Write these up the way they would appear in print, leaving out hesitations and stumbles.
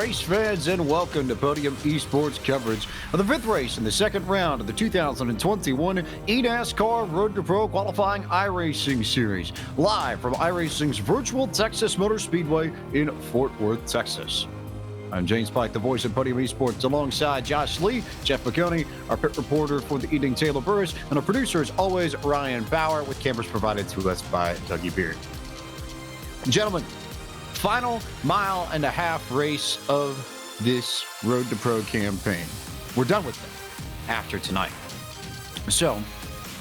race fans, and welcome to Podium Esports coverage of the fifth race in the second round of the 2021 eNASCAR Road to Pro qualifying iRacing series, live from iRacing's virtual Texas Motor Speedway in Fort Worth, Texas. I'm James Pike, the voice of Podium Esports, alongside Josh Lee, Jeff McConey, our pit reporter for the evening, Taylor Burris, and our producer, as always, Ryan Bauer, with cameras provided to us by Dougie Beard. Gentlemen, final mile and a half race of this Road to Pro campaign. We're done with it after tonight. So,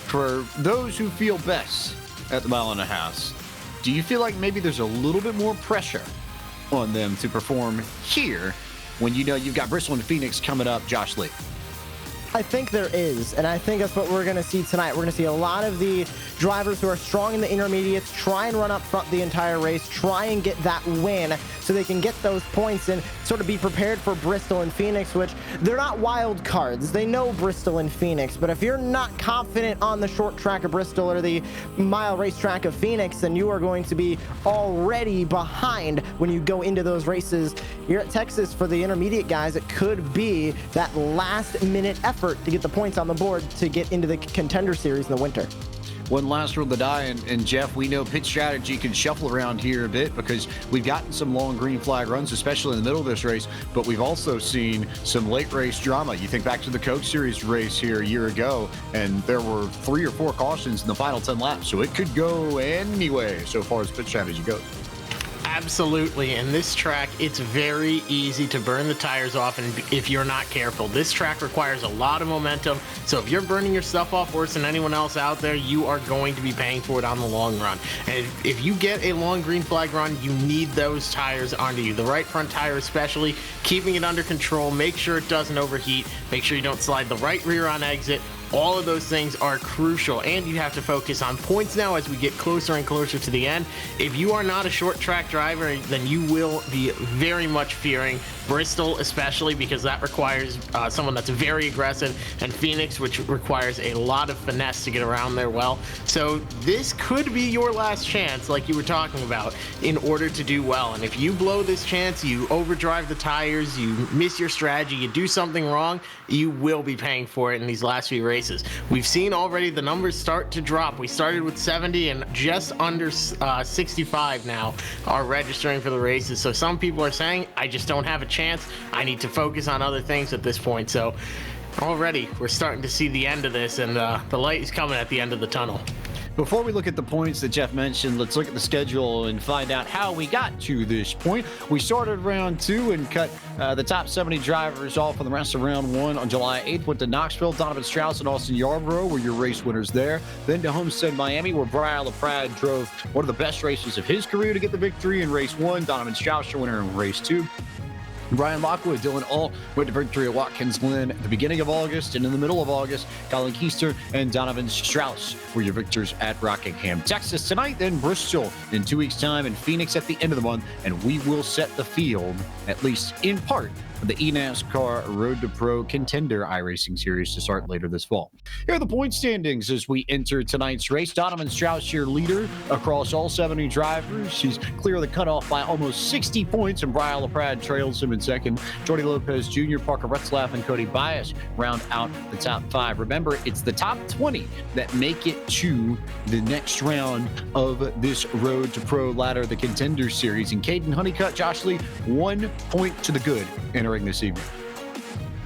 for those who feel best at the mile and a half, do you feel like maybe there's a little bit more pressure on them to perform here when you know you've got Bristol and Phoenix coming up, Josh Lee? I think there is, and I think that's what we're going to see tonight. We're going to see a lot of the drivers who are strong in the intermediates try and run up front the entire race, try and get that win so they can get those points and sort of be prepared for Bristol and Phoenix, which they're not wild cards. They know Bristol and Phoenix, but if you're not confident on the short track of Bristol or the mile racetrack of Phoenix, then you are going to be already behind when you go into those races. Here at Texas, for the intermediate guys, it could be that last minute effort to get the points on the board to get into the contender series in the winter. One last roll of the die, and Jeff, we know pit strategy can shuffle around here a bit because we've gotten some long green flag runs, especially in the middle of this race, but we've also seen some late race drama. You think back to the Coke Series race here a year ago, and there were 3 or 4 cautions in the final 10 laps, so it could go anyway so far as pit strategy goes. Absolutely, and this track, it's very easy to burn the tires off, and if you're not careful. This track requires a lot of momentum, so if you're burning your stuff off worse than anyone else out there, you are going to be paying for it on the long run. And if you get a long green flag run, you need those tires onto you. The right front tire especially, keeping it under control, make sure it doesn't overheat, make sure you don't slide the right rear on exit. All of those things are crucial, and you have to focus on points now as we get closer and closer to the end. If you are not a short track driver, then you will be very much fearing Bristol, especially because that requires someone that's very aggressive, and Phoenix, which requires a lot of finesse to get around there well. So this could be your last chance, like you were talking about, in order to do well. And if you blow this chance, you overdrive the tires, you miss your strategy, you do something wrong, you will be paying for it in these last few races. We've seen already the numbers start to drop. We started with 70 and just under 65 now are registering for the races. So some people are saying, I just don't have a chance. I need to focus on other things at this point. So already we're starting to see the end of this, and the light is coming at the end of the tunnel. Before we look at the points that Jeff mentioned, let's look at the schedule and find out how we got to this point. We started round 2 and cut the top 70 drivers off for the rest of round 1 on July 8th. Went to Knoxville. Donovan Strauss and Austin Yarborough were your race winners there. Then to Homestead, Miami, where Brian LaPrade drove one of the best races of his career to get the victory in race 1. Donovan Strauss, your winner in race 2. Brian Lockwood, Dylan Alt went to victory at Watkins Glen at the beginning of August, and in the middle of August, Colin Keister and Donovan Strauss were your victors at Rockingham, Texas tonight, then Bristol in 2 weeks' time, and Phoenix at the end of the month, and we will set the field, at least in part, of the eNASCAR Road to Pro Contender iRacing Series to start later this fall. Here are the point standings as we enter tonight's race. Donovan Strauss, your leader across all 70 drivers. He's clear of the cutoff by almost 60 points, and Brian LaPrade trails him in second. Jordy Lopez Jr., Parker Retzlaff, and Cody Bias round out the top 5. Remember, it's the top 20 that make it to the next round of this Road to Pro ladder, the Contender Series. And Caden Honeycutt, Josh Lee, 1 point to the good entering this evening.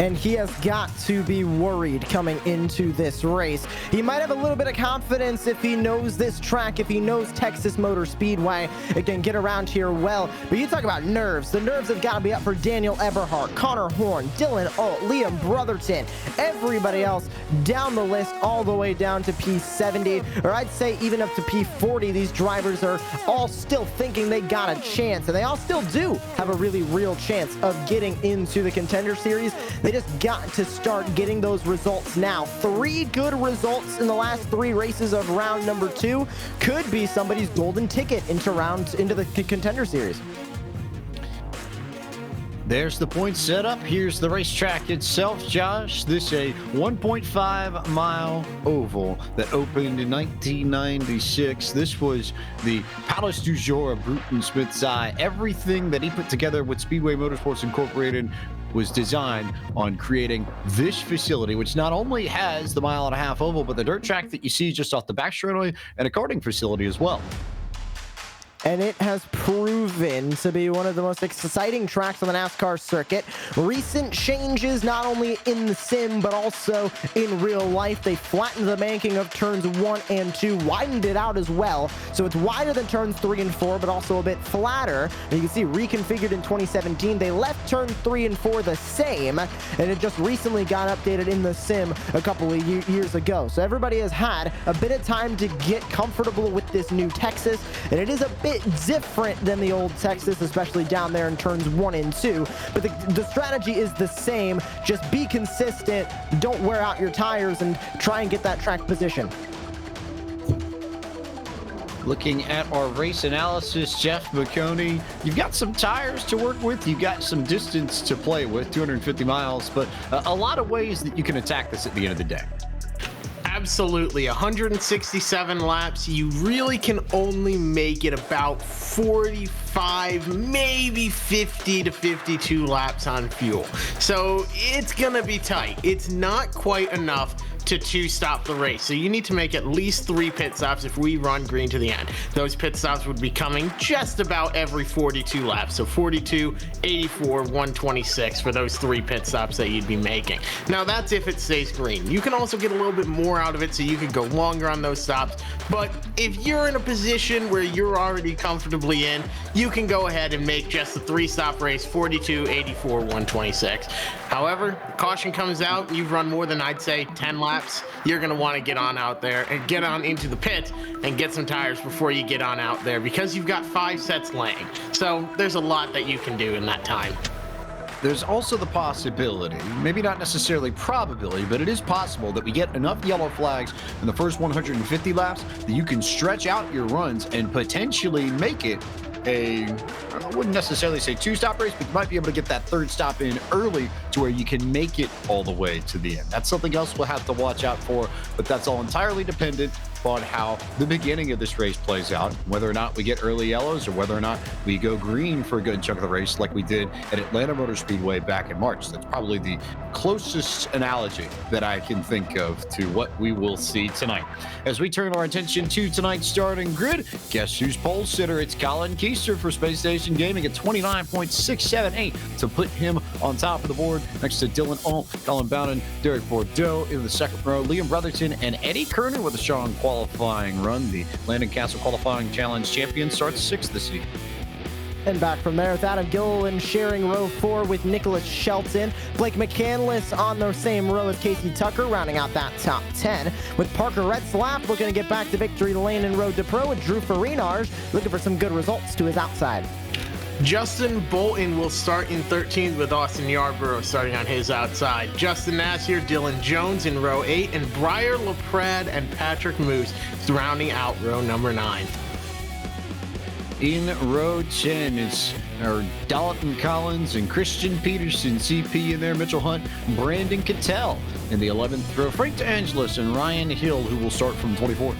And he has got to be worried coming into this race. He might have a little bit of confidence if he knows this track, if he knows Texas Motor Speedway, it can get around here well. But you talk about nerves. The nerves have got to be up for Daniel Eberhardt, Connor Horn, Dylan Alt, Liam Brotherton, everybody else down the list all the way down to P70, or I'd say even up to P40. These drivers are all still thinking they got a chance, and they all still do have a really real chance of getting into the Contender Series. They just got to start getting those results now. 3 good results in the last 3 races of round number 2 could be somebody's golden ticket into the Contender Series. There's the point set up. Here's the racetrack itself, Josh. This a 1.5 mile oval that opened in 1996. This was the Palace du Jour of Bruton Smith's eye. Everything that he put together with Speedway Motorsports Incorporated was designed on creating this facility, which not only has the 1.5 mile oval, but the dirt track that you see just off the back straightaway and a karting facility as well. And it has proven to be one of the most exciting tracks on the NASCAR circuit. Recent changes, not only in the sim, but also in real life. They flattened the banking of turns 1 and 2, widened it out as well. So it's wider than turns 3 and 4, but also a bit flatter. And you can see reconfigured in 2017. They left turn 3 and 4 the same, and it just recently got updated in the sim a couple of years ago. So everybody has had a bit of time to get comfortable with this new Texas, and it is a bit different than the old Texas, especially down there in turns 1 and 2. But the strategy is the same. Just be consistent, don't wear out your tires, and try and get that track position. Looking at our race analysis, Jeff McConey, you've got some tires to work with. You've got some distance to play with, 250 miles, but a lot of ways that you can attack this at the end of the day. Absolutely. 167 laps. You really can only make it about 45, maybe 50 to 52 laps on fuel. So it's going to be tight. It's not quite enough to two-stop the race. So you need to make at least 3 pit stops if we run green to the end. Those pit stops would be coming just about every 42 laps. So 42, 84, 126 for those 3 pit stops that you'd be making. Now that's if it stays green. You can also get a little bit more out of it, so you could go longer on those stops. But if you're in a position where you're already comfortably in, you can go ahead and make just a 3-stop race, 42, 84, 126. However, caution comes out, you've run more than, I'd say, 10 laps. You're going to want to get on out there and get on into the pit and get some tires before you get on out there, because you've got 5 sets laying. So there's a lot that you can do in that time. There's also the possibility, maybe not necessarily probability, but it is possible that we get enough yellow flags in the first 150 laps that you can stretch out your runs and potentially make it I wouldn't necessarily say 2-stop race, but you might be able to get that 3rd stop in early to where you can make it all the way to the end. That's something else we'll have to watch out for, but that's all entirely dependent on how the beginning of this race plays out, whether or not we get early yellows or whether or not we go green for a good chunk of the race like we did at Atlanta Motor Speedway back in March. That's probably the closest analogy that I can think of to what we will see tonight. As we turn our attention to tonight's starting grid, guess who's pole sitter? It's Colin Keister for Space Station Gaming at 29.678 to put him on top of the board next to Dylan Alt, Colin Bowden, Derek Bordeaux in the second row, Liam Brotherton and Eddie Kerner with a strong qualifying run. The Landon Castle Qualifying Challenge champion starts 6th this season. And back from there with Adam Gilliland sharing row 4 with Nicholas Shelton. Blake McCandless on the same row as Casey Tucker, rounding out that top 10. With Parker Retzlaff looking to get back to victory lane in Road to Pro, with Drew Farinage looking for some good results to his outside. Justin Bolton will start in 13th with Austin Yarborough starting on his outside. Justin Nassier, Dylan Jones in row 8, and Briar LaPrade and Patrick Moose rounding out row number 9. In row 10, it's Dalton Collins and Christian Peterson, CP in there, Mitchell Hunt, Brandon Cattell. In the 11th row, Frank DeAngelis and Ryan Hill, who will start from 24th.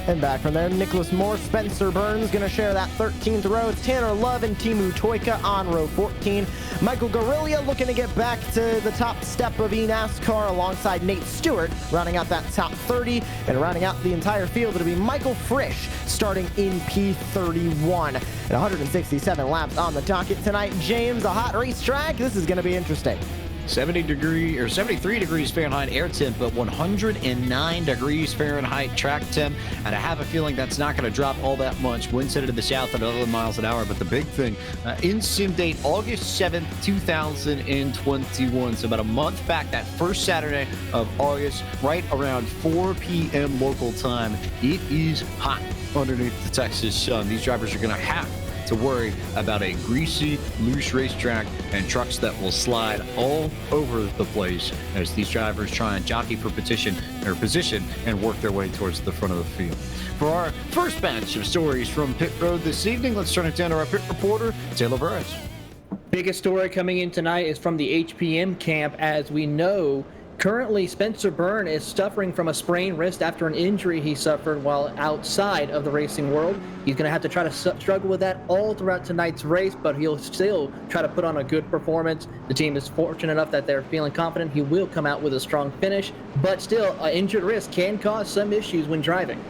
And back from there, Nicholas Moore, Spencer Burns going to share that 13th row. It's Tanner Love and Timu Toika on row 14. Michael Guerrilla looking to get back to the top step of eNASCAR alongside Nate Stewart, rounding out that top 30. And rounding out the entire field, it'll be Michael Frisch starting in P31. And 167 laps on the docket tonight. James, a hot racetrack. This is going to be interesting. 73 degrees Fahrenheit air temp, but 109 degrees Fahrenheit track temp. And I have a feeling that's not going to drop all that much. Winds headed to the south at 11 miles an hour. But the big thing, in sim date, August 7th, 2021. So about a month back, that first Saturday of August, right around 4 p.m. local time. It is hot underneath the Texas sun. These drivers are going to have to worry about a greasy, loose racetrack and trucks that will slide all over the place as these drivers try and jockey for position and work their way towards the front of the field. For our first batch of stories from pit road this evening, let's turn it down to our pit reporter, Taylor Burris. Biggest story coming in tonight is from the HPM camp, as we know currently Spencer Byrne is suffering from a sprained wrist after an injury he suffered while outside of the racing world. He's going to have to try to struggle with that all throughout tonight's race, but he'll still try to put on a good performance. The team is fortunate enough that they're feeling confident he will come out with a strong finish, but still, an injured wrist can cause some issues when driving.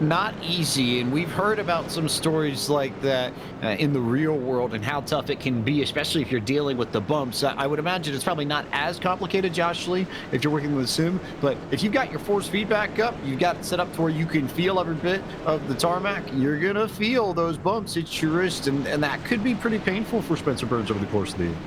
Not easy, and we've heard about some stories like that in the real world and how tough it can be, especially if you're dealing with the bumps. I would imagine it's probably not as complicated, Josh Lee, if you're working with a sim, but if you've got your force feedback up, you've got it set up to where you can feel every bit of the tarmac, you're gonna feel those bumps hit your wrist, and that could be pretty painful for Spencer Burns over the course of the year.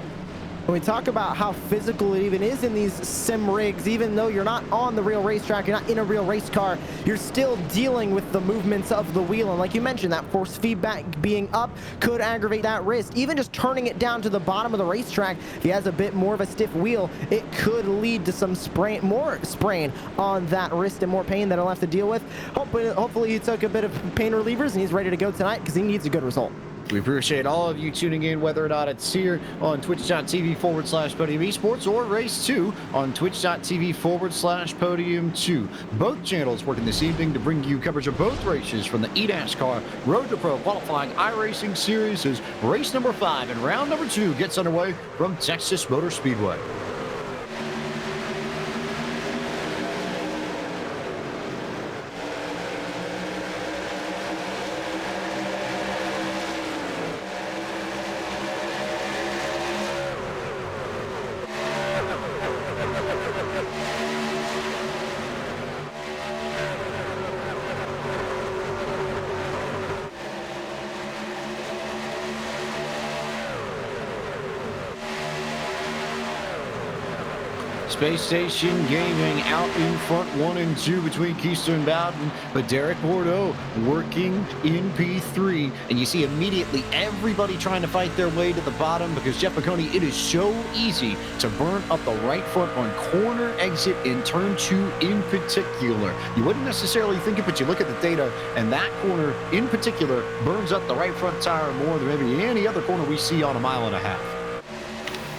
When we talk about how physical it even is in these sim rigs, even though you're not on the real racetrack, you're not in a real race car, you're still dealing with the movements of the wheel. And like you mentioned, that force feedback being up could aggravate that wrist. Even just turning it down to the bottom of the racetrack, if he has a bit more of a stiff wheel, it could lead to some more sprain on that wrist and more pain that he'll have to deal with. Hopefully he took a bit of pain relievers and he's ready to go tonight because he needs a good result. We appreciate all of you tuning in, whether or not it's here on twitch.tv/Podium Esports or Race 2 on twitch.tv/Podium 2. Both channels working this evening to bring you coverage of both races from the eNASCAR Road to Pro qualifying iRacing series as race number 5 and round number 2 gets underway from Texas Motor Speedway. Space Station Gaming out in front 1 and 2 between Keystone Bowden, but Derek Bordeaux working in P3. And you see immediately everybody trying to fight their way to the bottom because Jeff McConey, it is so easy to burn up the right front on corner exit in turn 2 in particular. You wouldn't necessarily think it, but you look at the data and that corner in particular burns up the right front tire more than maybe any other corner we see on a mile and a half.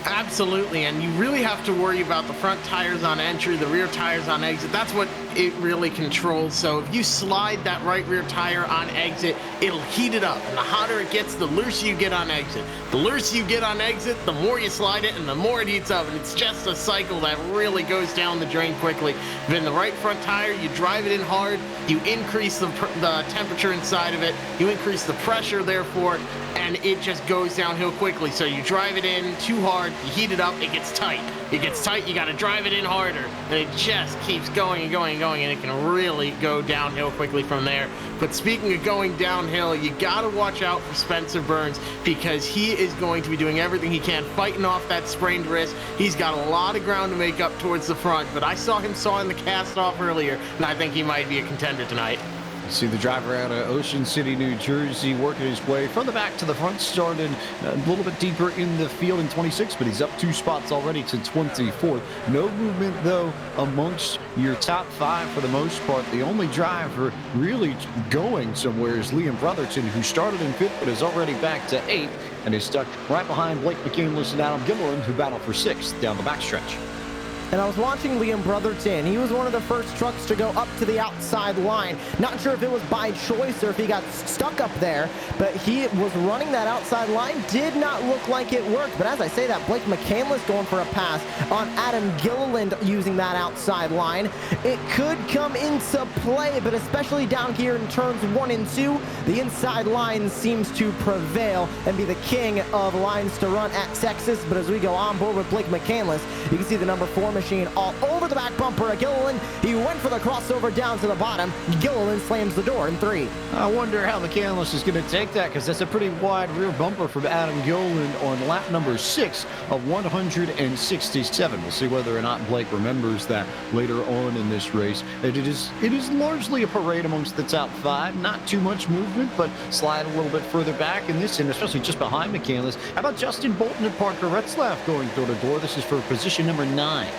Absolutely, and you really have to worry about the front tires on entry, the rear tires on exit. That's what it really controls. So if you slide that right rear tire on exit, it'll heat it up. And the hotter it gets, the looser you get on exit. The looser you get on exit, the more you slide it and the more it heats up. And it's just a cycle that really goes down the drain quickly. Then the right front tire, you drive it in hard, you increase the temperature inside of it, you increase the pressure therefore, and it just goes downhill quickly. So you drive it in too hard, you heat it up, it gets tight. It gets tight, you gotta drive it in harder. And it just keeps going and going and going, and it can really go downhill quickly from there. But speaking of going downhill, you gotta watch out for Spencer Burns because he is going to be doing everything he can, fighting off that sprained wrist. He's got a lot of ground to make up towards the front, but I saw him sawing the cast off earlier, and I think he might be a contender tonight. See the driver out of Ocean City, New Jersey, working his way from the back to the front, started a little bit deeper in the field in 26, but he's up 2 spots already to 24th. No movement, though, amongst your top 5 for the most part. The only driver really going somewhere is Liam Brotherton, who started in 5th, but is already back to 8th, and is stuck right behind Blake McCandless and Adam Gilliland, who battle for 6th down the backstretch. And I was watching Liam Brotherton. He was one of the first trucks to go up to the outside line. Not sure if it was by choice or if he got stuck up there, but he was running that outside line. Did not look like it worked. But as I say that, Blake McCandless going for a pass on Adam Gilliland using that outside line. It could come into play, but especially down here in turns 1 and 2, the inside line seems to prevail and be the king of lines to run at Texas. But as we go on board with Blake McCandless, you can see the number 4 machine all over the back bumper of Gilliland. He went for the crossover down to the bottom. Gilliland slams the door in 3. I wonder how McCandless is going to take that because that's a pretty wide rear bumper from Adam Gilliland on lap number 6 of 167. We'll see whether or not Blake remembers that later on in this race. It is largely a parade amongst the top 5. Not too much movement, but slide a little bit further back in this, and especially just behind McCandless. How about Justin Bolton and Parker Retzlaff going door to door? This is for position number 9.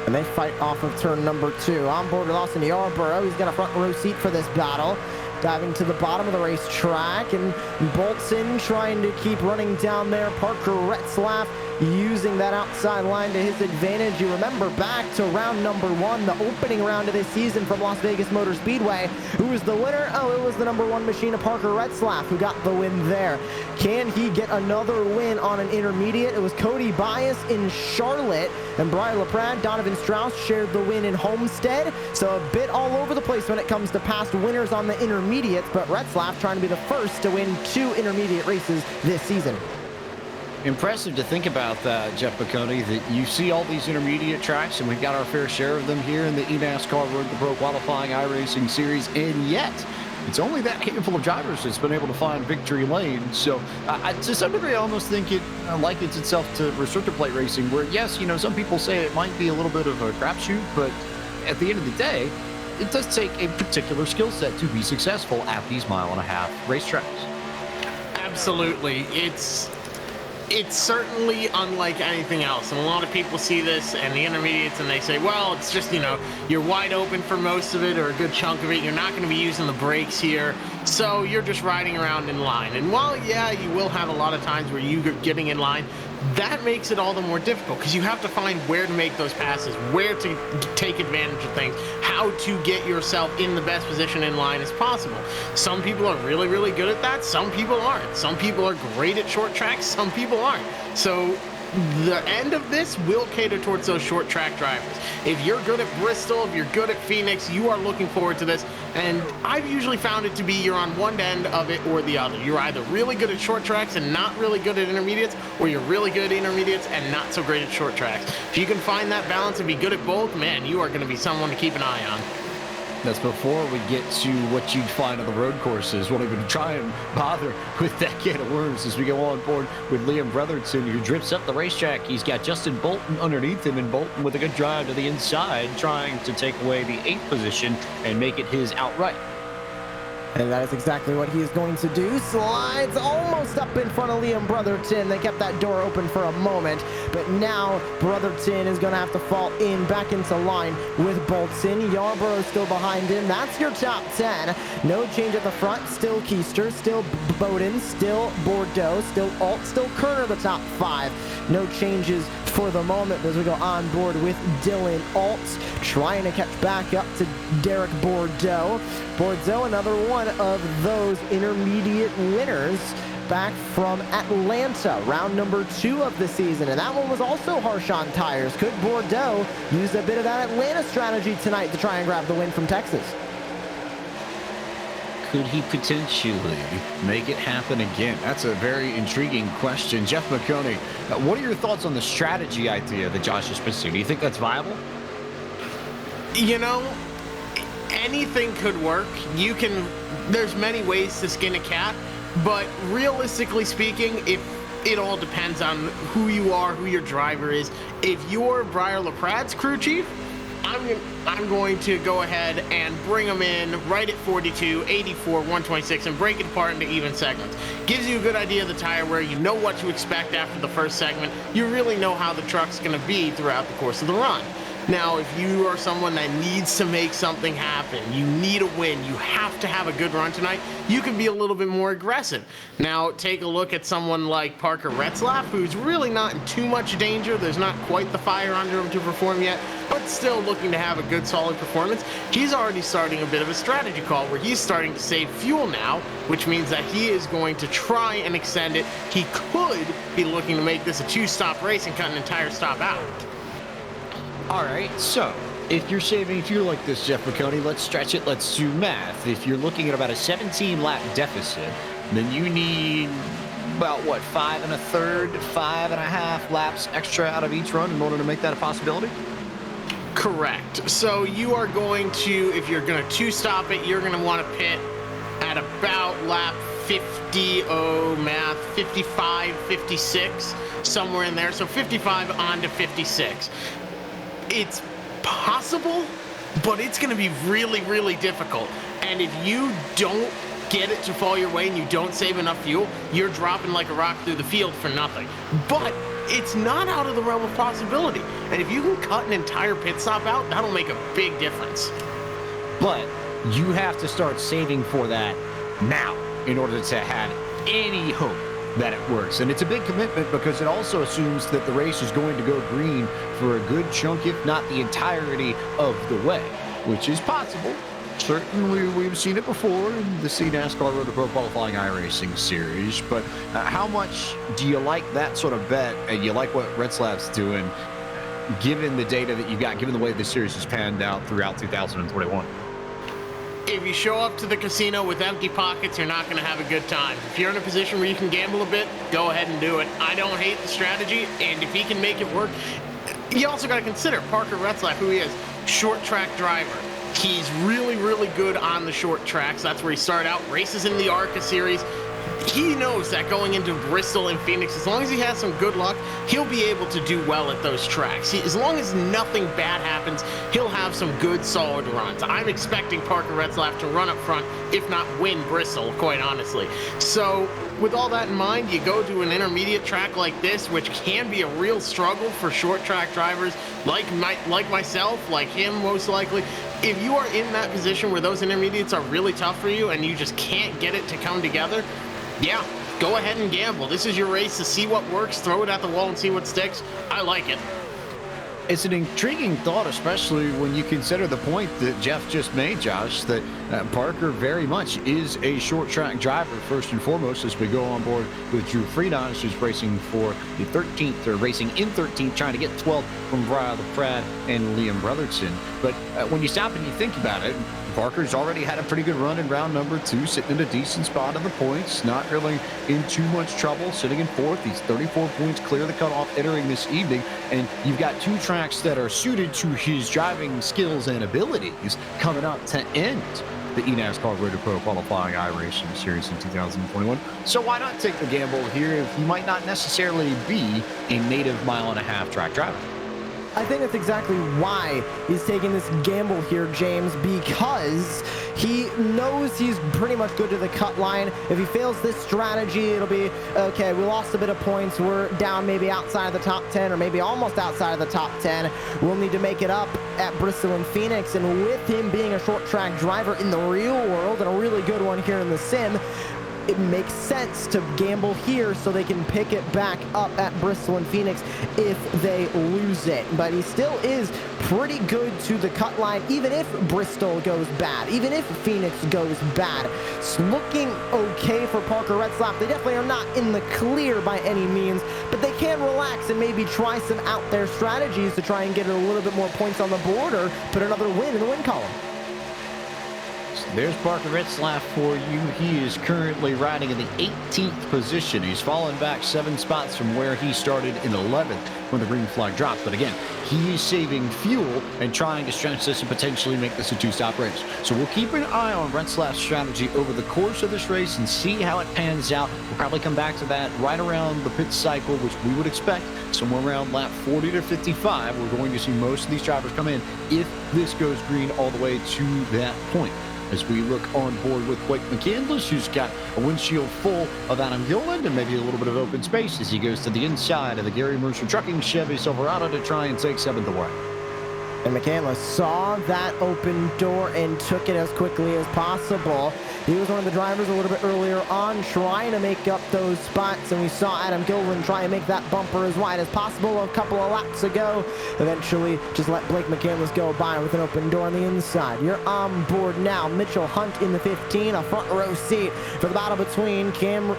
And they fight off of turn number 2. On board with Austin Yarborough. He's got a front row seat for this battle. diving to the bottom of the racetrack, and Bolton trying to keep running down there. Parker Retzlaff using that outside line to his advantage. You remember back to round number 1, the opening round of this season from Las Vegas Motor Speedway. Who was the winner? Oh, it was the number 1 machine of Parker Retzlaff who got the win there. Can he get another win on an intermediate? It was Cody Bias in Charlotte, and Brian LaPrade, Donovan Strauss shared the win in Homestead. So a bit all over the place when it comes to past winners on the intermediates, but Retzlaff trying to be the first to win 2 intermediate races this season. Impressive to think about that, Jeff McConey, that you see all these intermediate tracks, and we've got our fair share of them here in the eNASCAR Road to Pro Qualifying iRacing Series, and yet it's only that handful of drivers that's been able to find victory lane. So to some degree, I almost think it likens itself to restrictor plate racing, where yes, some people say it might be a little bit of a crapshoot, but at the end of the day, it does take a particular skill set to be successful at these 1.5 mile racetracks. Absolutely. It's certainly unlike anything else. And a lot of people see this and the intermediates and they say, well, it's just, you're wide open for most of it or a good chunk of it. You're not going to be using the brakes here. So you're just riding around in line. And while, yeah, you will have a lot of times where you're getting in line, that makes it all the more difficult because you have to find where to make those passes, where to take advantage of things, how to get yourself in the best position in line as possible. Some people are really, really good at that. Some people aren't. Some people are great at short tracks. Some people aren't. So the end of this will cater towards those short track drivers. If you're good at Bristol, if you're good at Phoenix, you are looking forward to this. And I've usually found it to be you're on one end of it or the other. You're either really good at short tracks and not really good at intermediates, or you're really good at intermediates and not so great at short tracks. If you can find that balance and be good at both, man, you are going to be someone to keep an eye on. That's before we get to what you'd find on the road courses. Won't even try and bother with that can of worms as we go on board with Liam Brotherton, who drifts up the racetrack. He's got Justin Bolton underneath him, and Bolton with a good drive to the inside, trying to take away the 8th position and make it his outright. And that is exactly what he is going to do. Slides almost up in front of Liam Brotherton. They kept that door open for a moment, but now Brotherton is going to have to fall in back into line with Bolton. Yarborough still behind him. That's your top 10. No change at the front. Still Keister, still Bowden, still Bordeaux, still Alt, still Kerner, the top 5. No changes for the moment as we go on board with Dylan Alt, trying to catch back up to Derek Bordeaux. Bordeaux, another one of those intermediate winners back from Atlanta, round number 2 of the season, and that one was also harsh on tires. Could Bordeaux use a bit of that Atlanta strategy tonight to try and grab the win from Texas? Could he potentially make it happen again? That's a very intriguing question. Jeff McConey, what are your thoughts on the strategy idea that Josh is pursuing? Do you think that's viable? Anything could work. There's many ways to skin a cat, but realistically speaking, it all depends on who you are, who your driver is. If you're Brian LaPrade's crew chief, I'm going to go ahead and bring them in right at 42, 84, 126 and break it apart into even segments. Gives you a good idea of the tire wear. You know what to expect after the first segment. You really know how the truck's going to be throughout the course of the run. Now, if you are someone that needs to make something happen, you need a win, you have to have a good run tonight, you can be a little bit more aggressive. Now, take a look at someone like Parker Retzlaff, who's really not in too much danger. There's not quite the fire under him to perform yet, but still looking to have a good, solid performance. He's already starting a bit of a strategy call where he's starting to save fuel now, which means that he is going to try and extend it. He could be looking to make this a 2-stop race and cut an entire stop out. All right, so if you're saving fuel like this, Jeff McConey, let's stretch it. Let's do math. If you're looking at about a 17-lap deficit, then you need about, 5 1/3, 5.5 laps extra out of each run in order to make that a possibility? Correct. So you are going to, if you're going to 2-stop it, you're going to want to pit at about lap 50, 55, 56, somewhere in there. So 55 on to 56. It's possible, but it's going to be really, really difficult. And if you don't get it to fall your way and you don't save enough fuel, you're dropping like a rock through the field for nothing. But it's not out of the realm of possibility. And if you can cut an entire pit stop out, that'll make a big difference. But you have to start saving for that now in order to have any hope that it works. And it's a big commitment because it also assumes that the race is going to go green for a good chunk, if not the entirety of the way, which is possible. Certainly, we've seen it before in the eNASCAR Road to Pro Qualifying iRacing series, but how much do you like that sort of bet, and you like what Retzlaff's doing, given the data that you got, given the way the series has panned out throughout 2021? If you show up to the casino with empty pockets, you're not going to have a good time. If you're in a position where you can gamble a bit, go ahead and do it. I don't hate the strategy, and if he can make it work, you also got to consider Parker Retzlaff, who he is, short track driver. He's really, really good on the short tracks. That's where he started out, races in the ARCA series. He knows that going into Bristol and Phoenix, as long as he has some good luck, he'll be able to do well at those tracks. As long as nothing bad happens, he'll have some good, solid runs. I'm expecting Parker Retzlaff to run up front, if not win Bristol, quite honestly. So with all that in mind, you go to an intermediate track like this, which can be a real struggle for short track drivers like myself, like him most likely. If you are in that position where those intermediates are really tough for you and you just can't get it to come together, yeah, go ahead and gamble. This is your race to see what works, throw it at the wall and see what sticks. I like it. It's an intriguing thought, especially when you consider the point that Jeff just made, Josh, that Parker very much is a short track driver, first and foremost, as we go on board with Drew Friedon, who's racing for the 13th, or racing in 13th, trying to get 12th from Brian LaPrade and Liam Brotherton. But when you stop and you think about it, Parker's already had a pretty good run in round number 2, sitting in a decent spot in the points, not really in too much trouble, sitting in 4th. He's 34 points clear of the cutoff entering this evening, and you've got 2 tracks that are suited to his driving skills and abilities coming up to end the eNASCAR Road to Pro Qualifying iRacing Series in 2021. So why not take the gamble here if you might not necessarily be a native mile-and-a-half track driver? I think that's exactly why he's taking this gamble here, James, because he knows he's pretty much good to the cut line. If he fails this strategy, it'll be, okay, we lost a bit of points. We're down maybe outside of the top 10 or maybe almost outside of the top 10. We'll need to make it up at Bristol and Phoenix. And with him being a short track driver in the real world and a really good one here in the sim, it makes sense to gamble here so they can pick it back up at Bristol and Phoenix if they lose it. But he still is pretty good to the cut line, even if Bristol goes bad, even if Phoenix goes bad. It's looking okay for Parker Retzlaff. They definitely are not in the clear by any means, but they can relax and maybe try some out there strategies to try and get a little bit more points on the board or put another win in the win column. There's Parker Retzlaff for you. He is currently riding in the 18th position. He's fallen back 7 spots from where he started in 11th when the green flag dropped. But again, he is saving fuel and trying to stretch this and potentially make this a 2-stop race. So we'll keep an eye on Retzlaff's strategy over the course of this race and see how it pans out. We'll probably come back to that right around the pit cycle, which we would expect somewhere around lap 40 to 55. We're going to see most of these drivers come in if this goes green all the way to that point. As we look on board with Blake McCandless, who's got a windshield full of Adam Gilliland and maybe a little bit of open space as he goes to the inside of the Gary Mercer Trucking Chevy Silverado to try and take 7th away. And McCandless saw that open door and took it as quickly as possible. He was one of the drivers a little bit earlier on trying to make up those spots, and we saw Adam Gilliland try and make that bumper as wide as possible a couple of laps ago. Eventually, just let Blake McCandless go by with an open door on the inside. You're on board now. Mitchell Hunt in the 15, a front row seat for the battle between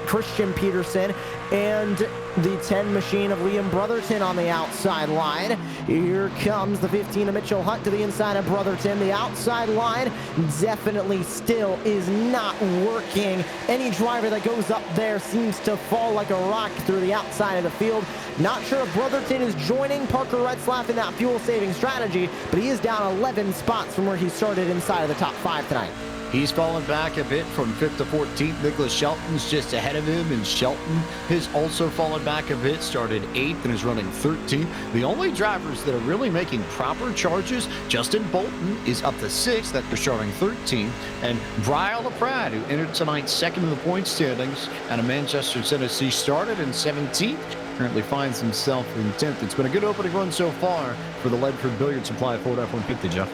Christian Peterson and the 10 machine of Liam Brotherton on the outside line. Here comes the 15 of Mitchell Hunt to the inside of Brotherton. The outside line definitely still is not working. Any driver that goes up there seems to fall like a rock through the outside of the field. Not sure if Brotherton is joining Parker Retzlaff in that fuel-saving strategy, but he is down 11 spots from where he started inside of the top 5 tonight. He's fallen back a bit from 5th to 14th. Nicholas Shelton's just ahead of him, and Shelton has also fallen back a bit, started 8th and is running 13th. The only drivers that are really making proper charges, Justin Bolton is up to 6th after starting 13th, and Brian LaPrade, who entered tonight 2nd in the point standings out of Manchester, Tennessee, started in 17th. Currently finds himself in 10th. It's been a good opening run so far for the Ledford Billiard Supply Ford F-150, Jeff.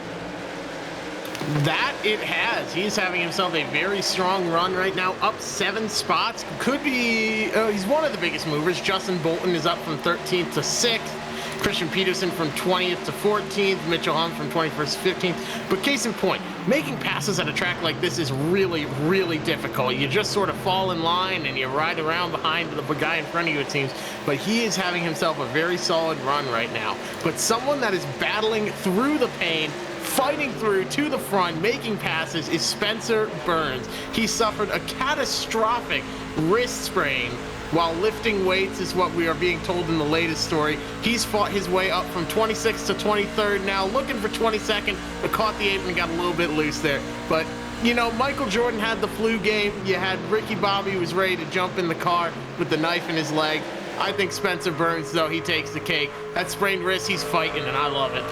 That it has. He's having himself a very strong run right now, up 7 spots. Could be, he's one of the biggest movers. Justin Bolton is up from 13th to 6th. Christian Peterson from 20th to 14th. Mitchell Hunt from 21st to 15th. But case in point, making passes at a track like this is really, really difficult. You just sort of fall in line and you ride around behind the guy in front of you, it seems. But he is having himself a very solid run right now. But someone that is battling through the pain, fighting through to the front, making passes, is Spencer Burns. He suffered a catastrophic wrist sprain while lifting weights, is what we are being told in the latest story. He's fought his way up from 26th to 23rd now, looking for 22nd, but caught the apron and got a little bit loose there. But, you know, Michael Jordan had the flu game. You had Ricky Bobby, who was ready to jump in the car with the knife in his leg. I think Spencer Burns, though, he takes the cake. That sprained wrist, he's fighting, and I love it.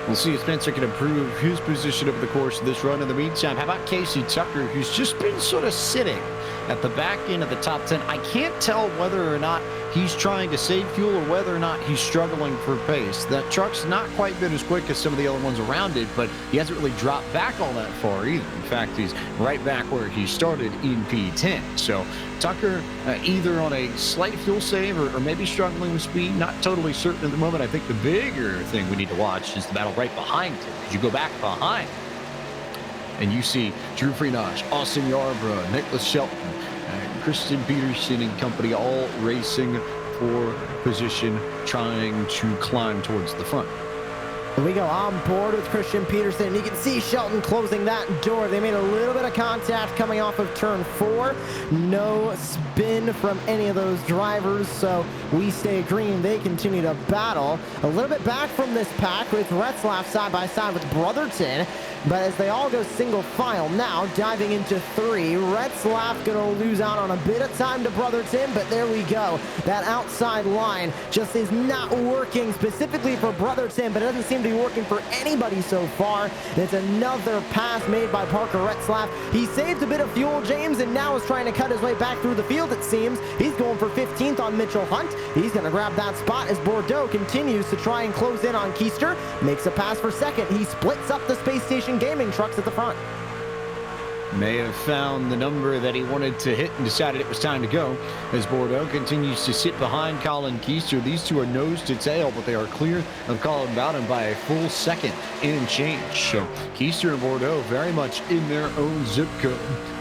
We'll see if Spencer can improve his position over the course of this run. In the meantime, how about Casey Tucker, who's just been sort of sitting at the back end of the top 10. I can't tell whether or not he's trying to save fuel or whether or not he's struggling for pace. That truck's not quite been as quick as some of the other ones around it, but he hasn't really dropped back all that far either. In fact, he's right back where he started in P10. So Tucker either on a slight fuel save or maybe struggling with speed. Not totally certain at the moment. I think the bigger thing we need to watch is the battle right behind him. As you go back behind and you see Drew Freenach, Austin Yarbrough, Nicholas Shelton, Christian Peterson and company all racing for position, trying to climb towards the front. We go on board with Christian Peterson. You can see Shelton closing that door. They made a little bit of contact coming off of turn 4. No spin from any of those drivers, so we stay green. They continue to battle. A little bit back from this pack with Retzlaff side by side with Brotherton. But as they all go single file now, diving into 3, Retzlaff gonna lose out on a bit of time to Brotherton, but there we go. That outside line just is not working specifically for Brotherton, but it doesn't seem to be working for anybody so far. It's another pass made by Parker Retzlaff. He saved a bit of fuel, James, and now is trying to cut his way back through the field, it seems. He's going for 15th on Mitchell Hunt. He's gonna grab that spot as Bordeaux continues to try and close in on Keister. Makes a pass for second. He splits up the Space Station Gaming trucks at the front. May have found the number that he wanted to hit and decided it was time to go. As Bordeaux continues to sit behind Colin Keister. These two are nose to tail, but they are clear of Colin Bowden by a full second and change. So Keister and Bordeaux very much in their own zip code.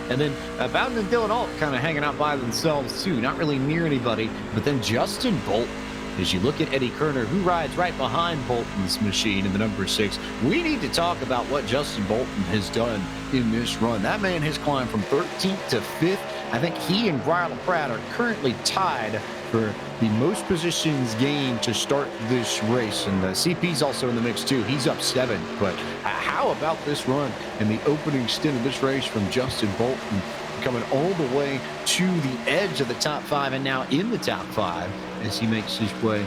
And then Bowden and Dylan Alt kind of hanging out by themselves too, not really near anybody. But then Justin Bolton, as you look at Eddie Kerner, who rides right behind Bolton's machine in the number 6, we need to talk about what Justin Bolton has done in this run. That man has climbed from 13th to 5th. I think he and Bridle Pratt are currently tied for the most positions gained to start this race. And CP's also in the mix too. He's up 7. But how about this run and the opening stint of this race from Justin Bolton, coming all the way to the edge of the top 5 and now in the top 5 as he makes his way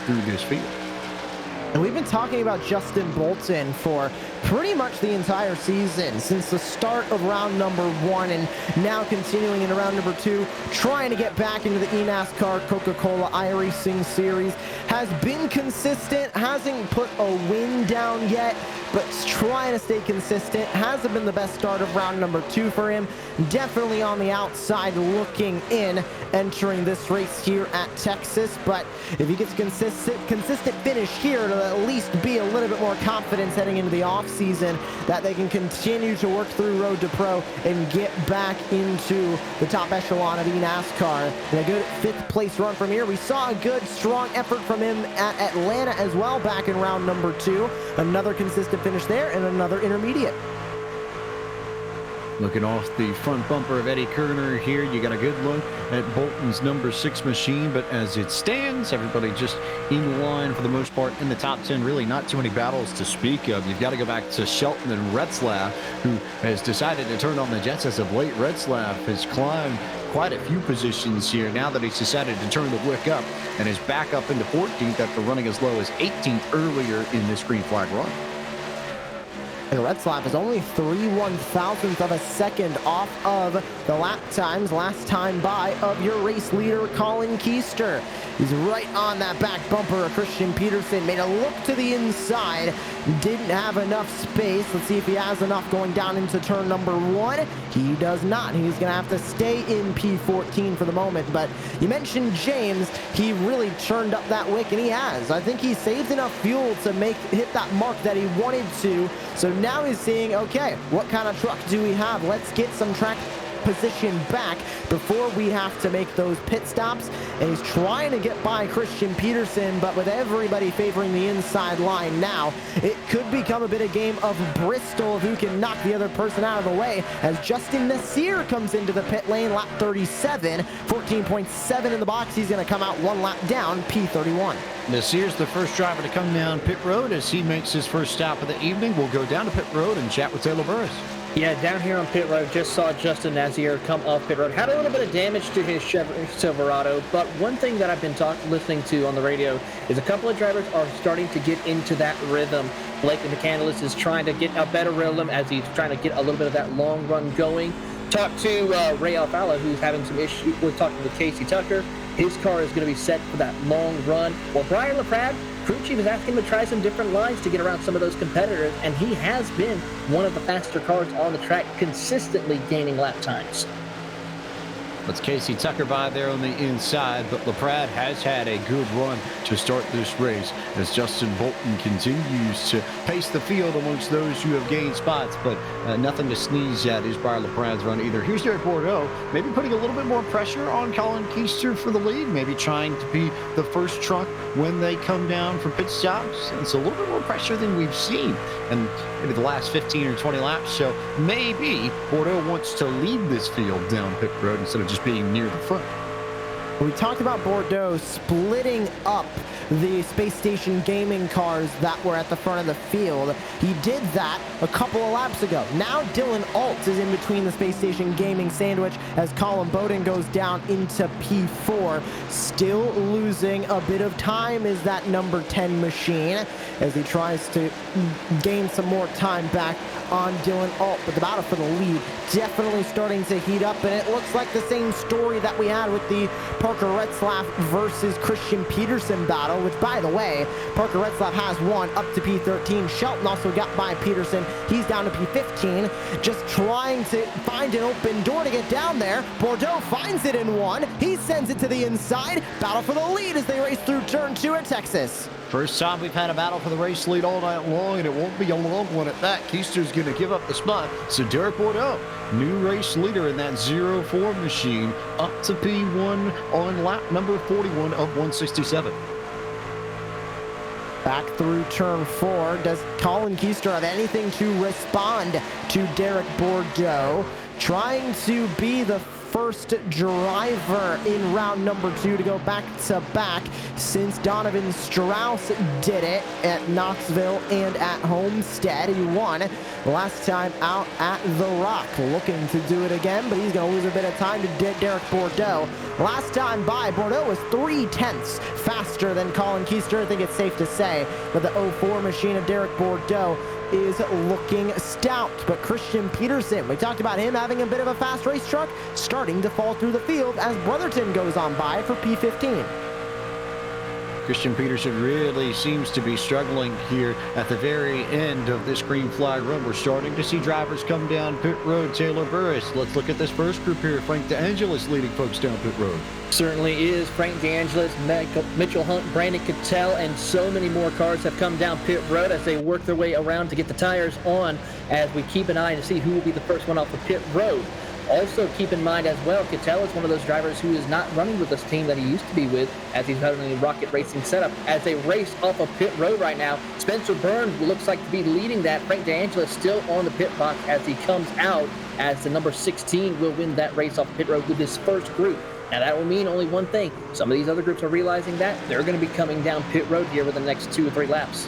through this field. And we've been talking about Justin Bolton for pretty much the entire season, since the start of round number 1 and now continuing in round number 2, trying to get back into the eNASCAR Coca-Cola iRacing series. Has been consistent, hasn't put a win down yet, but trying to stay consistent. Hasn't been the best start of round number 2 for him. Definitely on the outside looking in, entering this race here at Texas. But if he gets consistent finish here, to at least be a little bit more confidence heading into the offseason that they can continue to work through Road to Pro and get back into the top echelon of eNASCAR. And a good 5th place run from here. We saw a good strong effort from him at Atlanta as well back in round number 2. Another consistent finish there and another intermediate. Looking off the front bumper of Eddie Kerner here, you got a good look at Bolton's number 6 machine, but as it stands, everybody just in line for the most part in the top 10. Really not too many battles to speak of. You've got to go back to Shelton and Retzlaff, who has decided to turn on the jets as of late. Retzlaff has climbed quite a few positions here now that he's decided to turn the wick up and is back up into 14th after running as low as 18th earlier in this green flag run. And Retzlaff is only 3/1000th of a second off of the lap times last time by of your race leader, Colin Keister. He's right on that back bumper of Christian Peterson. Made a look to the inside. didn't have enough space. Let's see if he has enough going down into turn number 1. He does not. He's going to have to stay in P14 for the moment. But you mentioned James. He really churned up that wick, and he has. I think he saved enough fuel to hit that mark that he wanted to. So now he's seeing, okay, what kind of truck do we have? Let's get some track position back before we have to make those pit stops. And he's trying to get by Christian Peterson, but with everybody favoring the inside line now, it could become a bit of game of Bristol of who can knock the other person out of the way, as Justin Nasir comes into the pit lane, lap 37, 14.7 in the box. He's going to come out 1 lap down, P31. Nasir's the first driver to come down pit road as he makes his first stop of the evening. We'll go down to pit road and chat with Taylor Burris. Yeah, down here on pit road, just saw Justin Nazier come off pit road. Had a little bit of damage to his Silverado, but one thing that I've been listening to on the radio is a couple of drivers are starting to get into that rhythm. Blake McCandless is trying to get a better rhythm as he's trying to get a little bit of that long run going. Talked to Ray Alfala, who's having some issues. We're talking with Casey Tucker. His car is going to be set for that long run. Well, Brian LaPrade, crew chief, is asking him to try some different lines to get around some of those competitors, and he has been one of the faster cars on the track, consistently gaining lap times. That's Casey Tucker by there on the inside, but LaPrade has had a good run to start this race as Justin Bolton continues to pace the field amongst those who have gained spots, but nothing to sneeze at is Brian LaPrade's run either. Here's Derek Bordeaux, maybe putting a little bit more pressure on Colin Keister for the lead, maybe trying to be the first truck when they come down for pit stops. It's a little bit more pressure than we've seen in maybe the last 15 or 20 laps, so maybe Bordeaux wants to lead this field down pit road instead of just being near the front. We talked about Bordeaux splitting up the Space Station Gaming cars that were at the front of the field. He did that a couple of laps ago. Now Dylan Alt is in between the Space Station Gaming sandwich as Colin Bowden goes down into P4. Still losing a bit of time is that number 10 machine as he tries to gain some more time back on Dylan Alt. But the battle for the lead definitely starting to heat up, and it looks like the same story that we had with the Parker Retzlaff versus Christian Peterson battle, which, by the way, Parker Retzlaff has won up to P13. Shelton also got by Peterson. He's down to P15, just trying to find an open door to get down there. Bordeaux finds it in 1. He sends it to the inside. Battle for the lead as they race through turn 2 at Texas. First time we've had a battle for the race lead all night long, and it won't be a long one at that. Keister's going to give up the spot. So Derek Bordeaux, new race leader in that 04 machine, up to P1 on lap number 41 of 167. Back through turn 4. Does Colin Keister have anything to respond to Derek Bordeaux? Trying to be the first driver in round number 2 to go back-to-back since Donovan Strauss did it at Knoxville and at Homestead. He won last time out at The Rock. Looking to do it again, but he's going to lose a bit of time to Derek Bordeaux. Last time by, Bordeaux was 3/10 faster than Colin Keister. I think it's safe to say that the 04 machine of Derek Bordeaux is looking stout. But Christian Peterson, we talked about him having a bit of a fast race truck, starting to fall through the field as Brotherton goes on by for P15. Christian Peterson really seems to be struggling here at the very end of this green flag run. We're starting to see drivers come down pit road. Taylor Burris, let's look at this first group here. Frank DeAngelis leading folks down pit road. Certainly is. Frank DeAngelis, Mitchell Hunt, Brandon Cattell, and so many more cars have come down pit road as they work their way around to get the tires on, as we keep an eye to see who will be the first one off the pit road. Also keep in mind as well, Cattell is one of those drivers who is not running with this team that he used to be with, as he's running the Rocket Racing setup. As they race off of pit road right now, Spencer Byrne looks like to be leading that. Frank DeAngelis still on the pit box as he comes out, as the number 16 will win that race off pit road with his first group. Now that will mean only one thing. Some of these other groups are realizing that they're going to be coming down pit road here within the next 2 or 3 laps.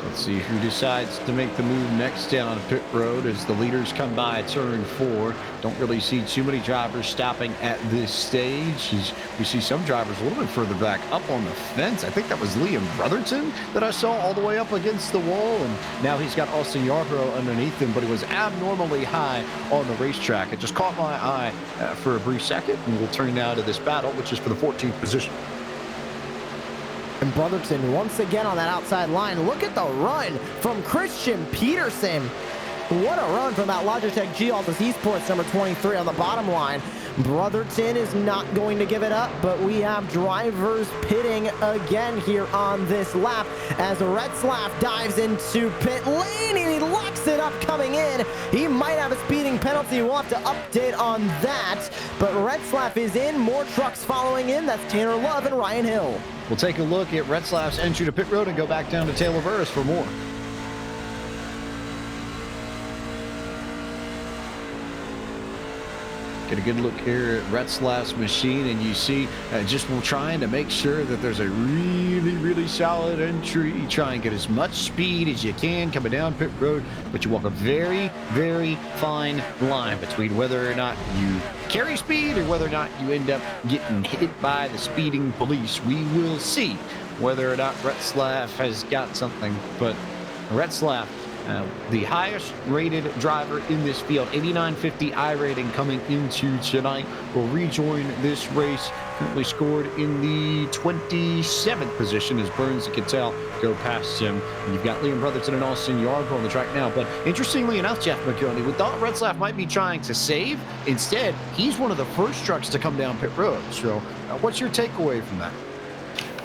Let's see who decides to make the move next down pit road as the leaders come by turn 4. Don't really see too many drivers stopping at this stage. We see some drivers a little bit further back up on the fence. I think that was Liam Brotherton that I saw all the way up against the wall. And now he's got Austin Yarborough underneath him, but he was abnormally high on the racetrack. It just caught my eye for a brief second, and we'll turn now to this battle, which is for the 14th position. And Brotherton once again on that outside line. Look at the run from Christian Peterson. What a run from that Logitech G Altus Esports number 23 on the bottom line. Brotherton is not going to give it up, but we have drivers pitting again here on this lap as Retzlaff dives into pit lane and he locks it up coming in. He might have a speeding penalty. We'll have to update on that, but Retzlaff is in. More trucks following in. That's Tanner Love and Ryan Hill. We'll take a look at Retzlaff's entry to pit road and go back down to Taylor Burris for more. Get a good look here at Retzlaff's machine, and you see just trying to make sure that there's a really solid entry. You try and get as much speed as you can coming down pit road, but you walk a very fine line between whether or not you carry speed or whether or not you end up getting hit by the speeding police. We will see whether or not Retzlaff has got something, but Retzlaff, the highest rated driver in this field, 8950 iRating coming into tonight, will rejoin this race. Currently scored in the 27th position as Burns and Cattell go past him. And you've got Liam Brotherton and Austin Yarbrough on the track now. But interestingly enough, Jeff McConey, we thought Retzlaff might be trying to save. Instead, he's one of the first trucks to come down pit road. So what's your takeaway from that?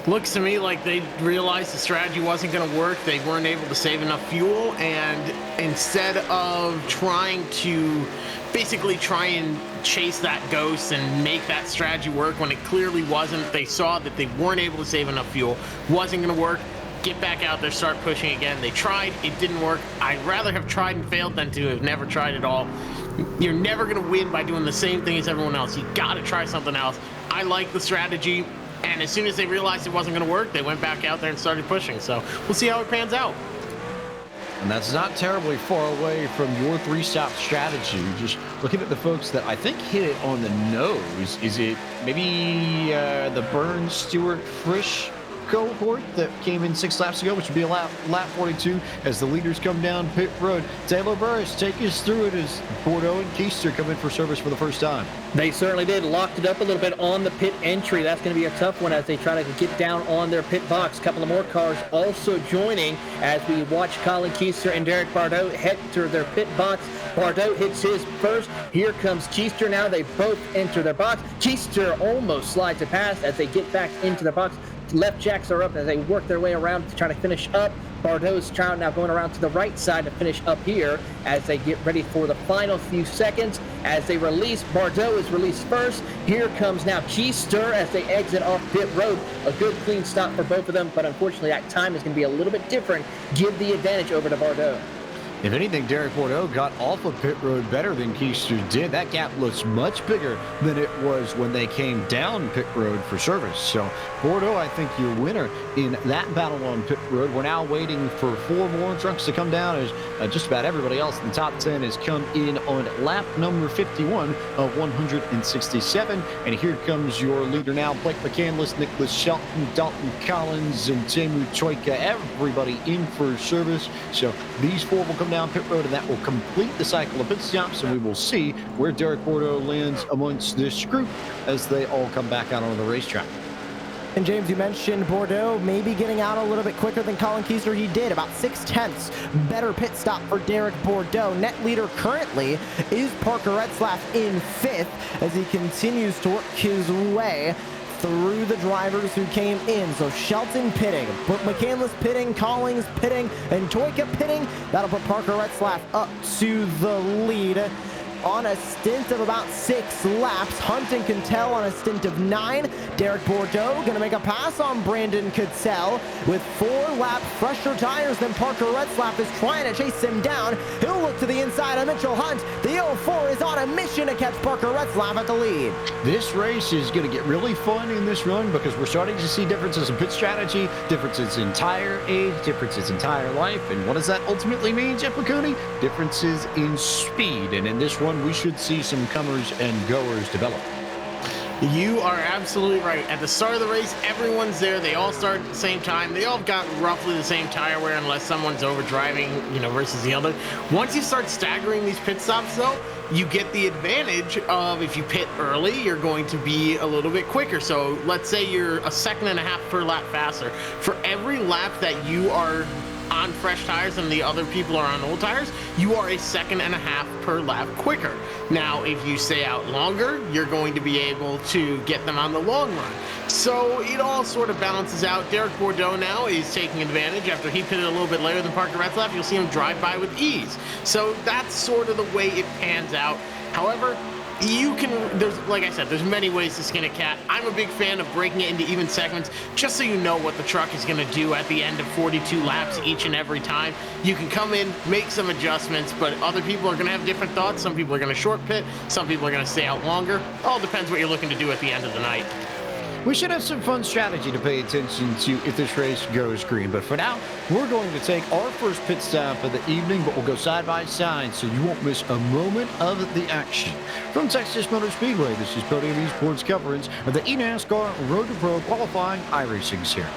Looks to me like they realized the strategy wasn't going to work. They weren't able to save enough fuel, and instead of trying to basically try and chase that ghost and make that strategy work when it clearly wasn't, they saw that they weren't able to save enough fuel, wasn't going to work. Get back out there, start pushing again. They tried, it didn't work. I'd rather have tried and failed than to have never tried at all. You're never going to win by doing the same thing as everyone else. You got to try something else. I like the strategy. And as soon as they realized it wasn't going to work, they went back out there and started pushing. So we'll see how it pans out. And that's not terribly far away from your three-stop strategy. Just looking at the folks that I think hit it on the nose. Is it maybe the Burns, Stewart, Frisch cohort that came in 6 laps ago, which would be lap 42 as the leaders come down pit road? Taylor Burris, take us through it as Bordeaux and Keister come in for service for the first time. They certainly did. Locked it up a little bit on the pit entry. That's going to be a tough one as they try to get down on their pit box. A couple of more cars also joining as we watch Colin Keister and Derek Bordeaux head to their pit box. Bordeaux hits his first. Here comes Keister now. They both enter their box. Keister almost slides it past as they get back into their box. Left jacks are up as they work their way around to try to finish up. Bordeaux's now going around to the right side to finish up here as they get ready for the final few seconds. As they release, Bordeaux is released first. Here comes now Keister as they exit off pit road. A good clean stop for both of them, but unfortunately that time is going to be a little bit different. Give the advantage over to Bordeaux. If anything, Derek Bordeaux got off of pit road better than Keister did. That gap looks much bigger than it was when they came down pit road for service. So Bordeaux, I think, your winner in that battle on pit road. We're now waiting for 4 more trucks to come down as just about everybody else in the top 10 has come in on lap number 51 of 167. And here comes your leader now, Blake McCandless, Nicholas Shelton, Dalton Collins, and Temu Choika. Everybody in for service. So these 4 will come down pit road, and that will complete the cycle of pit stops, and we will see where Derek Bordeaux lands amongst this group as they all come back out on the racetrack. And James, you mentioned Bordeaux maybe getting out a little bit quicker than Colin Keister. He did, about 6/10 better pit stop for Derek Bordeaux. Net leader currently is Parker Retzlaff in 5th as he continues to work his way through the drivers who came in. So Shelton pitting, McCandless pitting, Collins pitting, and Choika pitting. That'll put Parker Retzlaff up to the lead on a stint of about 6 laps. Hunt and Cattell on a stint of 9. Derek Bordeaux going to make a pass on Brandon Cattell with 4 lap fresher tires than Parker Retzlaff is trying to chase him down. He'll look to the inside of Mitchell Hunt. The 04 is on a mission to catch Parker Retzlaff at the lead. This race is going to get really fun in this run because we're starting to see differences in pit strategy, differences in tire age, differences in tire life. And what does that ultimately mean, Jeff McConey? Differences in speed. And in this one, we should see some comers and goers develop. You are absolutely right. At the start of the race, everyone's there. They all start at the same time. They all got roughly the same tire wear unless someone's over driving, versus the other. Once you start staggering these pit stops, though, you get the advantage of if you pit early, you're going to be a little bit quicker. So let's say you're a second and a half per lap faster. For every lap that you are on fresh tires and the other people are on old tires, you are a second and a half per lap quicker. Now, if you stay out longer, you're going to be able to get them on the long run. So it all sort of balances out. Derek Bordeaux now is taking advantage. After he pitted a little bit later than Parker Retzlaff, you'll see him drive by with ease. So that's sort of the way it pans out. However, like I said, there's many ways to skin a cat. I'm a big fan of breaking it into even segments, just so you know what the truck is going to do at the end of 42 laps each and every time. You can come in, make some adjustments, but other people are going to have different thoughts. Some people are going to short pit, some people are going to stay out longer. All depends what you're looking to do at the end of the night. We should have some fun strategy to pay attention to if this race goes green. But for now, we're going to take our first pit stop of the evening, but we'll go side by side so you won't miss a moment of the action. From Texas Motor Speedway, this is Podium Esports coverage of the eNASCAR Road to Pro qualifying iRacing series.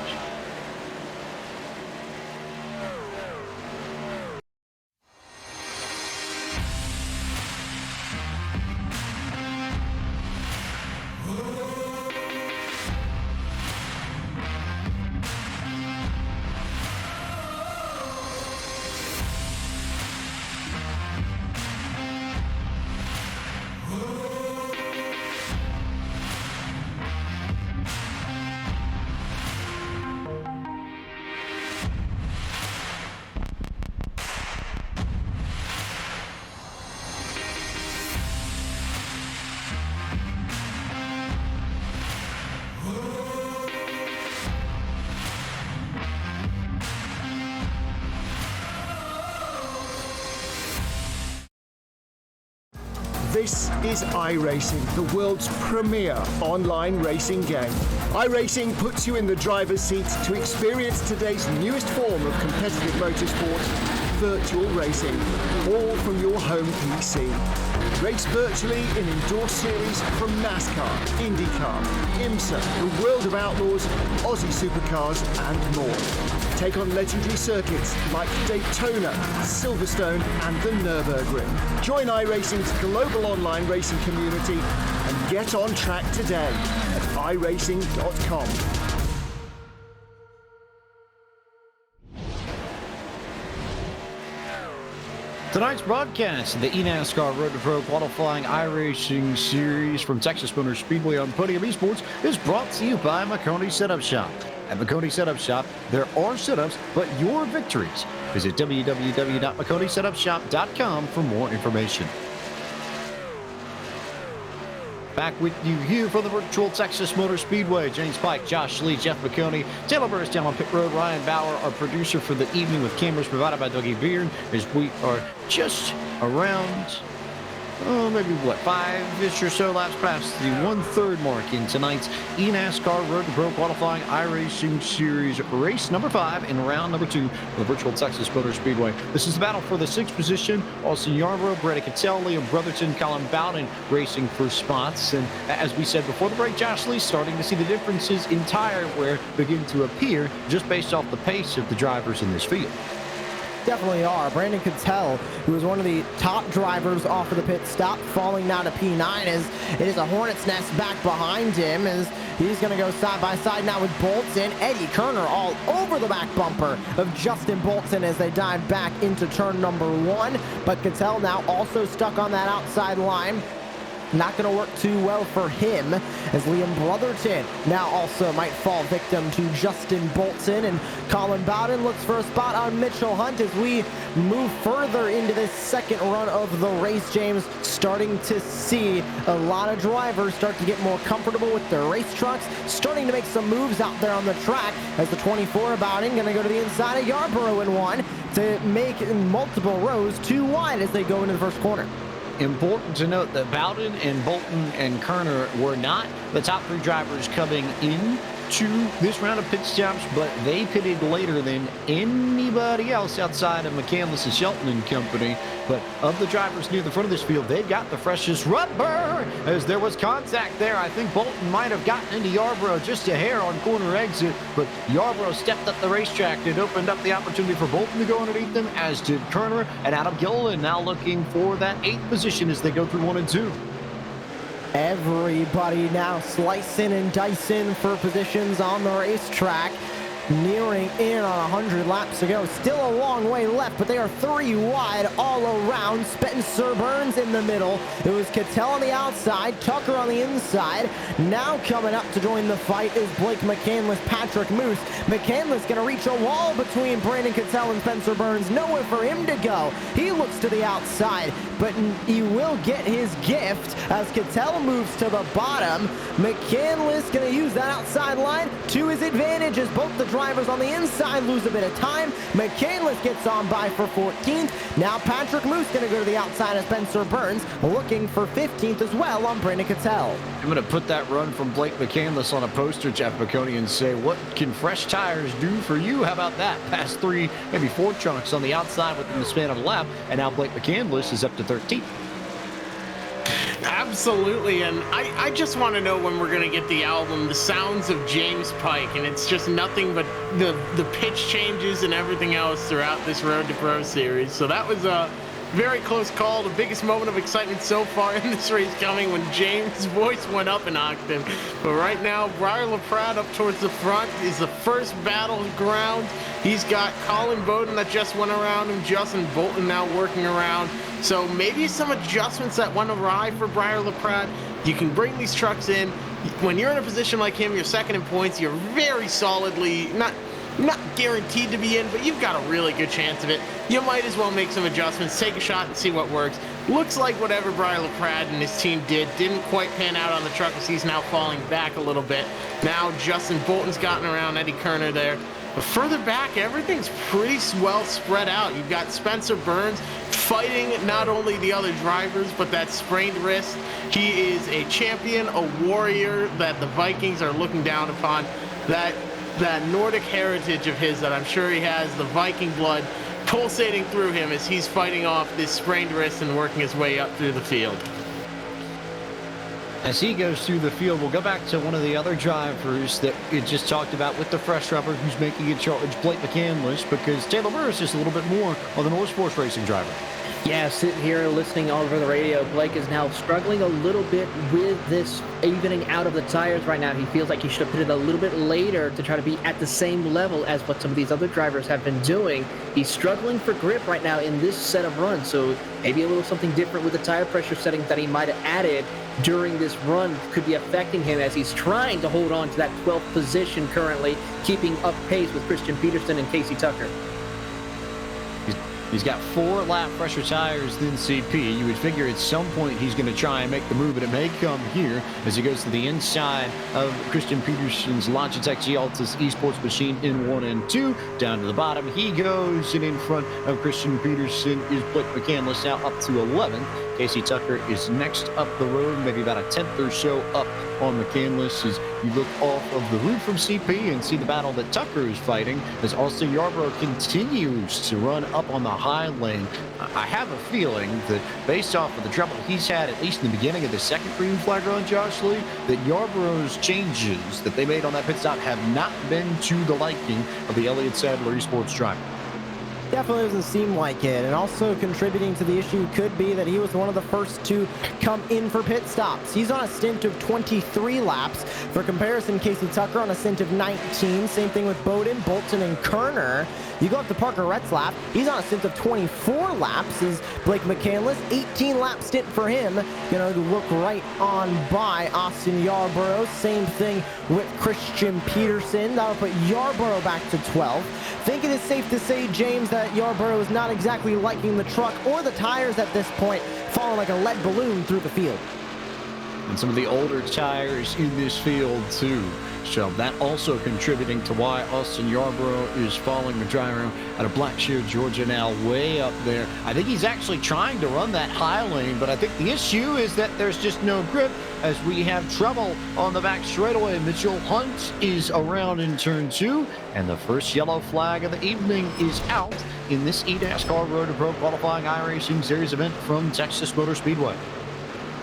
This is iRacing, the world's premier online racing game. iRacing puts you in the driver's seat to experience today's newest form of competitive motorsport, virtual racing, all from your home PC. Race virtually in endorsed series from NASCAR, IndyCar, IMSA, the World of Outlaws, Aussie Supercars, and more. Take on legendary circuits like Daytona, Silverstone, and the Nürburgring. Join iRacing's global online racing community and get on track today at iRacing.com. Tonight's broadcast of the eNASCAR Road to Pro qualifying iRacing series from Texas Motor Speedway on Podium Esports is brought to you by McConey Setup Shop. At McConey Setup Shop, there are setups, but your victories. Visit www.mcconeysetupshop.com for more information. Back with you here from the virtual Texas Motor Speedway. James Pike, Josh Lee, Jeff McConey, Taylor Burris down on pit road, Ryan Bauer, our producer for the evening with cameras provided by Dougie Beard, as we are just around, maybe 5-ish or so laps past the 1/3 mark in tonight's eNASCAR Road to Pro qualifying iRacing series race number 5 in round number 2 of the virtual Texas Motor Speedway. This is the battle for the 6th position. Austin Yarborough, Brady Cattell, Liam Brotherton, Colin Bowden racing for spots. And as we said before the break, Josh Lee starting to see the differences in tire wear begin to appear just based off the pace of the drivers in this field. Definitely are. Brandon Cattell, who was one of the top drivers off of the pit stop, falling now to P9 as it is a hornet's nest back behind him as he's going to go side by side now with Bolton. Eddie Kerner all over the back bumper of Justin Bolton as they dive back into turn number 1. But Cattell now also stuck on that outside line. Not going to work too well for him as Liam Brotherton now also might fall victim to Justin Bolton, and Colin Bowden looks for a spot on Mitchell Hunt as we move further into this second run of the race. James, starting to see a lot of drivers start to get more comfortable with their race trucks, starting to make some moves out there on the track as the 24 Bowden going to go to the inside of Yarborough in one to make multiple rows too wide as they go into the first corner. Important to note that Bowden and Bolton and Kerner were not the top 3 drivers coming in to this round of pit stops, but they pitted later than anybody else outside of McCandless and Shelton and company. But of the drivers near the front of this field, they've got the freshest rubber, as there was contact there. I think Bolton might have gotten into Yarborough just a hair on corner exit, but Yarborough stepped up the racetrack. It opened up the opportunity for Bolton to go underneath them, as did Kerner and Adam Gilliland, now looking for that 8th position as they go through 1 and 2. Everybody now slicing and dicing for positions on the racetrack. Nearing in on 100 laps to go. Still a long way left, but they are 3 wide all around. Spencer Burns in the middle. It was Cattell on the outside, Tucker on the inside. Now coming up to join the fight is Blake McCandless, Patrick Moose. McCandless going to reach a wall between Brandon Cattell and Spencer Burns. Nowhere for him to go. He looks to the outside, but he will get his gift as Cattell moves to the bottom. McCandless going to use that outside line to his advantage as both the drivers on the inside lose a bit of time. McCandless gets on by for 14th. Now Patrick Moose going to go to the outside of Spencer Burns, looking for 15th as well on Brandon Cattell. I'm going to put that run from Blake McCandless on a poster, Jeff McConey, and say, what can fresh tires do for you? How about that? Past 3, maybe 4 chunks on the outside within the span of a lap, and now Blake McCandless is up to 13th. Absolutely, and I just want to know when we're going to get the album, The Sounds of James Pike, and it's just nothing but the pitch changes and everything else throughout this Road to Pro series. So that was a very close call, the biggest moment of excitement so far in this race coming when James' voice went up an octave. But right now, Briar LaPrade up towards the front is the first battleground. He's got Colin Bowden that just went around him, Justin Bolton now working around. So maybe some adjustments that went awry for Briar LaPrade. You can bring these trucks in. When you're in a position like him, you're second in points, you're very solidly, not guaranteed to be in, but you've got a really good chance of it. You might as well make some adjustments, take a shot and see what works. Looks like whatever Briar LaPrade and his team didn't quite pan out on the truck, as he's now falling back a little bit. Now Justin Bolton's gotten around Eddie Kerner there. But further back, everything's pretty well spread out. You've got Spencer Burns fighting not only the other drivers, but that sprained wrist. He is a champion, a warrior that the Vikings are looking down upon. That Nordic heritage of his that I'm sure he has, the Viking blood pulsating through him as he's fighting off this sprained wrist and working his way up through the field. As he goes through the field, we'll go back to one of the other drivers that we just talked about with the fresh rubber who's making a charge, Blake McCandless, because Taylor Burris is a little bit more of the motorsports racing driver. Yeah, sitting here listening all over the radio, Blake is now struggling a little bit with this evening out of the tires right now. He feels like he should have put it a little bit later to try to be at the same level as what some of these other drivers have been doing. He's struggling for grip right now in this set of runs, so maybe a little something different with the tire pressure settings that he might have added during this run could be affecting him as he's trying to hold on to that 12th position currently, keeping up pace with Christian Peterson and Casey Tucker. He's got 4 lap fresher tires than CP. You would figure at some point he's going to try and make the move, but it may come here as he goes to the inside of Christian Peterson's Logitech G Altus eSports machine in 1 and 2. Down to the bottom he goes, and in front of Christian Peterson is Blake McCandless, now up to 11th. Casey Tucker is next up the road, maybe about a 10th or so up on McCandless as you look off of the roof from CP and see the battle that Tucker is fighting as Austin Yarborough continues to run up on the high lane. I have a feeling that based off of the trouble he's had, at least in the beginning of the second green flag run, Josh Lee, that Yarborough's changes that they made on that pit stop have not been to the liking of the Elliott Sadler eSports driver. Definitely doesn't seem like it, and also contributing to the issue could be that he was one of the first to come in for pit stops. He's on a stint of 23 laps. For comparison, Casey Tucker on a stint of 19. Same thing with Bowden, Bolton, and Kerner. You go up to Parker Retzlaff, he's on a stint of 24 laps. Is Blake McCandless, 18-lap stint for him. Gonna look right on by Austin Yarborough. Same thing with Christian Peterson. That'll put Yarborough back to 12. Think it is safe to say, James, that Yarborough is not exactly liking the truck or the tires at this point, falling like a lead balloon through the field. And some of the older tires in this field too. So that also contributing to why Austin Yarborough is following the driver out of Blackshear, Georgia, now way up there. I think he's actually trying to run that high lane, but I think the issue is that there's just no grip as we have trouble on the back straightaway. Mitchell Hunt is around in turn 2, and the first yellow flag of the evening is out in this eNASCAR Road to Pro qualifying iRacing series event from Texas Motor Speedway.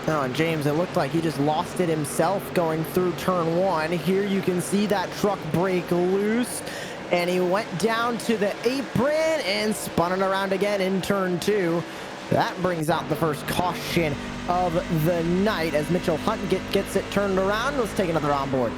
Oh, and James, it looked like he just lost it himself going through turn 1. Here you can see that truck break loose, and he went down to the apron and spun it around again in turn 2. That brings out the first caution of the night as Mitchell Hunt gets it turned around. Let's take another onboard.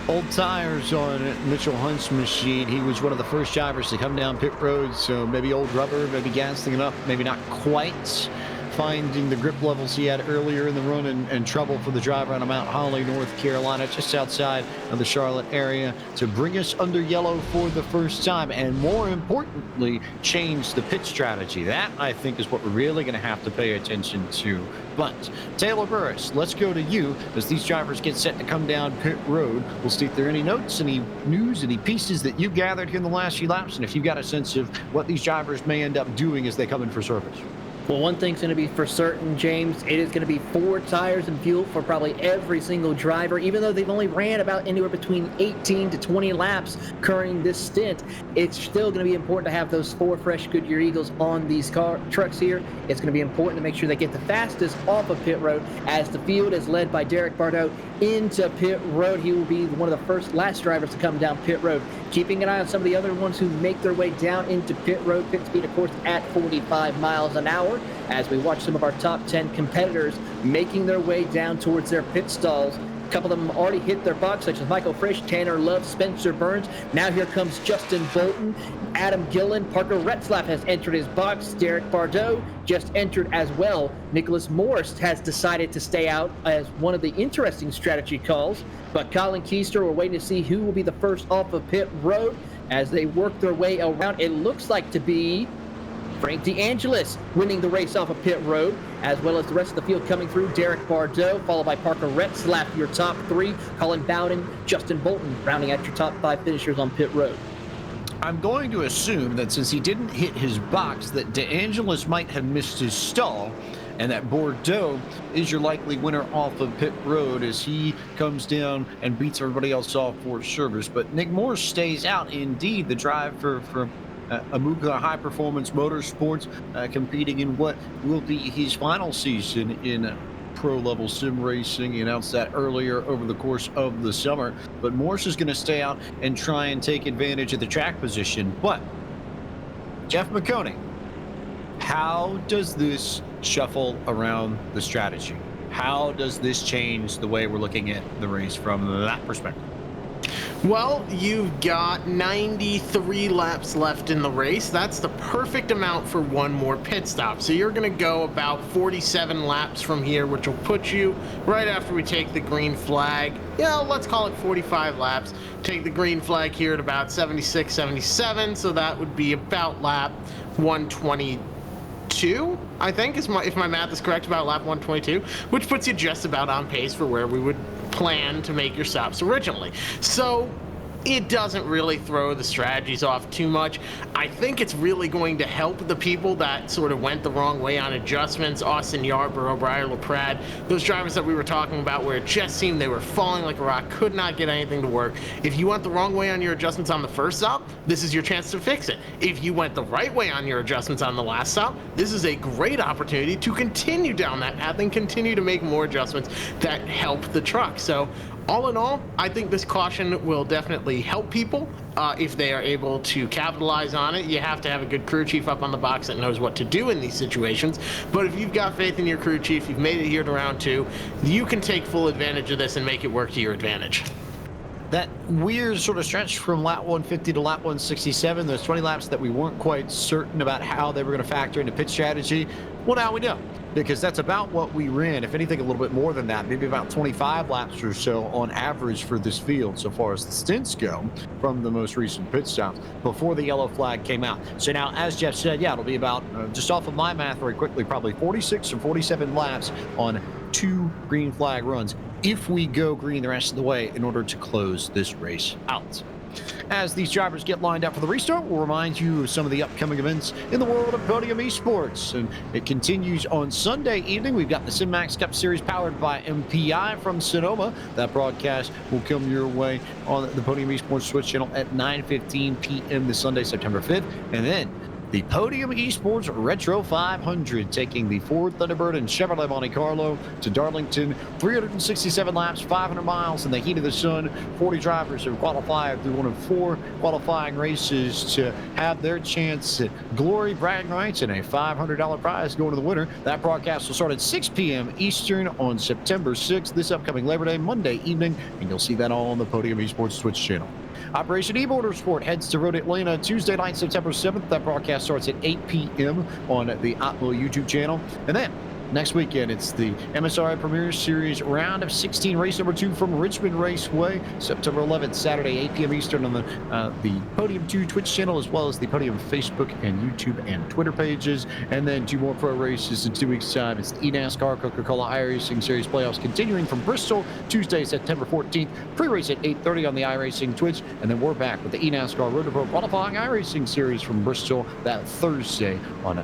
Old tires on Mitchell Hunt's machine. He was one of the first drivers to come down pit road, so maybe old rubber, maybe gassing it up, maybe not quite finding the grip levels he had earlier in the run, and trouble for the driver out of Mount Holly, North Carolina, just outside of the Charlotte area, to bring us under yellow for the first time, and more importantly, change the pit strategy. That, I think, is what we're really going to have to pay attention to. But Taylor Burris, let's go to you as these drivers get set to come down pit road. We'll see if there are any notes, any news, any pieces that you gathered here in the last few laps, and if you've got a sense of what these drivers may end up doing as they come in for service. Well, one thing's going to be for certain, James. It is going to be 4 tires and fuel for probably every single driver, even though they've only ran about anywhere between 18 to 20 laps during this stint. It's still going to be important to have those 4 fresh Goodyear Eagles on these trucks here. It's going to be important to make sure they get the fastest off of pit road, as the field is led by Derek Bardot into pit road. He will be one of the last drivers to come down pit road. Keeping an eye on some of the other ones who make their way down into pit road. Pit speed, of course, at 45 miles an hour, as we watch some of our top 10 competitors making their way down towards their pit stalls. A couple of them already hit their box, such as Michael Frisch, Tanner Love, Spencer Burns. Now here comes Justin Bolton, Adam Gillen, Parker Retzlaff has entered his box. Derek Bardot just entered as well. Nicholas Morris has decided to stay out as one of the interesting strategy calls. But Colin Keister, we're waiting to see who will be the first off of pit road as they work their way around. It looks like to be Frank DeAngelis winning the race off of pit road, as well as the rest of the field coming through. Derek Bardot, followed by Parker Retzlaff, your top 3. Colin Bowden, Justin Bolton, rounding out your top 5 finishers on pit road. I'm going to assume that since he didn't hit his box, that DeAngelis might have missed his stall, and that Bordeaux is your likely winner off of pit road as he comes down and beats everybody else off for service. But Nick Morris stays out. Indeed, the drive for Amuka High Performance Motorsports, competing in what will be his final season in pro-level sim racing. He announced that earlier over the course of the summer. But Morris is going to stay out and try and take advantage of the track position. But Jeff McConey, how does this shuffle around the strategy? How does this change the way we're looking at the race from that perspective? Well, you've got 93 laps left in the race. That's the perfect amount for one more pit stop. So you're going to go about 47 laps from here, which will put you right after we take the green flag. Yeah, let's call it 45 laps. Take the green flag here at about 76, 77. So that would be about lap 122, I think, if my math is correct, about lap 122, which puts you just about on pace for where we would plan to make your stops originally. So it doesn't really throw the strategies off too much. I think it's really going to help the people that sort of went the wrong way on adjustments. Austin Yarborough, Brian LaPrade, those drivers that we were talking about where it just seemed they were falling like a rock, could not get anything to work. If you went the wrong way on your adjustments on the first stop, this is your chance to fix it. If you went the right way on your adjustments on the last stop, this is a great opportunity to continue down that path and continue to make more adjustments that help the truck. So all in all, I think this caution will definitely help people if they are able to capitalize on it. You have to have a good crew chief up on the box that knows what to do in these situations. But if you've got faith in your crew chief, you've made it here to round 2, you can take full advantage of this and make it work to your advantage. That weird sort of stretch from lap 150 to lap 167, those 20 laps that we weren't quite certain about how they were going to factor into pit strategy, well, now we know, because that's about what we ran. If anything, a little bit more than that, maybe about 25 laps or so on average for this field so far as the stints go from the most recent pit stops before the yellow flag came out. So now, as Jeff said, yeah, it'll be about, just off of my math very quickly, probably 46 or 47 laps on 2 green flag runs if we go green the rest of the way in order to close this race out. As these drivers get lined up for the restart, we'll remind you of some of the upcoming events in the world of Podium Esports. And it continues on Sunday evening. We've got the SimMax Cup Series powered by MPI from Sonoma. That broadcast will come your way on the Podium Esports Twitch channel at 9:15 p.m. this Sunday, September 5th. And then the Podium Esports Retro 500, taking the Ford Thunderbird and Chevrolet Monte Carlo to Darlington. 367 laps, 500 miles in the heat of the sun. 40 drivers have qualified through one of 4 qualifying races to have their chance at glory, bragging rights, and a $500 prize going to the winner. That broadcast will start at 6 p.m. Eastern on September 6th, this upcoming Labor Day, Monday evening, and you'll see that all on the Podium Esports Twitch channel. Operation eMotorsport heads to Road Atlanta Tuesday night, September 7th. That broadcast starts at 8 p.m. on the Otmo YouTube channel. And then next weekend, it's the MSRA Premier Series Round of 16, race number 2 from Richmond Raceway, September 11th, Saturday, 8 p.m. Eastern on the Podium 2 Twitch channel, as well as the Podium Facebook and YouTube and Twitter pages. And then 2 more pro races in 2 weeks' time. It's the eNASCAR Coca-Cola iRacing Series playoffs continuing from Bristol, Tuesday, September 14th. Pre-race at 8:30 on the iRacing Twitch. And then we're back with the eNASCAR Road to Pro qualifying iRacing Series from Bristol that Thursday on the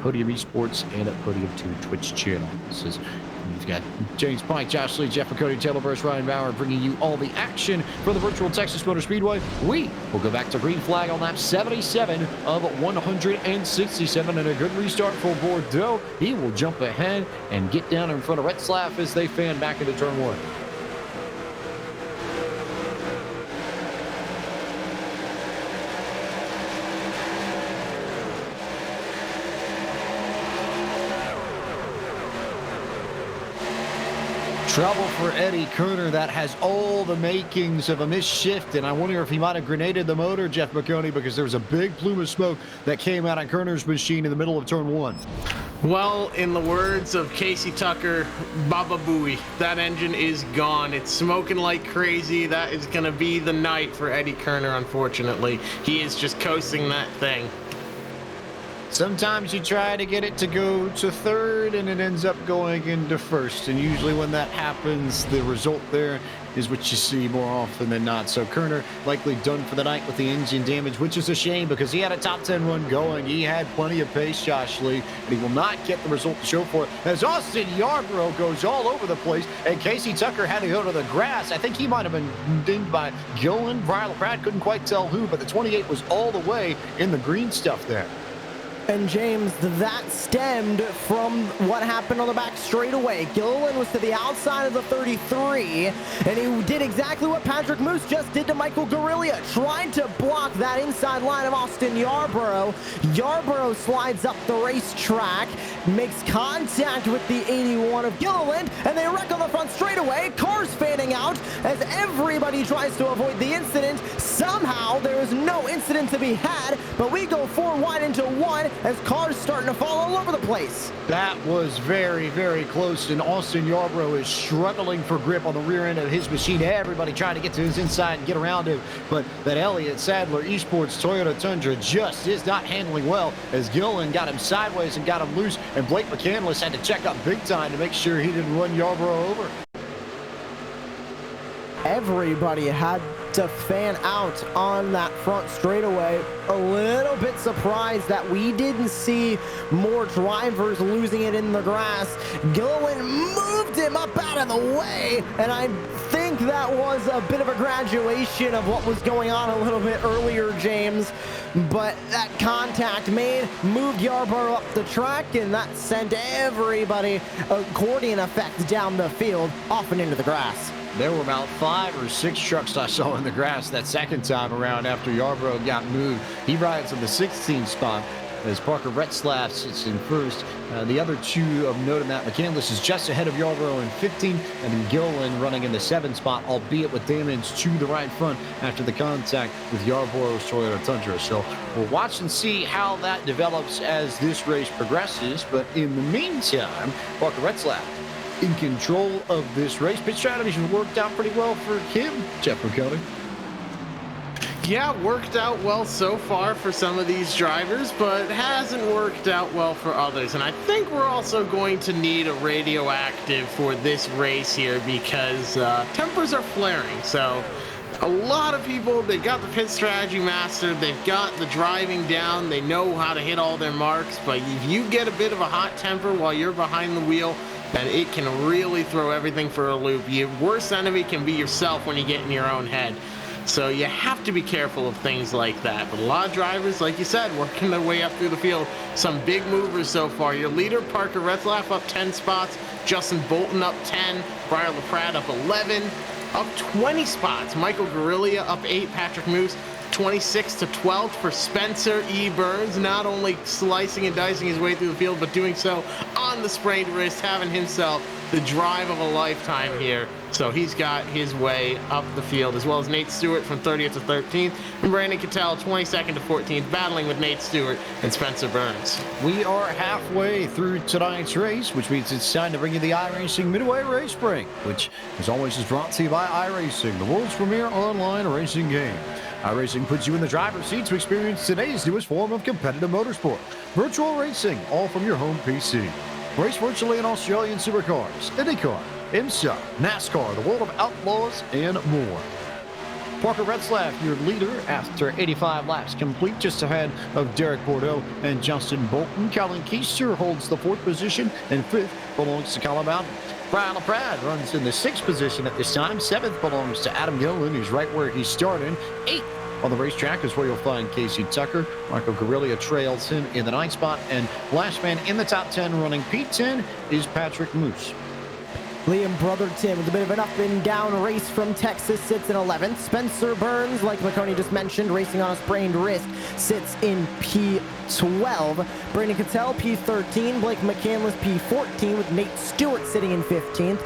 Podium Esports and at Podium 2 Twitch channel. You've got James Pike, Josh Lee, Jeff McCody, Taylor Burris, Ryan Bauer bringing you all the action for the virtual Texas Motor Speedway. We will go back to green flag on lap 77 of 167 and a good restart for Bordeaux. He will jump ahead and get down in front of Retzlaff as they fan back into turn 1. Trouble for Eddie Kerner. That has all the makings of a missed shift, and I wonder if he might have grenaded the motor, Jeff McConey, because there was a big plume of smoke that came out of Kerner's machine in the middle of turn 1. Well, in the words of Casey Tucker, Baba Booey, that engine is gone. It's smoking like crazy. That is going to be the night for Eddie Kerner, unfortunately. He is just coasting that thing. Sometimes you try to get it to go to third and it ends up going into first. And usually when that happens, the result there is what you see more often than not. So Kerner likely done for the night with the engine damage, which is a shame because he had a top 10 run going. He had plenty of pace, Josh Lee, and he will not get the result to show for it. As Austin Yarborough goes all over the place, and Casey Tucker had to go to the grass. I think he might have been dinged by Gillen. Brad couldn't quite tell who, but the 28 was all the way in the green stuff there. And James, that stemmed from what happened on the back straightaway. Gilliland was to the outside of the 33, and he did exactly what Patrick Moose just did to Michael Guerrilla, tried to block that inside line of Austin Yarborough. Yarborough slides up the racetrack, makes contact with the 81 of Gilliland, and they wreck on the front straightaway. Cars fanning out as everybody tries to avoid the incident. Somehow, there is no incident to be had, but we go 4 wide into 1, as cars starting to fall all over the place. That was very, very close, and Austin Yarborough is struggling for grip on the rear end of his machine. Everybody trying to get to his inside and get around him, but that Elliott Sadler Esports Toyota Tundra just is not handling well, as Gillen got him sideways and got him loose, and Blake McCandless had to check up big time to make sure he didn't run Yarborough over. Everybody had to fan out on that front straightaway. A little bit surprised that we didn't see more drivers losing it in the grass. Gillen moved him up out of the way, and I think that was a bit of a graduation of what was going on a little bit earlier, James. But that contact moved Yarborough up the track, and that sent everybody accordion effect down the field, off and into the grass. There were about 5 or 6 trucks I saw in the grass that second time around after Yarborough got moved. He rides in the 16th spot as Parker Retzlaff sits in first. The other 2 of note in that, McCandless is just ahead of Yarborough in 15, and then Gillen running in the 7th spot, albeit with damage to the right front after the contact with Yarborough's Toyota Tundra. So we'll watch and see how that develops as this race progresses. But in the meantime, Parker Retzlaff in control of this race. Pit strategies worked out pretty well for him, Jeff McConey. Yeah, worked out well so far for some of these drivers, but hasn't worked out well for others. And I think we're also going to need a radioactive for this race here because tempers are flaring. So a lot of people, they've got the pit strategy mastered, they've got the driving down, they know how to hit all their marks, but if you get a bit of a hot temper while you're behind the wheel, then it can really throw everything for a loop. Your worst enemy can be yourself when you get in your own head. So you have to be careful of things like that. But a lot of drivers, like you said, working their way up through the field. Some big movers so far. Your leader, Parker Retzlaff, up 10 spots. Justin Bolton up 10. Briar LaPrade up 11. Up 20 spots. Michael Guerrilla up 8. Patrick Moose 26 to 12 for Spencer E. Burns, not only slicing and dicing his way through the field, but doing so on the sprained wrist, having himself the drive of a lifetime here. So he's got his way up the field, as well as Nate Stewart from 30th to 13th, and Brandon Cattell 22nd to 14th, battling with Nate Stewart and Spencer Burns. We are halfway through tonight's race, which means it's time to bring you the iRacing Midway Race Break, which, as always, is brought to you by iRacing, the world's premier online racing game. iRacing puts you in the driver's seat to experience today's newest form of competitive motorsport, virtual racing, all from your home PC. Race virtually in Australian supercars, IndyCar, IMSA, NASCAR, the world of outlaws, and more. Parker Retzlaff, your leader after 85 laps complete, just ahead of Derek Bordeaux and Justin Bolton. Colin Keister holds the 4th position, and 5th belongs to Colin Bowden. Brian LaPrade runs in the 6th position at this time. 7th belongs to Adam Gillen, who's right where he started. 8th on the racetrack is where you'll find Casey Tucker. Michael Guerrilla trails him in the 9th spot. And last man in the top 10 running P10 is Patrick Moose. Liam Brotherton with a bit of an up and down race from Texas sits in 11th. Spencer Burns, like McConey just mentioned, racing on a sprained wrist, sits in P12. Brandon Cattell, P13. Blake McCandless, P14, with Nate Stewart sitting in 15th.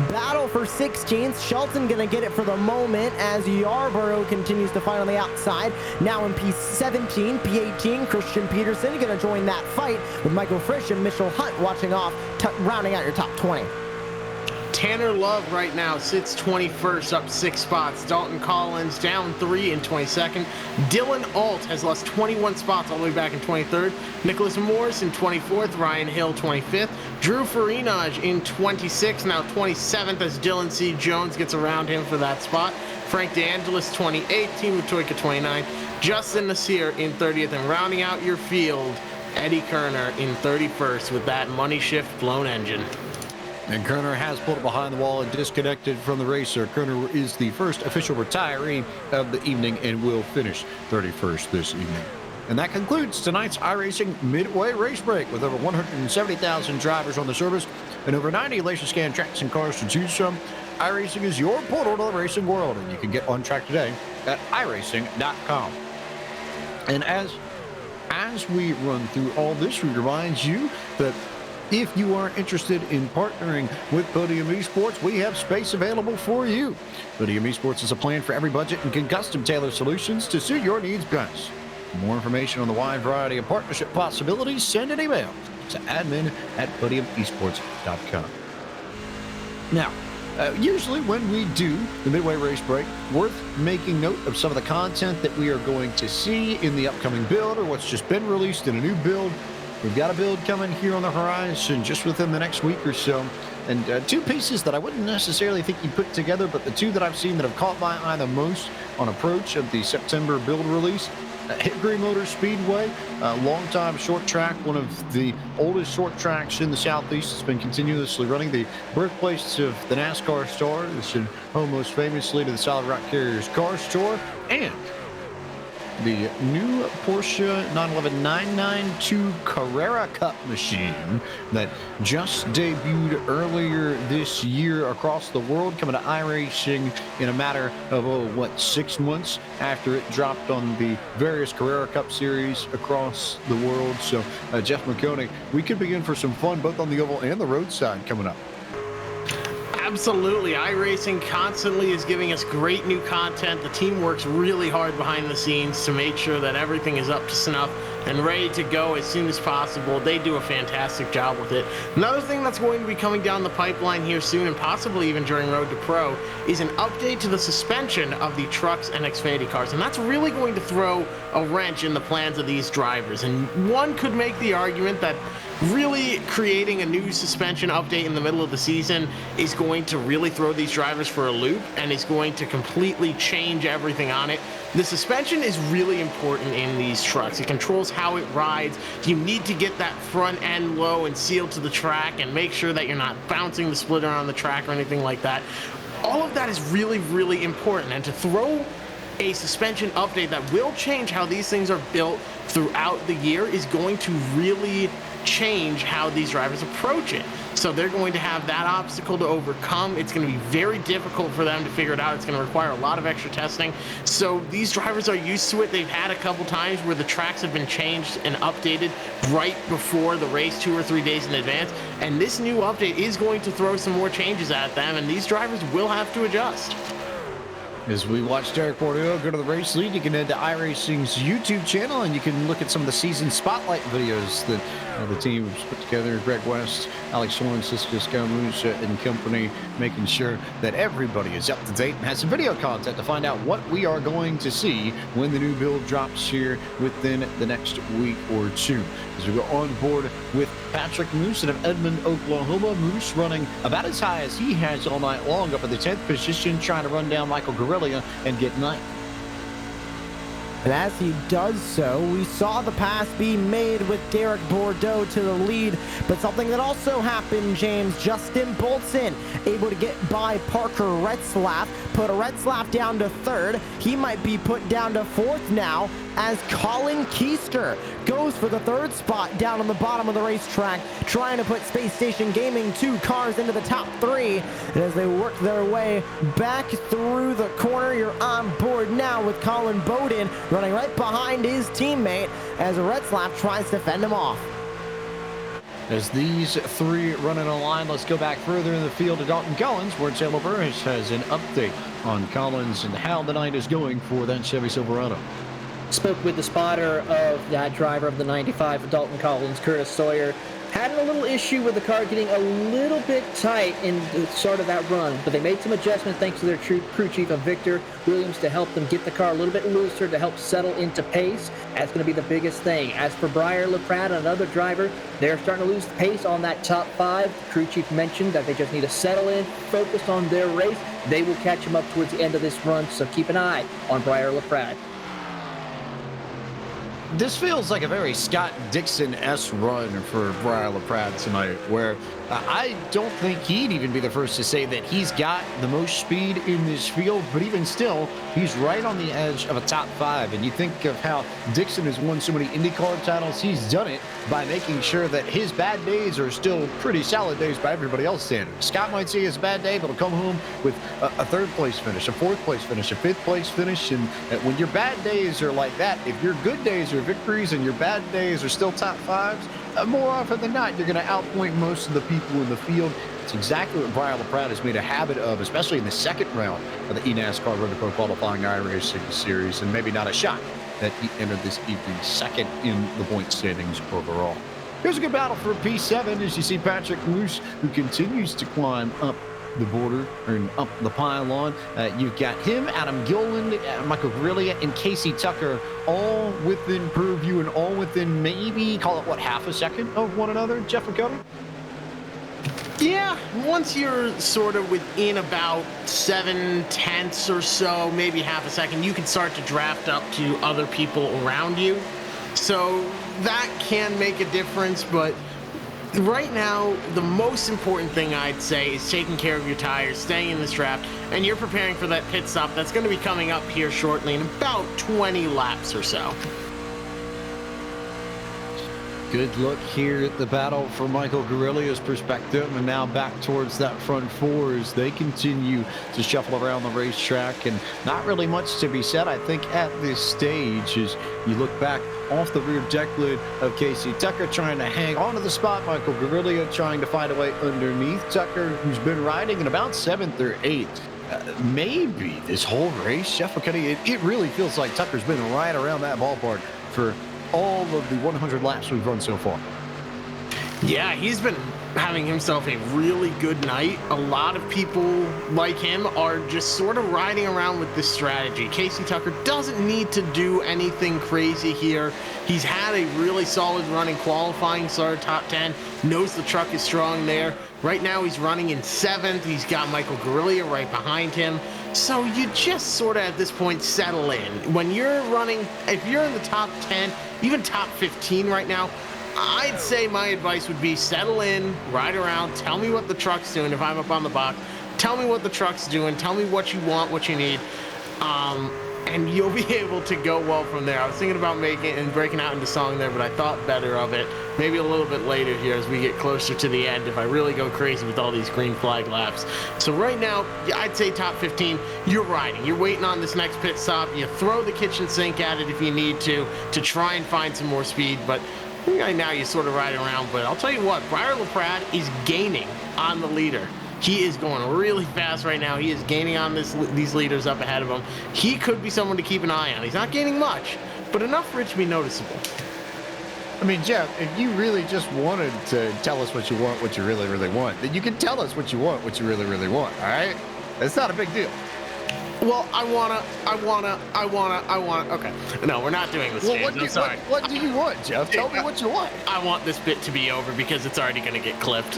Battle for 16th. Shelton going to get it for the moment as Yarborough continues to fight on the outside. Now in P17, P18, Christian Peterson going to join that fight with Michael Frisch and Mitchell Hunt watching off, rounding out your top 20. Tanner Love right now sits 21st, up 6 spots. Dalton Collins down 3 in 22nd. Dylan Alt has lost 21 spots all the way back in 23rd. Nicholas Morris in 24th. Ryan Hill 25th. Drew Farinaj in 26th, now 27th as Dylan C. Jones gets around him for that spot. Frank DeAngelis 28th. Team Toyka 29th. Justin Nasir in 30th. And rounding out your field, Eddie Kerner in 31st with that money shift blown engine. And Kerner has pulled it behind the wall and disconnected from the racer. Kerner is the first official retiree of the evening and will finish 31st this evening. And that concludes tonight's iRacing Midway Race Break. With over 170,000 drivers on the service and over 90 laser scan tracks and cars to choose from, iRacing is your portal to the racing world, and you can get on track today at iRacing.com. And as we run through all this, we remind you that if you are interested in partnering with Podium Esports, we have space available for you. Podium Esports is a plan for every budget and can custom tailor solutions to suit your needs best. For more information on the wide variety of partnership possibilities, send an email to admin@podiumesports.com. Now, usually when we do the Midway Race Break, worth making note of some of the content that we are going to see in the upcoming build or what's just been released in a new build. We've got a build coming here on the horizon just within the next week or so. And 2 pieces that I wouldn't necessarily think you put together, but the 2 that I've seen that have caught my eye the most on approach of the September build release. Hickory Motor Speedway, long-time short track, one of the oldest short tracks in the Southeast. It's been continuously running, the birthplace of the NASCAR stars and home most famously to the Solid Rock Carriers Car Store. And the new Porsche 911 992 Carrera Cup machine that just debuted earlier this year across the world, coming to iRacing in a matter of, 6 months after it dropped on the various Carrera Cup series across the world. So, Jeff McConey, we could be in for some fun both on the oval and the roadside coming up. Absolutely. iRacing constantly is giving us great new content. The team works really hard behind the scenes to make sure that everything is up to snuff and ready to go as soon as possible. They do a fantastic job with it. Another thing that's going to be coming down the pipeline here soon, and possibly even during Road to Pro, is an update to the suspension of the trucks and Xfinity cars, and that's really going to throw a wrench in the plans of these drivers. And one could make the argument that really creating a new suspension update in the middle of the season is going to really throw these drivers for a loop and is going to completely change everything on it. The suspension is really important in these trucks. It controls how it rides. You need to get that front end low and sealed to the track and make sure that you're not bouncing the splitter on the track or anything like that. All of that is really, really important. And to throw a suspension update that will change how these things are built throughout the year is going to really change how these drivers approach it. So they're going to have that obstacle to overcome. It's going to be very difficult for them to figure it out. It's going to require a lot of extra testing. So these drivers are used to it. They've had a couple times where the tracks have been changed and updated right before the race, 2 or 3 days in advance. And this new update is going to throw some more changes at them, and these drivers will have to adjust. As we watch Derek Bordeaux go to the race lead, you can head to iRacing's YouTube channel and you can look at some of the season spotlight videos that the team has put together. Greg West, Alex Horn, Cisco Scaramouche, and company, making sure that everybody is up to date and has some video content to find out what we are going to see when the new build drops here within the next week or two. As we go on board with Patrick Moose out of Edmond, Oklahoma. Moose running about as high as he has all night long, up at the 10th position, trying to run down Michael Guerrilla and get 9th. And as he does so, we saw the pass be made with Derek Bordeaux to the lead. But something that also happened, James, Justin Bolton able to get by Parker Retzlaff, put Retzlaff down to 3rd. He might be put down to 4th now as Colin Keister goes for the 3rd spot down on the bottom of the racetrack, trying to put Space Station Gaming 2 cars into the top 3. And as they work their way back through the corner, you're on board now with Colin Bowden running right behind his teammate as Retzlaff tries to fend him off. As these three run in a line, let's go back further in the field to Dalton Collins, where Taylor Burris has an update on Collins and how the night is going for that Chevy Silverado. Spoke with the spotter of that driver of the 95 of Dalton Collins, Curtis Sawyer. Had a little issue with the car getting a little bit tight in the start of that run, but they made some adjustments thanks to their crew chief of Victor Williams to help them get the car a little bit looser to help settle into pace. That's going to be the biggest thing. As for Briar LaPrade, another driver, they're starting to lose pace on that top 5. The crew chief mentioned that they just need to settle in, focus on their race. They will catch them up towards the end of this run, so keep an eye on Briar LaPrade. This feels like a very Scott Dixon-esque run for Briar LaPrade tonight, where I don't think he'd even be the first to say that he's got the most speed in this field, but even still, he's right on the edge of a top 5. And you think of how Dixon has won so many IndyCar titles, he's done it by making sure that his bad days are still pretty solid days by everybody else's standards. Scott might see his bad day, but he'll come home with a 3rd place finish, a 4th place finish, a 5th place finish. And when your bad days are like that, if your good days are victories and your bad days are still top 5s, more often than not, you're going to outpoint most of the people in the field. It's exactly what Briar LaPrade has made a habit of, especially in the 2nd round of the eNASCAR Road to Pro qualifying iRacing series, and maybe not a shot that he entered this evening 2nd in the point standings overall. Here's a good battle for P7 as you see Patrick Moose, who continues to climb up the border and up the pylon. You've got him, Adam Gilliland, Michael Guerrilla, and Casey Tucker all within purview and all within maybe, call it what, half a second of one another, Jeff McCovey? Yeah, once you're sort of within about 7/10 or so, maybe half a second, you can start to draft up to other people around you. So that can make a difference, but right now, the most important thing I'd say is taking care of your tires, staying in this draft, and you're preparing for that pit stop that's going to be coming up here shortly in about 20 laps or so. Good look here at the battle from Michael Guerrilla's perspective, and now back towards that front 4 as they continue to shuffle around the racetrack. And not really much to be said, I think, at this stage as you look back off the rear deck lid of Casey Tucker trying to hang onto the spot. Michael Guerrilla trying to find a way underneath Tucker, who's been riding in about 7th or 8th. Maybe this whole race, Jeff McCovey, it really feels like Tucker's been right around that ballpark for all of the 100 laps we've run so far. Yeah, he's been having himself a really good night. A lot of people like him are just sort of riding around with this strategy. Casey Tucker doesn't need to do anything crazy here. He's had a really solid run in qualifying, started top 10, knows the truck is strong there. Right now he's running in 7th. He's got Michael Guerrilla right behind him. So you just sort of at this point settle in. When you're running, if you're in the top 10, even top 15 right now, I'd say my advice would be settle in, ride around, tell me what the truck's doing if I'm up on the box. Tell me what the truck's doing, tell me what you want, what you need, and you'll be able to go well from there. I was thinking about making and breaking out into song there, but I thought better of it. Maybe a little bit later here as we get closer to the end if I really go crazy with all these green flag laps. So right now, I'd say top 15, you're riding. You're waiting on this next pit stop. You throw the kitchen sink at it if you need to try and find some more speed, but right now you sort of ride around. But I'll tell you what, Briar LaPrade is gaining on the leader. He is going really fast right now. He is gaining on these leaders up ahead of him. He could be someone to keep an eye on. He's not gaining much, but enough for it to be noticeable. I mean, Jeff, if you really just wanted to tell us what you want, what you really, really want, then you can tell us what you want, what you really, really want, all right? It's not a big deal. Well, I wanna. Okay. No, we're not doing this, James. I'm sorry. What do you want, Jeff? Tell me what you want. I want this bit to be over because it's already gonna get clipped.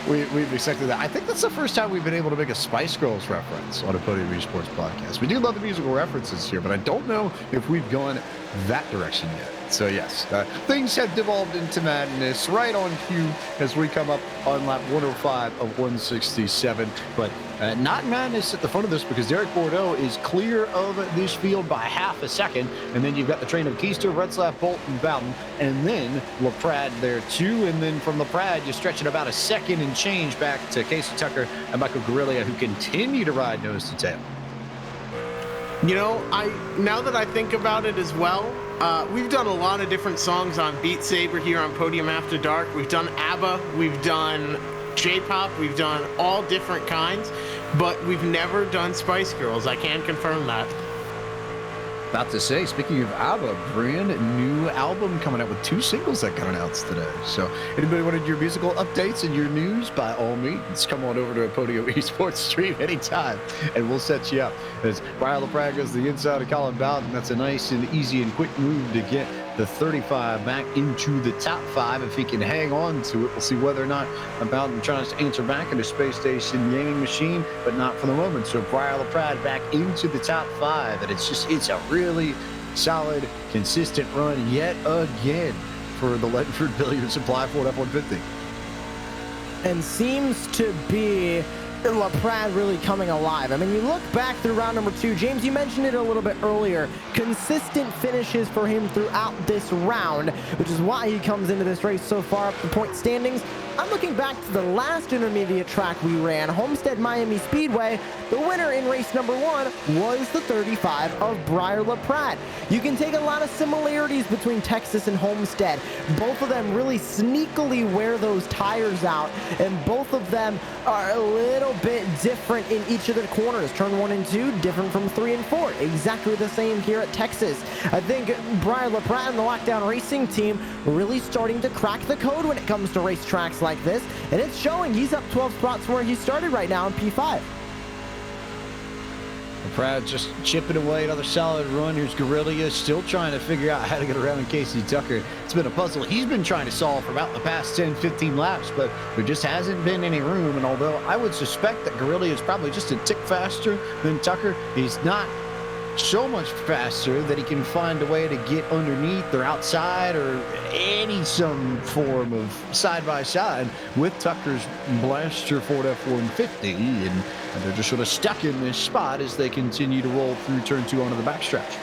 We've accepted that. I think that's the first time we've been able to make a Spice Girls reference on a Podium Esports podcast. We do love the musical references here, but I don't know if we've gone that direction yet. So yes, things have devolved into madness right on cue as we come up on lap 105 of 167. But not madness at the front of this because Derek Bordeaux is clear of this field by half a second. And then you've got the train of Keister, Retzlaff, Bolt, and Bowden. And then LaPrade there too. And then from LaPrade, you stretch it about a second and change back to Casey Tucker and Michael Guerrilla, who continue to ride nose to tail. You know, now that I think about it as well, we've done a lot of different songs on Beat Saber here on Podium After Dark. We've done ABBA, we've done J-pop, we've done all different kinds, but we've never done Spice Girls. I can confirm that. About to say, speaking of ABBA, brand new album coming out with 2 singles that got announced today. So anybody wanted your musical updates and your news, by all means, come on over to a Podium Esports stream anytime, and we'll set you up. As Briar LaPrade goes to the inside of Colin Bowden, that's a nice and easy and quick move to get the 35 back into the top 5. If he can hang on to it, we'll see whether or not Bowden tries to answer back into Space Station gaming machine, but not for the moment. So Briar LaPrade back into the top 5, and it's a really solid, consistent run yet again for the Ledford Billiard Supply Ford F-150. And seems to be LaPrade really coming alive. I mean, you look back through round number 2. James, you mentioned it a little bit earlier. Consistent finishes for him throughout this round, which is why he comes into this race so far up the point standings. I'm looking back to the last intermediate track we ran, Homestead Miami Speedway. The winner in race number 1 was the 35 of Briar LaPrade. You can take a lot of similarities between Texas and Homestead. Both of them really sneakily wear those tires out, and both of them are a little bit different in each of the corners. Turn 1 and 2, different from 3 and 4. Exactly the same here at Texas. I think Briar LaPrade and the Lockdown Racing team really starting to crack the code when it comes to racetracks like this, and it's showing. He's up 12 spots from where he started right now in P5. LaPrade just chipping away, another solid run. Here's Guerrilla still trying to figure out how to get around Casey Tucker. It's been a puzzle he's been trying to solve for about the past 10-15 laps, but there just hasn't been any room. And although I would suspect that Guerrilla is probably just a tick faster than Tucker, he's not so much faster that he can find a way to get underneath or outside or some form of side-by-side with Tucker's Blaster Ford F-150, and they're just sort of stuck in this spot as they continue to roll through turn 2 onto the backstretch.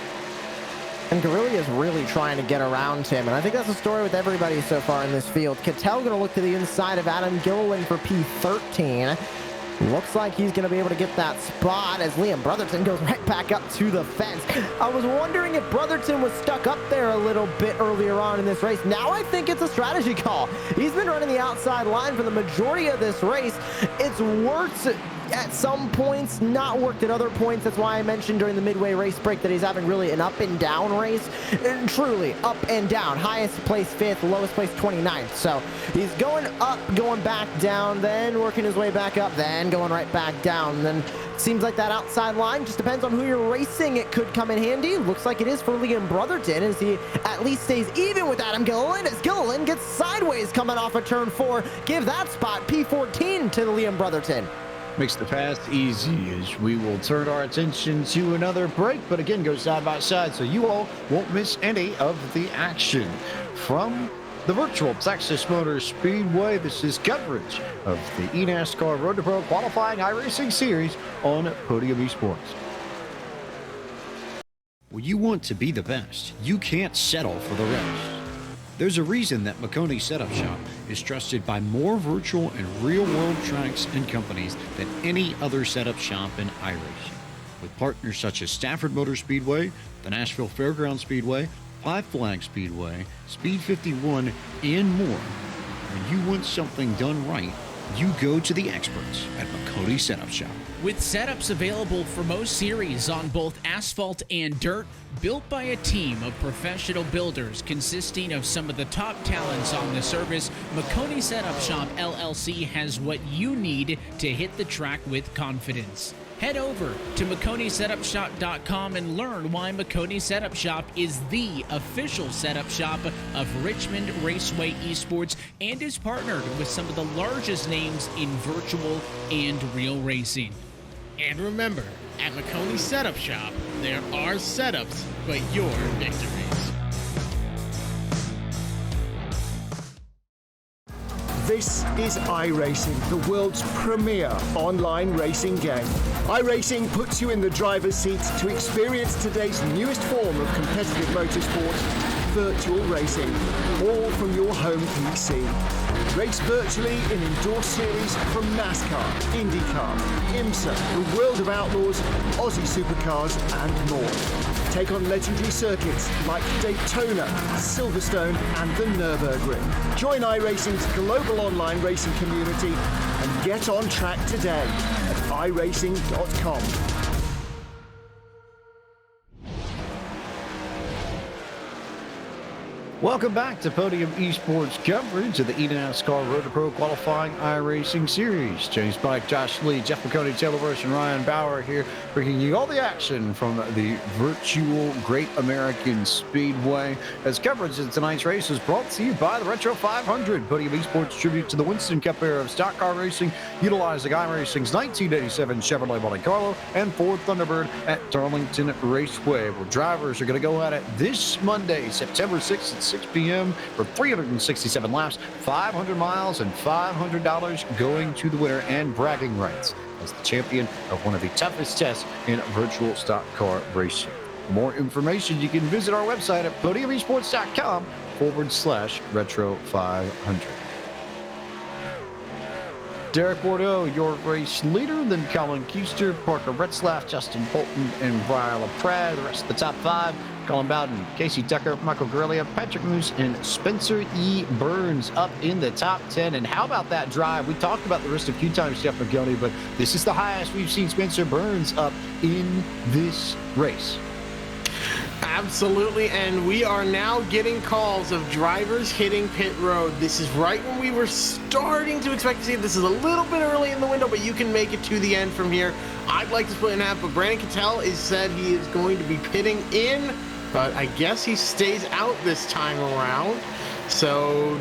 And Guerrilla is really trying to get around him, and I think that's the story with everybody so far in this field. Cattell going to look to the inside of Adam Gilliland for P13. Looks like he's going to be able to get that spot as Liam Brotherton goes right back up to the fence. I was wondering if Brotherton was stuck up there a little bit earlier on in this race. Now I think it's a strategy call. He's been running the outside line for the majority of this race. It's worth at some points, not worked at other points. That's why I mentioned during the midway race break that he's having really an up and down race. And truly, up and down. Highest place 5th, lowest place 29th. So he's going up, going back down, then working his way back up, then going right back down. Then seems like that outside line just depends on who you're racing. It could come in handy. Looks like it is for Liam Brotherton as he at least stays even with Adam Gilliland as Gilliland gets sideways coming off of turn 4. Give that spot P14 to Liam Brotherton. Makes the pass easy as we will turn our attention to another break, but again, go side by side so you all won't miss any of the action. From the virtual Texas Motor Speedway, this is coverage of the eNASCAR Road to Pro qualifying iRacing series on Podium Esports. When you want to be the best, you can't settle for the rest. There's a reason that Makoni Setup Shop is trusted by more virtual and real-world tracks and companies than any other setup shop in iRacing. With partners such as Stafford Motor Speedway, the Nashville Fairgrounds Speedway, Five Flag Speedway, Speed 51, and more. When you want something done right, you go to the experts at Makoni Setup Shop. With setups available for most series on both asphalt and dirt, built by a team of professional builders consisting of some of the top talents on the service, Makoni Setup Shop LLC has what you need to hit the track with confidence. Head over to MakoniSetupShop.com and learn why Makoni Setup Shop is the official setup shop of Richmond Raceway Esports and is partnered with some of the largest names in virtual and real racing. And remember, at Makoni Setup Shop, there are setups, but your victories. This is iRacing, the world's premier online racing game. iRacing puts you in the driver's seat to experience today's newest form of competitive motorsport, virtual racing, all from your home PC. Race virtually in endorsed series from NASCAR, IndyCar, IMSA, the World of Outlaws, Aussie Supercars, and more. Take on legendary circuits like Daytona, Silverstone, and the Nürburgring. Join iRacing's global online racing community and get on track today at iRacing.com. Welcome back to Podium Esports coverage of the eNASCAR Road to Pro qualifying iRacing series. James Pike, Josh Lee, Jeff McConey, Taylor Burris, and Ryan Bauer here, bringing you all the action from the virtual Great American Speedway. As coverage of tonight's race is brought to you by the Retro 500, Podium Esports tribute to the Winston Cup era of stock car racing, utilizing iRacing's 1987 Chevrolet Monte Carlo and Ford Thunderbird at Darlington Raceway, where drivers are going to go at it this Monday, September 6th at 6 p.m. for 367 laps, 500 miles, and $500 going to the winner and bragging rights as the champion of one of the toughest tests in virtual stock car racing. For more information, you can visit our website at podiumesports.com/retro 500. Derek Bordeaux, your race leader, then Colin Kuster, Parker Retzlaff, Justin Bolton, and Brian LaPrade. The rest of the top 5, Colin Bowden, Casey Tucker, Michael Guerrilla, Patrick Moose, and Spencer E. Burns up in the top 10. And how about that drive? We talked about the wrist a few times, Jeff McGillney, but this is the highest we've seen Spencer Burns up in this race. Absolutely, and we are now getting calls of drivers hitting pit road. This is right when we were starting to expect to see it. This is a little bit early in the window, but you can make it to the end from here. I'd like to split in half, but Brandon Cattell is said he is going to be pitting in, but I guess he stays out this time around. So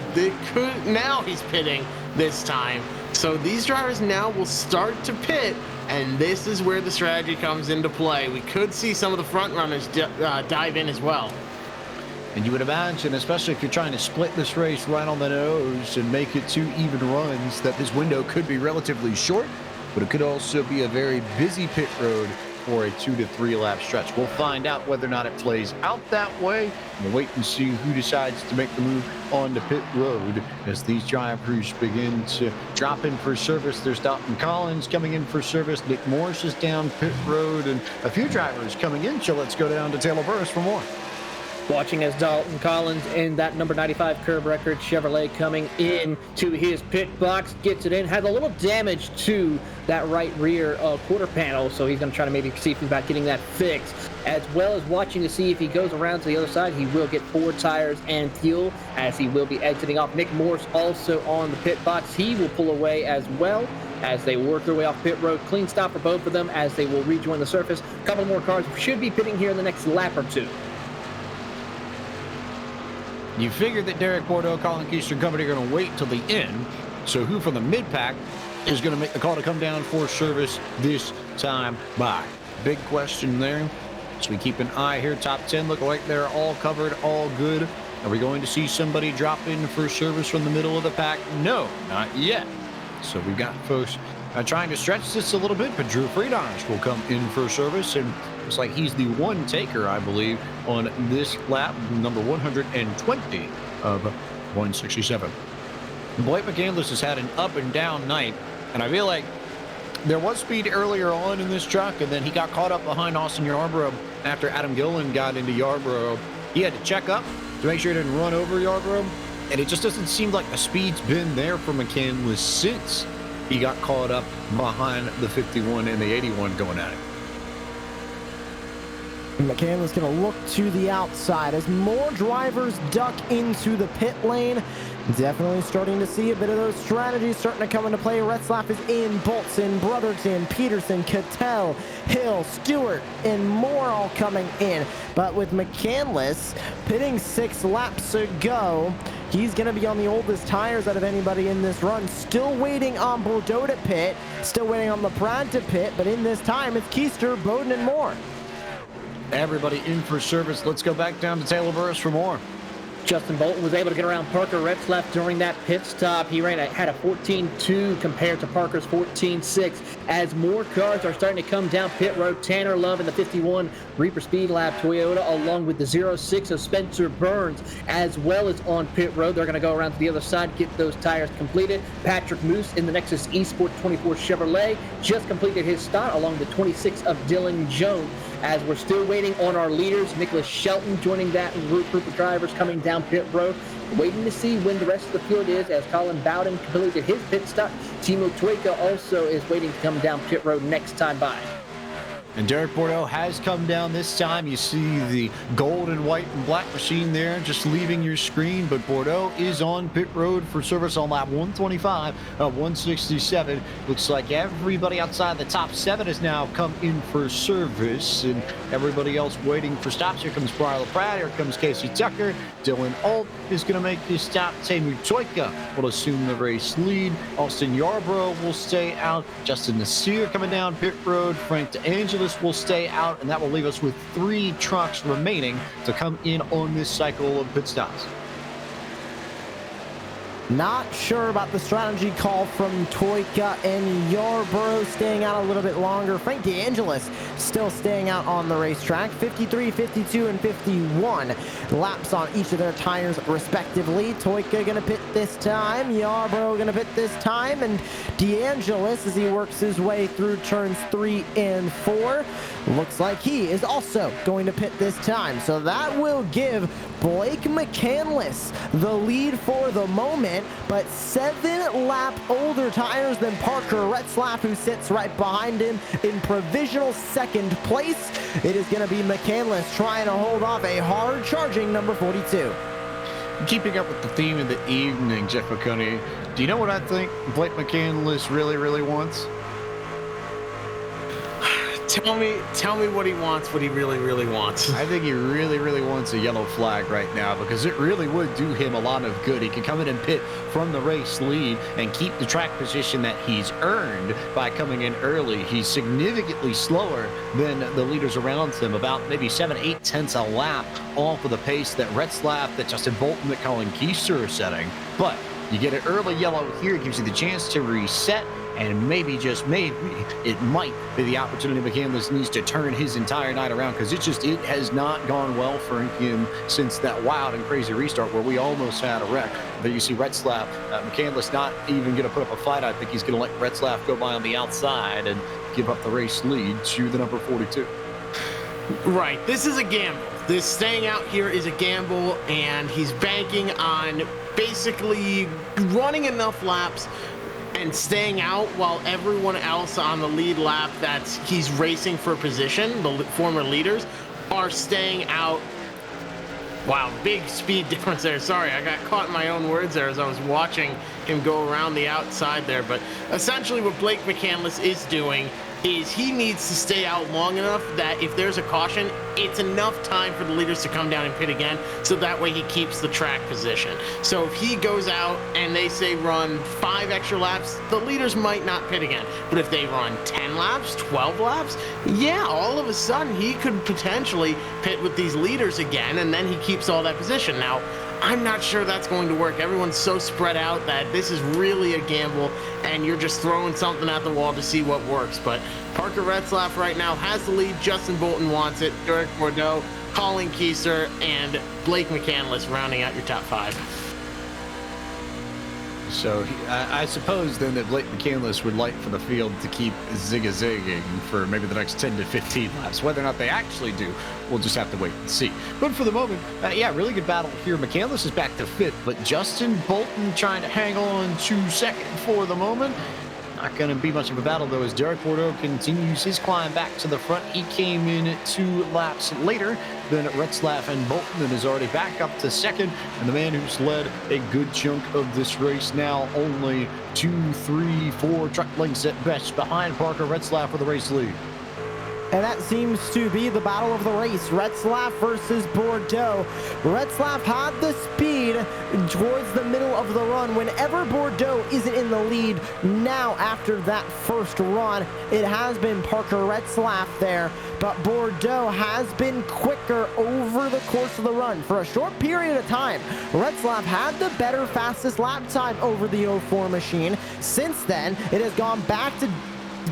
now he's pitting this time. So these drivers now will start to pit, and this is where the strategy comes into play. We could see some of the front runners dive in as well. And you would imagine, especially if you're trying to split this race right on the nose and make it 2 even runs, that this window could be relatively short, but it could also be a very busy pit road for a 2 to 3 lap stretch. We'll find out whether or not it plays out that way. We'll wait and see who decides to make the move onto pit road as these drivers begin to drop in for service. There's Dalton Collins coming in for service. Nick Morris is down pit road, and a few drivers coming in. So let's go down to Taylor Burris for more. Watching as Dalton Collins in that number 95 curb record Chevrolet coming in to his pit box, gets it in, has a little damage to that right rear quarter panel, so he's going to try to maybe see if he's about getting that fixed, as well as watching to see if he goes around to the other side. He will get 4 tires and fuel, as he will be exiting off. Nick Morse also on the pit box. He will pull away as well as they work their way off pit road. Clean stop for both of them as they will rejoin the surface. A couple more cars should be pitting here in the next lap or two. You figured that Derek Bordeaux, Colin Keister Company are going to wait till the end. So who from the mid-pack is going to make the call to come down for service this time by? Big question there. So we keep an eye here. Top 10 look like they're all covered, all good. Are we going to see somebody drop in for service from the middle of the pack? No, not yet. So we've got folks trying to stretch this a little bit, but Drew Friedrich will come in for service, and looks like he's the one taker, I believe, on this lap, number 120 of 167. Blake McCandless has had an up and down night, and I feel like there was speed earlier on in this truck, and then he got caught up behind Austin Yarborough after Adam Gillen got into Yarborough. He had to check up to make sure he didn't run over Yarborough, and it just doesn't seem like the speed's been there for McCandless since he got caught up behind the 51 and the 81 going at it. McCandless going to look to the outside as more drivers duck into the pit lane. Definitely starting to see a bit of those strategies starting to come into play. Retzlaff is in, Bolton, Brotherton, Peterson, Cattell, Hill, Stewart, and more all coming in. But with McCandless pitting 6 laps to go, he's going to be on the oldest tires out of anybody in this run. Still waiting on Bordeaux to pit, still waiting on LaPrade to pit, but in this time it's Keister, Bowden, and Moore. Everybody in for service. Let's go back down to Taylor Burris for more. Justin Bolton was able to get around Parker Retzlaff during that pit stop. He had a 14.2 compared to Parker's 14.6. As more cars are starting to come down pit road, Tanner Love in the 51 Reaper Speed Lab Toyota, along with the 06 of Spencer Burns, as well as on pit road. They're going to go around to the other side, get those tires completed. Patrick Moose in the Nexus Esport 24 Chevrolet just completed his start, along with 26 of Dylan Jones. As we're still waiting on our leaders, Nicholas Shelton joining that group of drivers coming down pit road. Waiting to see when the rest of the field is, as Colin Bowden completed his pit stop. Timo Toika also is waiting to come down pit road next time by. And Derek Bordeaux has come down this time. You see the gold and white and black machine there just leaving your screen, but Bordeaux is on pit road for service on lap 125 of 167. Looks like everybody outside the top 7 has now come in for service, and everybody else waiting for stops. Here comes Brian LaPrade, here comes Casey Tucker. Dylan Alt is going to make his stop. Temu Toika will assume the race lead. Austin Yarborough will stay out. Justin Nasir coming down pit road. Frank DeAngelis will stay out, and that will leave us with 3 trucks remaining to come in on this cycle of pit stops. Not sure about the strategy call from Toika and Yarborough staying out a little bit longer. Frank DeAngelis still staying out on the racetrack. 53, 52, and 51 laps on each of their tires respectively. Toika going to pit this time. Yarborough going to pit this time. And DeAngelis, as he works his way through turns 3 and 4, looks like he is also going to pit this time. So that will give Blake McCandless the lead for the moment, but 7 lap older tires than Parker Retzlaff, who sits right behind him in provisional 2nd place. It is going to be McCandless trying to hold off a hard charging number 42. Keeping up with the theme of the evening, Jeff McConaughey, do you know what I think Blake McCandless really wants? Tell me what he wants, what he really wants. I think he really wants a yellow flag right now, because it really would do him a lot of good. He can come in and pit from the race lead and keep the track position that he's earned by coming in early. He's significantly slower than the leaders around him, about maybe 7-8 tenths a lap off of the pace that Retzlaff, that Justin Bolton, that Colin Keister are setting. But you get an early yellow here, it gives you the chance to reset, and maybe, just maybe, it might be the opportunity McCandless needs to turn his entire night around, because it has not gone well for him since that wild and crazy restart where we almost had a wreck. But you see Retzlaff, McCandless not even going to put up a fight. I think he's going to let Retzlaff go by on the outside and give up the race lead to the number 42. Right, this is a gamble. This staying out here is a gamble, and he's banking on basically running enough laps and staying out while everyone else on the lead lap he's racing for position, the former leaders, are staying out. Wow, big speed difference there. Sorry, I got caught in my own words there as I was watching him go around the outside there. But essentially what Blake McCandless is doing is he needs to stay out long enough that if there's a caution, it's enough time for the leaders to come down and pit again, so that way he keeps the track position. So if he goes out and they say run 5 extra laps, the leaders might not pit again. But if they run 10 laps, 12 laps, yeah, all of a sudden he could potentially pit with these leaders again, and then he keeps all that position. Now, I'm not sure that's going to work. Everyone's so spread out that this is really a gamble, and you're just throwing something at the wall to see what works. But Parker Retzlaff right now has the lead. Justin Bolton wants it. Derek Bordeaux, Colin Keister, and Blake McCandless rounding out your top 5. So I suppose then that Blake McCandless would like for the field to keep zig-a-zigging for maybe the next 10 to 15 laps. Whether or not they actually do, we'll just have to wait and see. But for the moment, yeah, really good battle here. McCandless is back to 5th, but Justin Bolton trying to hang on to 2nd for the moment. Not going to be much of a battle, though, as Derek Bordeaux continues his climb back to the front. He came in 2 laps later than Retzlaff and Bolton and is already back up to 2nd. And the man who's led a good chunk of this race now only 2, 3, 4 truck lengths at best behind Parker Retzlaff for the race lead. And that seems to be the battle of the race. Retzlaff versus Bordeaux. Retzlaff had the speed towards the middle of the run. Whenever Bordeaux isn't in the lead, now after that first run, it has been Parker Retzlaff there. But Bordeaux has been quicker over the course of the run. For a short period of time, Retzlaff had the better fastest lap time over the 04 machine. Since then, it has gone back to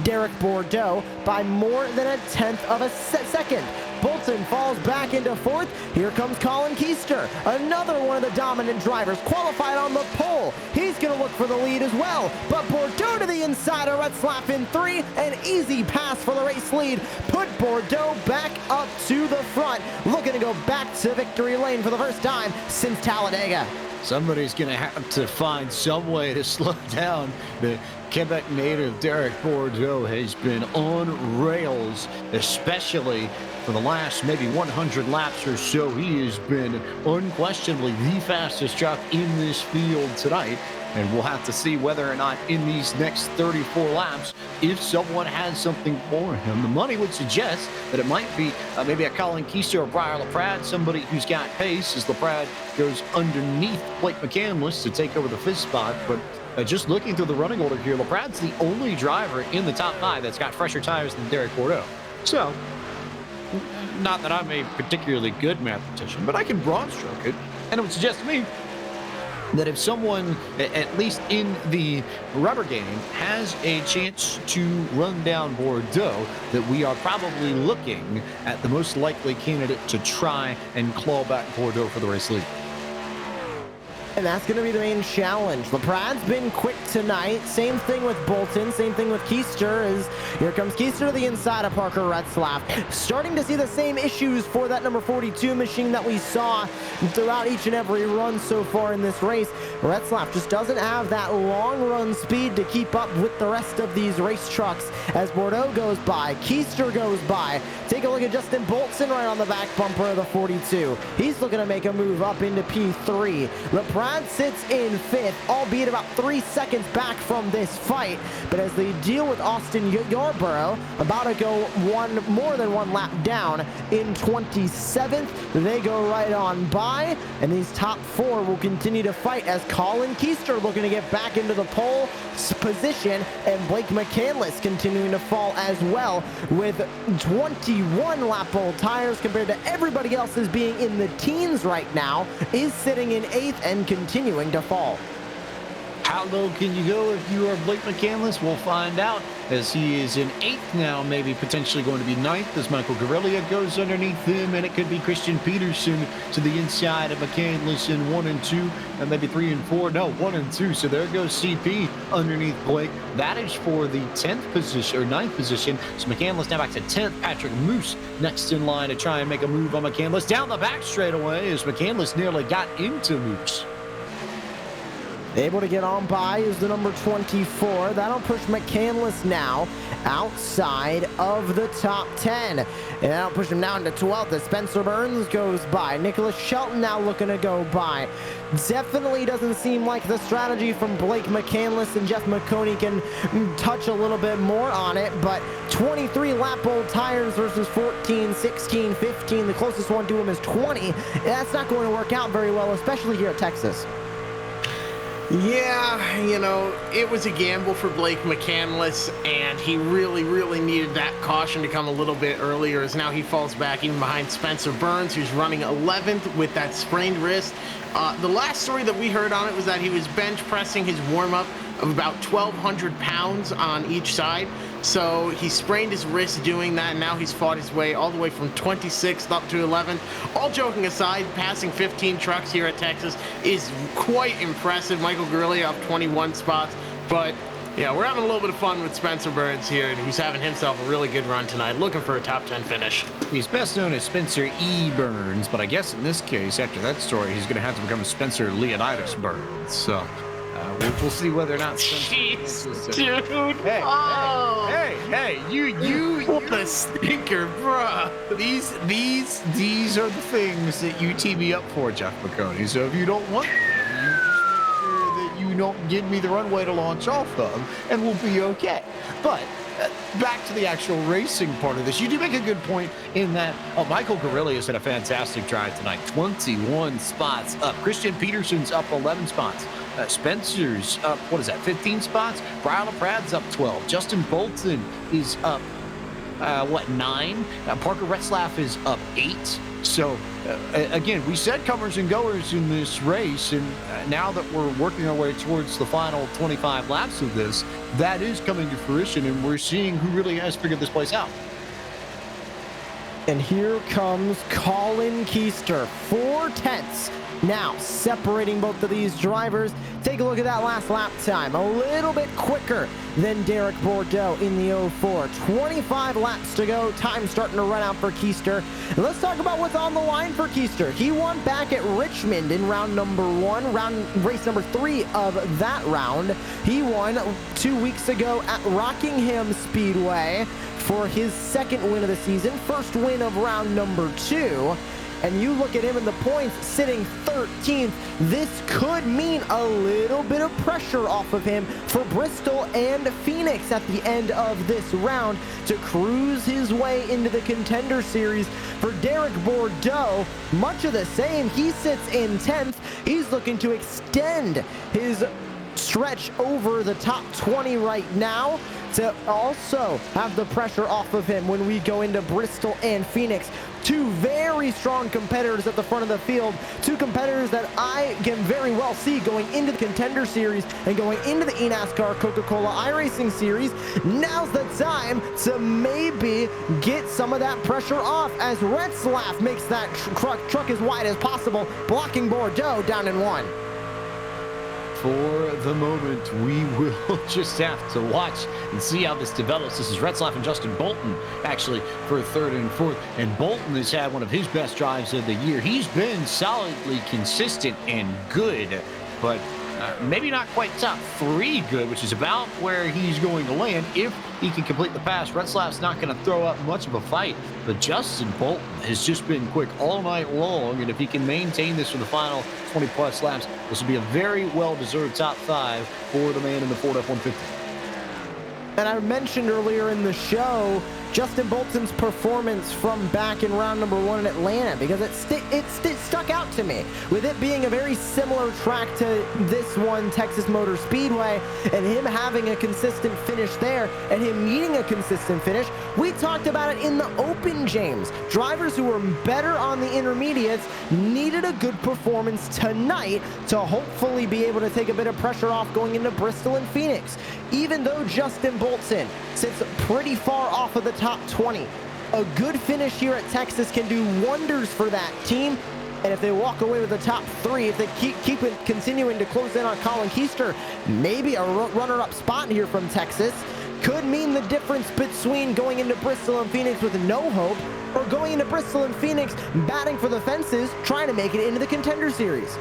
Derek Bordeaux by more than a 1/10 of a second. Bolton falls back into 4th. Here comes Colin Keister, another one of the dominant drivers, qualified on the pole. He's going to look for the lead as well, but Bordeaux to the inside of Retzlaff in 3. An easy pass for the race lead. Put Bordeaux back up to the front, looking to go back to victory lane for the first time since Talladega. Somebody's going to have to find some way to slow down. The Quebec native Derek Bordeaux has been on rails, especially for the last maybe 100 laps or so. He has been unquestionably the fastest truck in this field tonight. And we'll have to see whether or not in these next 34 laps, if someone has something for him. The money would suggest that it might be maybe a Colin Keister or Briar LaPrade, somebody who's got pace, as LaPrade goes underneath Blake McCandless to take over the 5th spot. But just looking through the running order here, LaPrade's the only driver in the top 5 that's got fresher tires than Derek Bordeaux. So, not that I'm a particularly good mathematician, but I can broad stroke it, and it would suggest to me that if someone, at least in the rubber game, has a chance to run down Bordeaux, that we are probably looking at the most likely candidate to try and claw back Bordeaux for the race lead. And that's going to be the main challenge. LaPrade's been quick tonight. Same thing with Bolton. Same thing with Keister. As here comes Keister to the inside of Parker Retzlaff. Starting to see the same issues for that number 42 machine that we saw throughout each and every run so far in this race. Retzlaff just doesn't have that long run speed to keep up with the rest of these race trucks. As Bordeaux goes by, Keister goes by. Take a look at Justin Bolton right on the back bumper of the 42. He's looking to make a move up into P3. LaPrade sits in 5th, albeit about 3 seconds back from this fight. But as they deal with Austin Yarborough, about to go more than one lap down in 27th, they go right on by. And these top 4 will continue to fight as Colin Keister looking to get back into the pole position, and Blake McCandless continuing to fall as well with 21 lap old tires compared to everybody else is being in the teens right now, is sitting in 8th and continuing to fall. How low can you go if you are Blake McCandless? We'll find out, as he is in 8th now, maybe potentially going to be 9th as Michael Guerrilla goes underneath him, and it could be Christian Peterson to the inside of McCandless in 1 and 2, and maybe 3 and 4. No, 1 and 2. So there goes CP underneath Blake. That is for the 10th position or 9th position. So McCandless now back to 10th. Patrick Moose next in line to try and make a move on McCandless. Down the back straightaway as McCandless nearly got into Moose. Able to get on by is the number 24. That'll push McCandless now outside of the top 10. And that'll push him down to 12th as Spencer Burns goes by. Nicholas Shelton now looking to go by. Definitely doesn't seem like the strategy from Blake McCandless, and Jeff McConey can touch a little bit more on it, but 23 lap old tires versus 14, 16, 15. The closest one to him is 20. That's not going to work out very well, especially here at Texas. Yeah, you know, it was a gamble for Blake McCandless, and he really, really needed that caution to come a little bit earlier, as now he falls back even behind Spencer Burns, who's running 11th with that sprained wrist. The last story that we heard on it was that he was bench pressing his warm-up of about 1,200 pounds on each side. So he sprained his wrist doing that, and now he's fought his way all the way from 26th up to 11th. All joking aside, passing 15 trucks here at Texas is quite impressive. Michael Guerrilla up 21 spots, but yeah, we're having a little bit of fun with Spencer Burns here, and who's having himself a really good run tonight, looking for a top 10 finish. He's best known as Spencer E. Burns, but I guess in this case, after that story, he's going to have to become Spencer Leonidas Burns. So we'll see whether or not Spencer... Jeez, dude. Hey, Oh. hey, you What a stinker, bruh. These are the things that you tee me up for, Jeff McConey. So if you don't want them, you just make sure that you don't give me the runway to launch off of, and we'll be okay. But back to the actual racing part of this, you do make a good point in that Michael Guerrilla has had a fantastic drive tonight. 21 spots up. Christian Peterson's up 11 spots. Spencer's up, 15 spots? Brian LaPrad's up 12. Justin Bolton is up, 9? Parker Retzlaff is up 8. So, again, we said comers and goers in this race, and now that we're working our way towards the final 25 laps of this, that is coming to fruition, and we're seeing who really has figured this place out. And here comes Colin Keister, 4/10 now separating both of these drivers. Take a look at that last lap time, a little bit quicker than Derek Bordeaux in the 04. 25 laps to go, time starting to run out for Keister. And let's talk about what's on the line for Keister. He won back at Richmond in round number 1, race number 3 of that round. He won 2 weeks ago at Rockingham Speedway for his second win of the season, first win of round number 2. And you look at him in the points, sitting 13th. This could mean a little bit of pressure off of him for Bristol and Phoenix at the end of this round to cruise his way into the Contender Series. For Derek Bordeaux, much of the same. He sits in 10th. He's looking to extend his stretch over the top 20 right now to also have the pressure off of him when we go into Bristol and Phoenix. Two very strong competitors at the front of the field. Two competitors that I can very well see going into the Contender Series and going into the eNASCAR Coca-Cola iRacing Series. Now's the time to maybe get some of that pressure off as Retzlaff makes that truck as wide as possible, blocking Bordeaux down in 1. For the moment, we will just have to watch and see how this develops. This is Retzlaff and Justin Bolton, actually, for 3rd and 4th. And Bolton has had one of his best drives of the year. He's been solidly consistent and good, but maybe not quite top 3 good, which is about where he's going to land if he can complete the pass. Retzlaff's not going to throw up much of a fight, but Justin Bolton has just been quick all night long, and if he can maintain this for the final 20-plus laps, this will be a very well-deserved top 5 for the man in the Ford F-150. And I mentioned earlier in the show Justin Bolton's performance from back in round number 1 in Atlanta, because it stuck out to me with it being a very similar track to this one, Texas Motor Speedway, and him having a consistent finish there and him needing a consistent finish. We talked about it in the Open, James. Drivers who were better on the intermediates needed a good performance tonight to hopefully be able to take a bit of pressure off going into Bristol and Phoenix. Even though Justin Bolton sits pretty far off of the top 20, a good finish here at Texas can do wonders for that team. And if they walk away with the top 3, if they keep continuing to close in on Colin Keister, maybe a runner-up spot here from Texas could mean the difference between going into Bristol and Phoenix with no hope or going into Bristol and Phoenix batting for the fences, trying to make it into the Contender Series.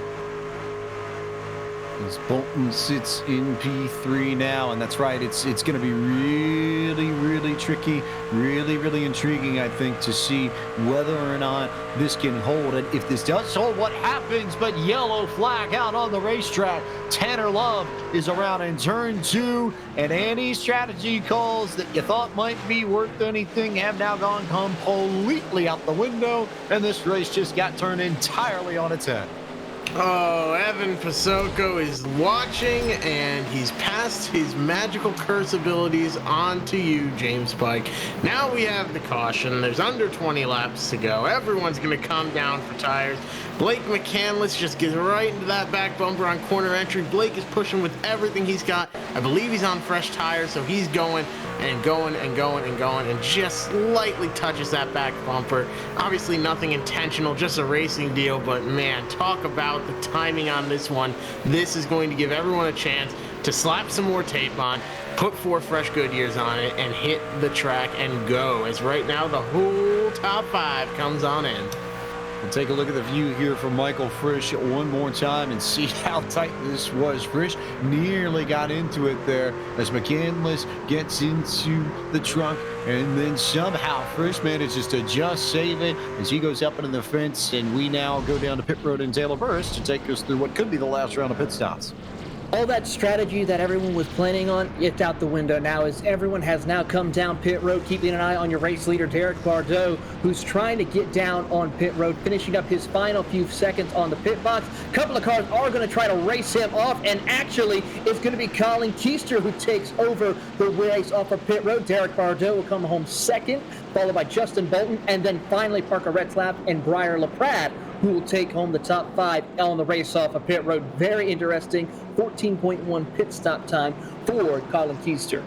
As Bolton sits in P3 now, and that's right, it's going to be really tricky, really intriguing, I think, to see whether or not this can hold. And if this does hold, what happens? But yellow flag out on the racetrack. Tanner Love is around in turn 2, and any strategy calls that you thought might be worth anything have now gone completely out the window, and this race just got turned entirely on its head. Oh, Evan Pasoko is watching, and he's passed his magical curse abilities on to you, James Pike. Now we have the caution. There's under 20 laps to go. Everyone's going to come down for tires. Blake McCandless just gets right into that back bumper on corner entry. Blake is pushing with everything he's got. I believe he's on fresh tires, so he's going and going and just slightly touches that back bumper. Obviously nothing intentional, just a racing deal, but man, talk about the timing on this one. This is going to give everyone a chance to slap some more tape on, put 4 fresh Goodyears on it, and hit the track and go, as right now the whole top 5 comes on in. We'll take a look at the view here from Michael Frisch one more time and see how tight this was. Frisch nearly got into it there as McCandless gets into the trunk, and then somehow Frisch manages to just save it as he goes up into the fence, and we now go down to pit road in Taylor Burris to take us through what could be the last round of pit stops. All that strategy that everyone was planning on, it's out the window now, as everyone has now come down pit road, keeping an eye on your race leader, Derek Bardot, who's trying to get down on pit road, finishing up his final few seconds on the pit box. A couple of cars are going to try to race him off, and actually it's going to be Colin Keister who takes over the race off of pit road. Derek Bardot will come home second, followed by Justin Bolton, and then finally Parker Retzlaff and Briar LaPrade, who will take home the top 5 on the race off of pit road. Very interesting. 14.1 pit stop time for Colin Keister.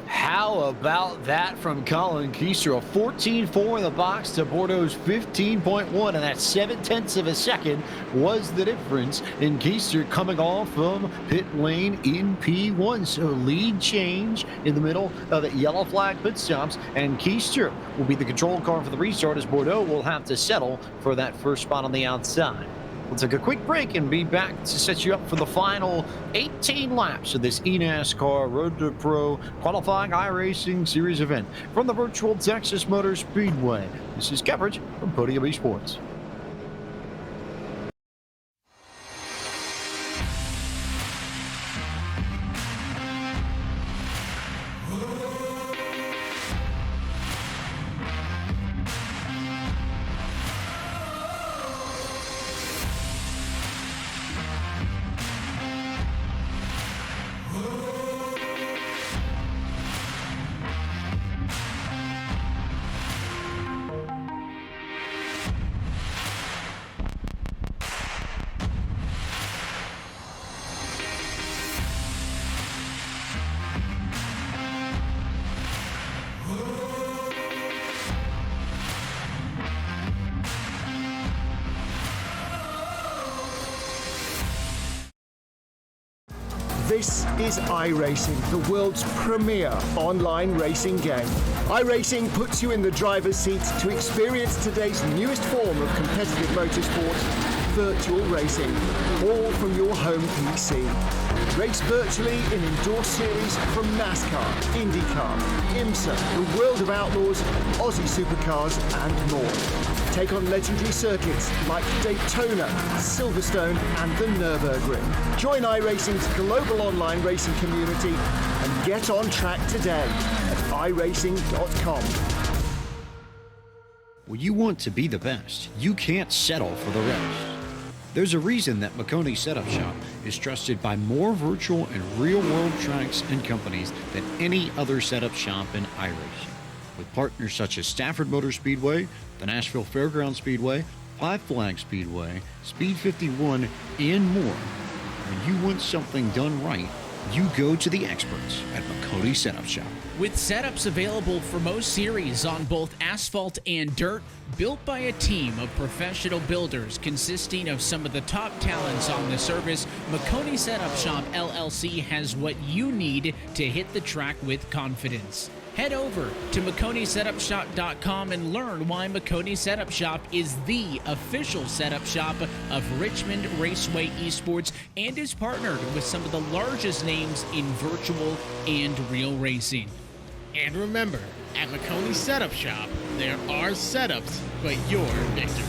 How about that from Colin Keister? A 14.4 in the box to Bordeaux's 15.1, and that 0.7 of a second was the difference in Keister coming off from pit lane in P1. So lead change in the middle of the yellow flag pit stops, and Keister will be the control car for the restart as Bordeaux will have to settle for that first spot on the outside. We'll take a quick break and be back to set you up for the final 18 laps of this eNASCAR Road to Pro qualifying iRacing series event from the virtual Texas Motor Speedway. This is coverage from Podium Esports. This is iRacing, the world's premier online racing game. iRacing puts you in the driver's seat to experience today's newest form of competitive motorsport, virtual racing, all from your home PC. Race virtually in endorsed series from NASCAR, IndyCar, IMSA, the World of Outlaws, Aussie Supercars, and more. Take on legendary circuits like Daytona, Silverstone, and the Nürburgring. Join iRacing's global online racing community and get on track today at iRacing.com. When you want to be the best, you can't settle for the rest. There's a reason that Makoni Setup Shop is trusted by more virtual and real-world tracks and companies than any other setup shop in iRacing. With partners such as Stafford Motor Speedway, the Nashville Fairgrounds Speedway, Five Flags Speedway, Speed 51, and more. When you want something done right, you go to the experts at Makoni Setup Shop. With setups available for most series on both asphalt and dirt, built by a team of professional builders consisting of some of the top talents on the service, Makoni Setup Shop LLC has what you need to hit the track with confidence. Head over to MakoniSetupShop.com and learn why Makoni Setup Shop is the official setup shop of Richmond Raceway Esports and is partnered with some of the largest names in virtual and real racing. And remember, at Makoni Setup Shop, there are setups, but your victories.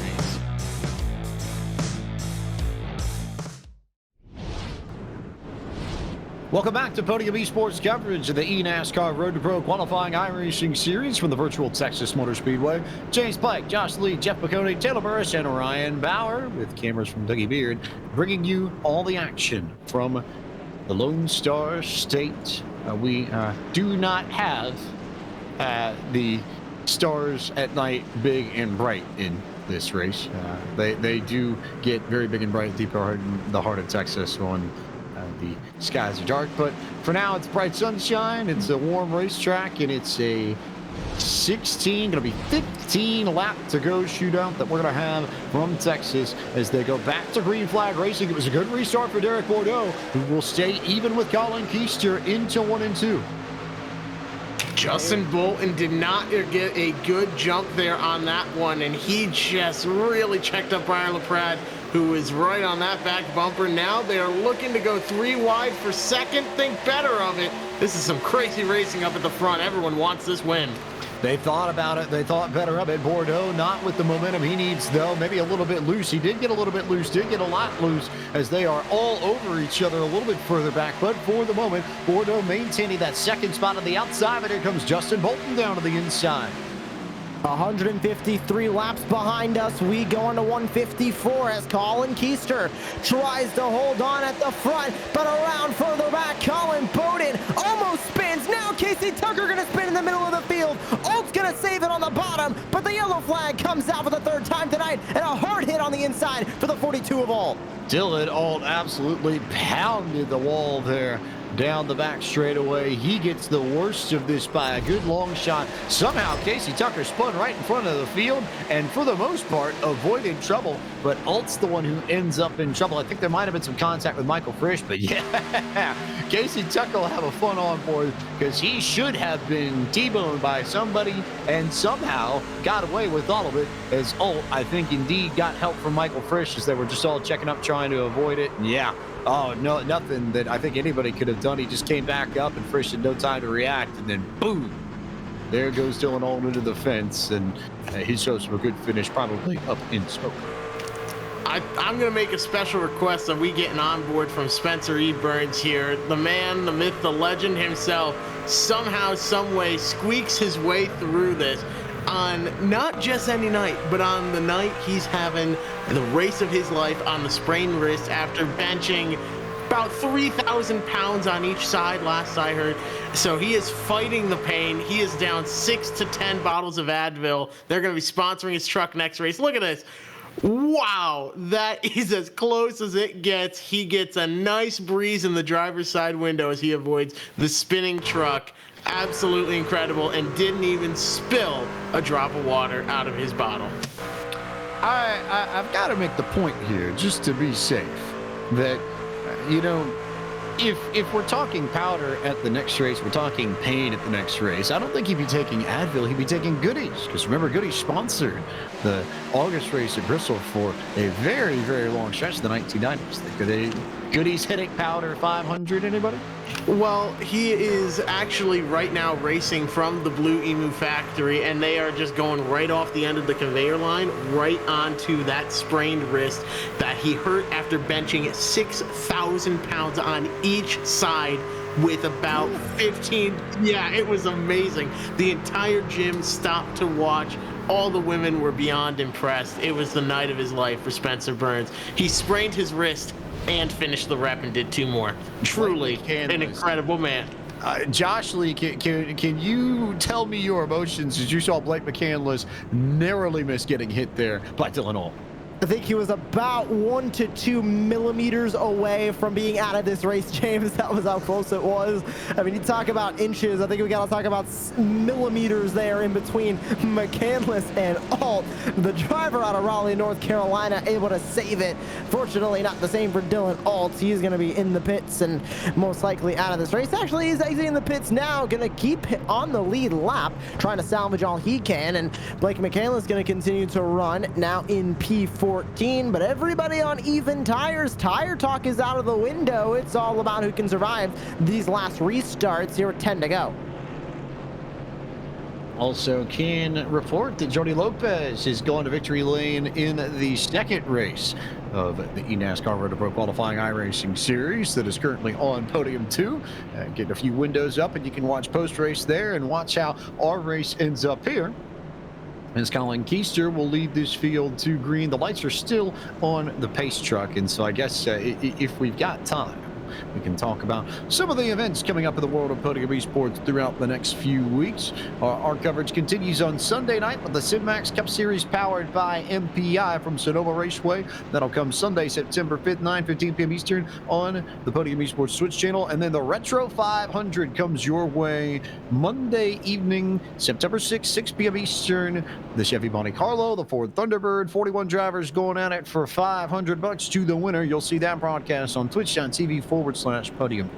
Welcome back to Podium Esports coverage of the eNASCAR Road to Pro Qualifying iRacing Series from the virtual Texas Motor Speedway. James Pike, Josh Lee, Jeff McConey, Taylor Burris, and Ryan Bauer with cameras from Dougie Beard, bringing you all the action from the Lone Star State. We do not have the stars at night big and bright in this race. They do get very big and bright deep in the heart of Texas when the skies are dark, but for now it's bright sunshine. It's a warm racetrack, and it's a 16, gonna be 15 lap to go shootout that we're gonna have from Texas as they go back to green flag racing. It was a good restart for Derek Bordeaux, who will stay even with Colin Keister into 1 and 2. Justin Bolton did not get a good jump there on that one, and he just really checked up Brian LaPrade, who is right on that back bumper. Now they are looking to go 3 wide for second. Think better of it. This is some crazy racing up at the front. Everyone wants this win. They thought about it. They thought better of it. Bordeaux not with the momentum he needs, though. Maybe a little bit loose. He did get a little bit loose, did get a lot loose, as they are all over each other a little bit further back. But for the moment, Bordeaux maintaining that second spot on the outside. But here comes Justin Bolton down to the inside. 153 laps behind us. We go on to 154 as Colin Keister tries to hold on at the front, but around further back, Colin Bowden almost spins. Now Casey Tucker going to spin in the middle of the field. Alt's going to save it on the bottom, but the yellow flag comes out for the 3rd time tonight, and a hard hit on the inside for the 42 of Alt. Dylan Alt absolutely pounded the wall there down the back straightaway. He gets the worst of this by a good long shot. Somehow Casey Tucker spun right in front of the field and for the most part avoided trouble, but Alt's the one who ends up in trouble. I think there might have been some contact with Michael Frisch, but yeah, Casey Tucker will have a fun on board because he should have been T-boned by somebody and somehow got away with all of it, as Alt, I think, indeed got help from Michael Frisch as they were just all checking up trying to avoid it. And yeah, oh, no, nothing that I think anybody could have done. He just came back up and Frisch had no time to react, and then boom, there goes Dylan Alt into the fence, and he shows him a good finish, probably up in smoke. I'm going to make a special request that we get an onboard from Spencer E. Burns here. The man, the myth, the legend himself, somehow, some way, squeaks his way through this on not just any night, but on the night he's having the race of his life on the sprained wrist after benching about 3,000 pounds on each side, last I heard. So he is fighting the pain. He is down 6 to 10 bottles of Advil. They're going to be sponsoring his truck next race. Look at this. Wow, that is as close as it gets. He gets a nice breeze in the driver's side window as he avoids the spinning truck. Absolutely incredible, and didn't even spill a drop of water out of his bottle. I've got to make the point here, just to be safe, that, you know, if we're talking powder at the next race, we're talking pain at the next race, I don't think he'd be taking Advil, he'd be taking Goodies. Because remember, Goodies sponsored the August race at Bristol for a very, very long stretch, the 1990s. Goodies headache powder 500, anybody? Well, he is actually right now racing from the Blue Emu factory, and they are just going right off the end of the conveyor line, right onto that sprained wrist that he hurt after benching 6,000 pounds on each side with about 15. Yeah, it was amazing. The entire gym stopped to watch All the women were beyond impressed. It was the night of his life for Spencer Burns. He sprained his wrist and finished the rep and did 2 more. Truly an incredible man. Josh Lee, can you tell me your emotions as you saw Blake McCandless narrowly miss getting hit there by Dylan Hall? I think he was about 1 to 2 millimeters away from being out of this race, James. That was how close it was. I mean, you talk about inches. I think we got to talk about millimeters there in between McCandless and Alt. The driver out of Raleigh, North Carolina, able to save it. Fortunately, not the same for Dylan Alt. He's going to be in the pits and most likely out of this race. Actually, he's exiting the pits now, going to keep on the lead lap, trying to salvage all he can. And Blake McCandless going to continue to run now in P14. But everybody on even tires. Tire talk is out of the window. It's all about who can survive these last restarts here with 10 to go. Also can report that Jody Lopez is going to victory lane in the second race of the eNASCAR Road to Pro qualifying iRacing series that is currently on podium 2. Getting a few windows up and you can watch post-race there and watch how our race ends up here. As Colin Keister will lead this field to green. The lights are still on the pace truck, and so I guess if we've got time, we can talk about some of the events coming up in the world of Podium Esports throughout the next few weeks. Our coverage continues on Sunday night with the SimMax Cup Series powered by MPI from Sonoma Raceway. That'll come Sunday, September 5th, 9:15 p.m. Eastern on the Podium Esports Twitch channel. And then the Retro 500 comes your way Monday evening, September 6th, 6 p.m. Eastern. The Chevy Monte Carlo, the Ford Thunderbird, 41 drivers going at it for $500 to the winner. You'll see that broadcast on twitch.tv/Podium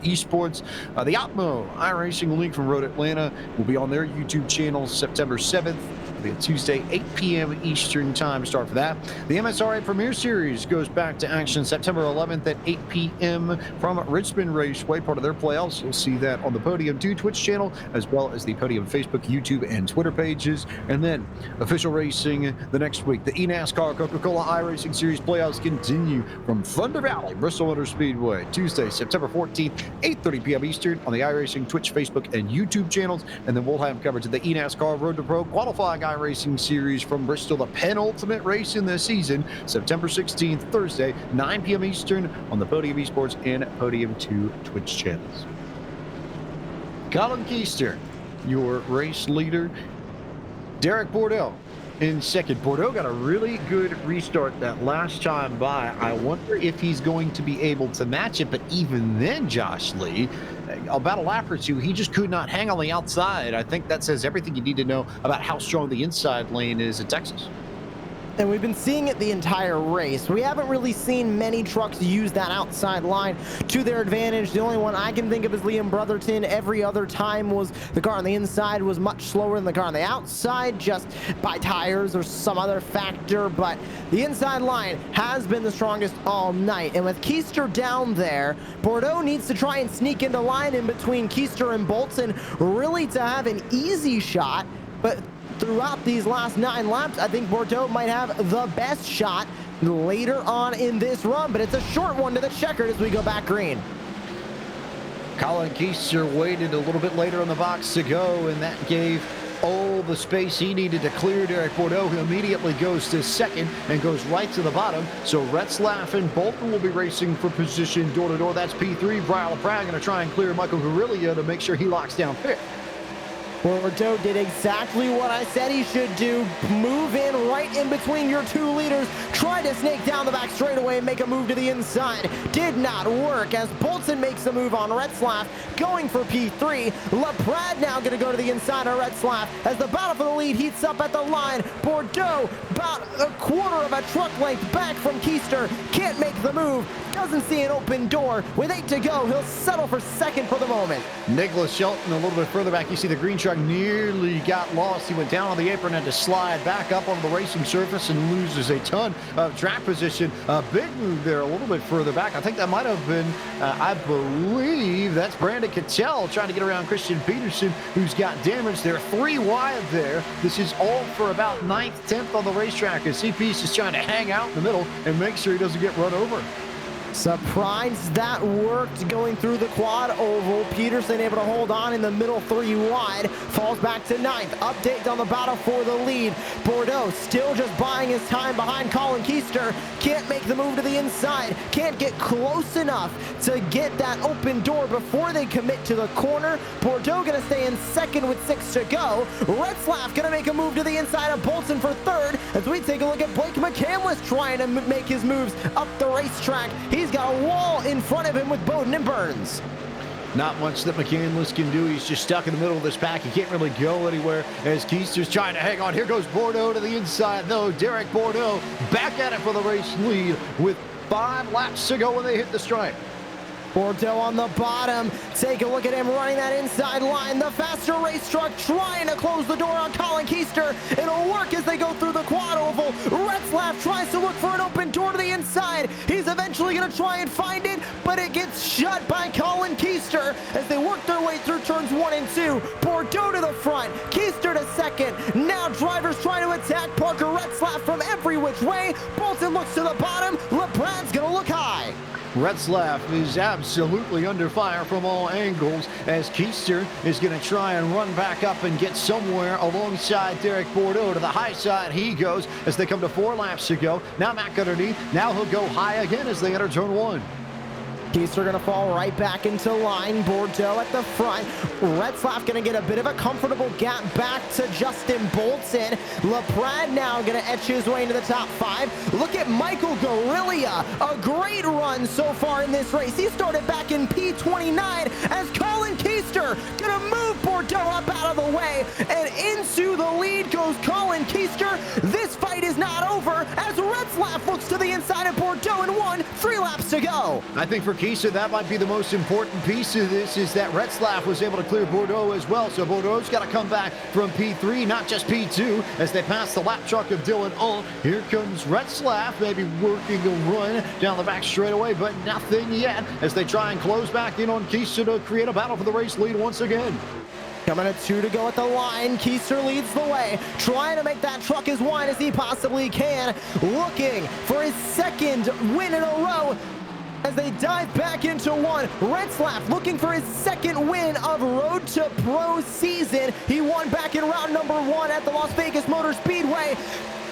Esports. The Opmo iRacing League from Road Atlanta will be on their YouTube channel September 7th. It'll be a Tuesday, 8 p.m. Eastern time start for that. The MSRA Premier Series goes back to action September 11th at 8 p.m. from Richmond Raceway, part of their playoffs. You'll see that on the Podium 2 Twitch channel, as well as the Podium Facebook, YouTube, and Twitter pages. And then official racing the next week. The eNASCAR Coca-Cola iRacing Series playoffs continue from Thunder Valley, Bristol Motor Speedway, Tuesday, September 14th, 8:30 p.m. Eastern on the iRacing Twitch, Facebook, and YouTube channels. And then we'll have coverage of the eNASCAR Road to Pro qualifying iRacing Series from Bristol, the penultimate race in the season, September 16th, Thursday, 9 p.m. Eastern on the Podium Esports and Podium 2 Twitch channels. Colin Keister, your race leader. Derek Bordeaux in second. Bordeaux got a really good restart that last time by. I wonder if he's going to be able to match it, but even then, Josh Lee, about a lap or two, he just could not hang on the outside. I think that says everything you need to know about how strong the inside lane is at Texas. And we've been seeing it the entire race. We haven't really seen many trucks use that outside line to their advantage. The only one I can think of is Liam Brotherton. Every other time was the car on the inside was much slower than the car on the outside, just by tires or some other factor. But the inside line has been the strongest all night. And with Keister down there, Bordeaux needs to try and sneak into line in between Keister and Bolton, really to have an easy shot. But throughout these last 9 laps, I think Bordeaux might have the best shot later on in this run, but it's a short one to the checkered as we go back green. Colin Keister waited a little bit later in the box to go, and that gave all the space he needed to clear Derek Bordeaux, who immediately goes to second and goes right to the bottom. So Retzlaff and Bolton will be racing for position door to door. That's P3. Brian LaPrade going to try and clear Michael Guerrilla to make sure he locks down fifth. Bordeaux did exactly what I said he should do. Move in right in between your 2 leaders. Try to snake down the back straightaway and make a move to the inside. Did not work as Bolton makes the move on Retzlaff, going for P3. LaPrade now going to go to the inside of Retzlaff as the battle for the lead heats up at the line. Bordeaux about a quarter of a truck length back from Keister. Can't make the move. Doesn't see an open door. With 8 to go, he'll settle for second for the moment. Nicholas Shelton a little bit further back. You see the green truck nearly got lost. He went down on the apron and had to slide back up on the racing surface and loses a ton of track position. A big move there a little bit further back. I think that might have been, I believe that's Brandon Cattell trying to get around Christian Peterson, who's got damage there. 3 wide there. This is all for about 9th, 10th on the racetrack as CP's just trying to hang out in the middle and make sure he doesn't get run over. Surprised that worked going through the quad oval. Peterson able to hold on in the middle, 3 wide. Falls back to 9th. Update on the battle for the lead. Bordeaux still just buying his time behind Colin Keister. Can't make the move to the inside. Can't get close enough to get that open door before they commit to the corner. Bordeaux going to stay in 2nd with 6 to go. Retzlaff going to make a move to the inside of Bolton for 3rd. As we take a look at Blake McCandless trying to make his moves up the racetrack. He's got a wall in front of him with Bowden and Burns. Not much that McCandless can do. He's just stuck in the middle of this pack. He can't really go anywhere as Keister's trying to hang on. Here goes Bordeaux to the inside, though. Derek Bordeaux back at it for the race lead with 5 laps to go when they hit the stripe. Bordeaux on the bottom. Take a look at him running that inside line. The faster race truck trying to close the door on Colin Keister. It'll work as they go through the quad oval. Retzlaff tries to look for an open door to the inside. He's eventually going to try and find it, but it gets shut by Colin Keister as they work their way through turns 1 and 2. Bordeaux to the front. Keister to 2nd. Now drivers trying to attack Parker Retzlaff from every which way. Bolton looks to the bottom. LeBron's going to look high. Retzlaff is absolutely under fire from all angles as Keister is going to try and run back up and get somewhere alongside Derek Bordeaux. To the high side he goes as they come to 4 laps to go. Now Mack underneath. Now he'll go high again as they enter turn 1. Keister going to fall right back into line. Bordeaux at the front. Retzlaff going to get a bit of a comfortable gap back to Justin Bolton. LaPrade now going to etch his way into the top 5. Look at Michael Guerrilla. A great run so far in this race. He started back in P29 as Colin Keister going to move Bordeaux up out of the way. And into the lead goes Colin Keister. This fight is not over as Retzlaff looks to the inside of Bordeaux and 1. 3 laps to go. I think for Keister, that might be the most important piece of this is that Retzlaff was able to clear Bordeaux as well. So Bordeaux's got to come back from P3, not just P2, as they pass the lap truck of Dylan Ull. Here comes Retzlaff, maybe working a run down the back straightaway, but nothing yet as they try and close back in on Keister to create a battle for the race lead once again. Coming at 2 to go at the line. Keister leads the way, trying to make that truck as wide as he possibly can, looking for his 2nd win in a row. As they dive back into 1, Retzlaff looking for his 2nd win of Road to Pro season. He won back in round number 1 at the Las Vegas Motor Speedway.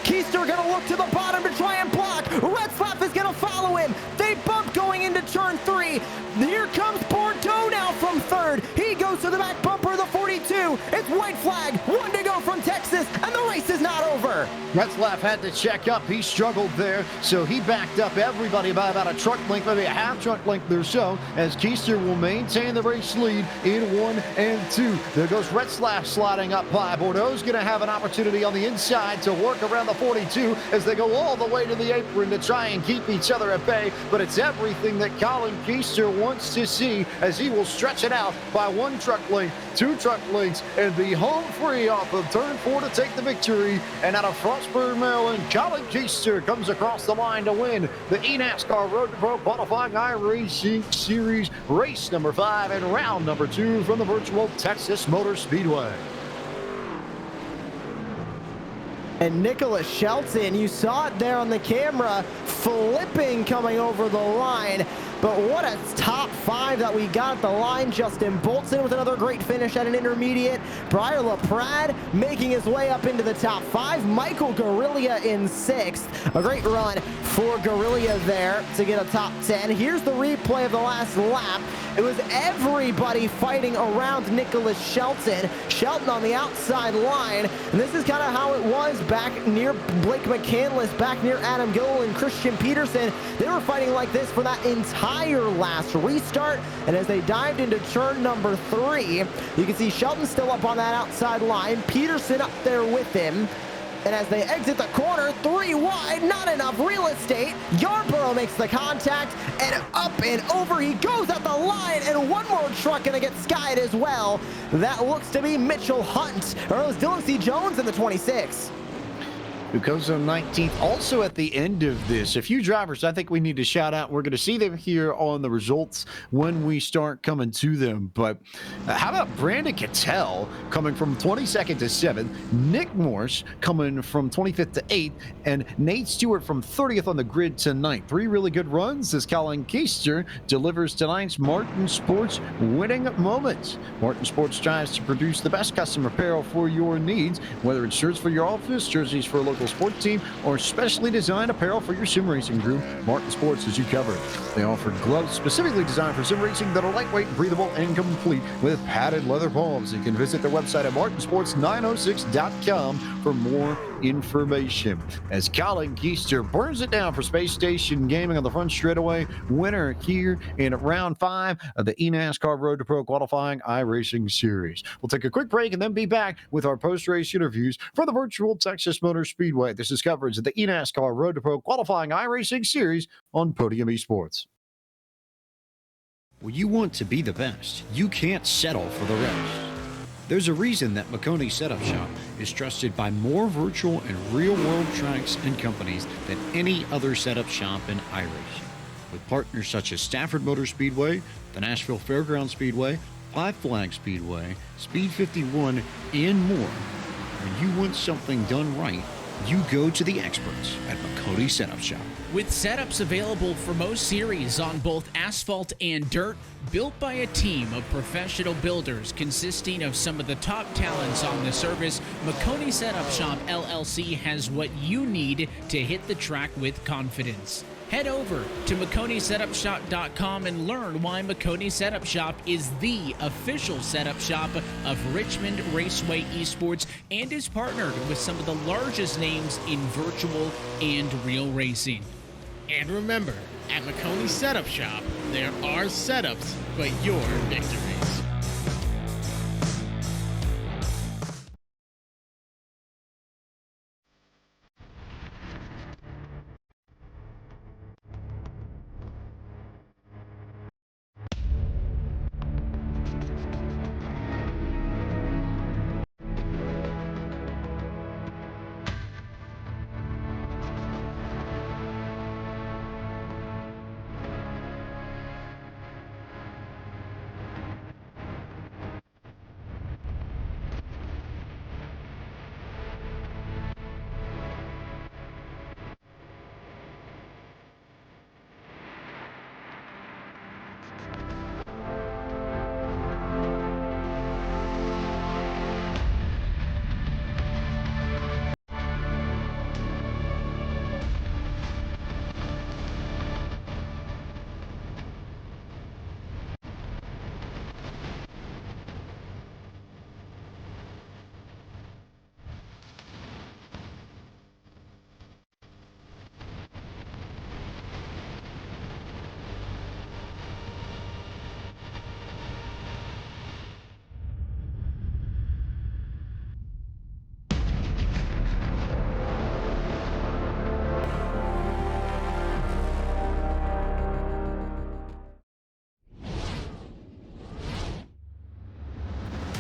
Keister going to look to the bottom to try and block. Retzlaff is going to follow him. They bump going into turn 3. Here comes Bordeaux now from 3rd. He goes to the back bumper of the 42. It's white flag. 1 to go from Texas, and the race is not over. Retzlaff had to check up. He struggled there, so he backed up everybody by about a truck length, maybe a half truck length or so, as Keister will maintain the race lead in 1 and 2. There goes Retzlaff sliding up by. Bordeaux's going to have an opportunity on the inside to work around the 42 as they go all the way to the apron to try and keep each other at bay, but it's everything that Colin Keister wants to see as he will stretch it out by 1 truck length, 2 truck lengths, and be home free off of turn 4 to take the victory. And out of Frostburg, Maryland, Colin Keister comes across the line to win the eNASCAR Road to Pro Qualifying iRacing Series race number 5 and round number 2 from the virtual Texas Motor Speedway. And Nicholas Shelton, you saw it there on the camera, flipping coming over the line. But what a top 5 that we got at the line. Justin Bolton with another great finish at an intermediate. Briar LaPrade making his way up into the top 5. Michael Guerilla in 6th. A great run for Guerilla there to get a top 10. Here's the replay of the last lap. It was everybody fighting around Nicholas Shelton. Shelton on the outside line. And this is kind of how it was back near Blake McCandless, back near Adam Gill and Christian Peterson. They were fighting like this for that entire last restart. And as they dived into turn number 3, you can see Shelton still up on that outside line. Peterson up there with him. And as they exit the corner, 3 wide, not enough real estate. Yarborough makes the contact, and up and over he goes at the line, and 1 more truck gonna get skied as well. That looks to be Mitchell Hunt, or it was Dylan C. Jones in the 26. Ukozo 19th. Also at the end of this, a few drivers I think we need to shout out. We're going to see them here on the results when we start coming to them. But how about Brandon Cattell coming from 22nd to 7th, Nick Morse coming from 25th to 8th, and Nate Stewart from 30th on the grid to 9th. 3 really good runs as Colin Keister delivers tonight's Martin Sports winning moments. Martin Sports strives to produce the best custom apparel for your needs, whether it's shirts for your office, jerseys for a local sports team, or specially designed apparel for your sim racing group. Martin Sports has you covered. They offer gloves specifically designed for sim racing that are lightweight, breathable, and complete with padded leather palms. You can visit their website at martinsports906.com for more information. As Colin Keister burns it down for Space Station Gaming on the front straightaway, winner here in round 5 of the eNASCAR Road to Pro qualifying iRacing series. We'll take a quick break and then be back with our post-race interviews for the virtual Texas Motor Speedway. This is coverage of the eNASCAR Road to Pro qualifying iRacing series on Podium Esports. When you want to be the best, you can't settle for the rest. There's a reason that Makoni Setup Shop is trusted by more virtual and real-world tracks and companies than any other setup shop in iRacing. With partners such as Stafford Motor Speedway, the Nashville Fairgrounds Speedway, Five Flag Speedway, Speed 51, and more. When you want something done right, you go to the experts at Makoni Setup Shop. With setups available for most series on both asphalt and dirt, built by a team of professional builders consisting of some of the top talents on the service, Makoni Setup Shop LLC has what you need to hit the track with confidence. Head over to MakoniSetupShop.com and learn why Makoni Setup Shop is the official setup shop of Richmond Raceway Esports and is partnered with some of the largest names in virtual and real racing. And remember, at Makoni Setup Shop, there are setups, but your victories.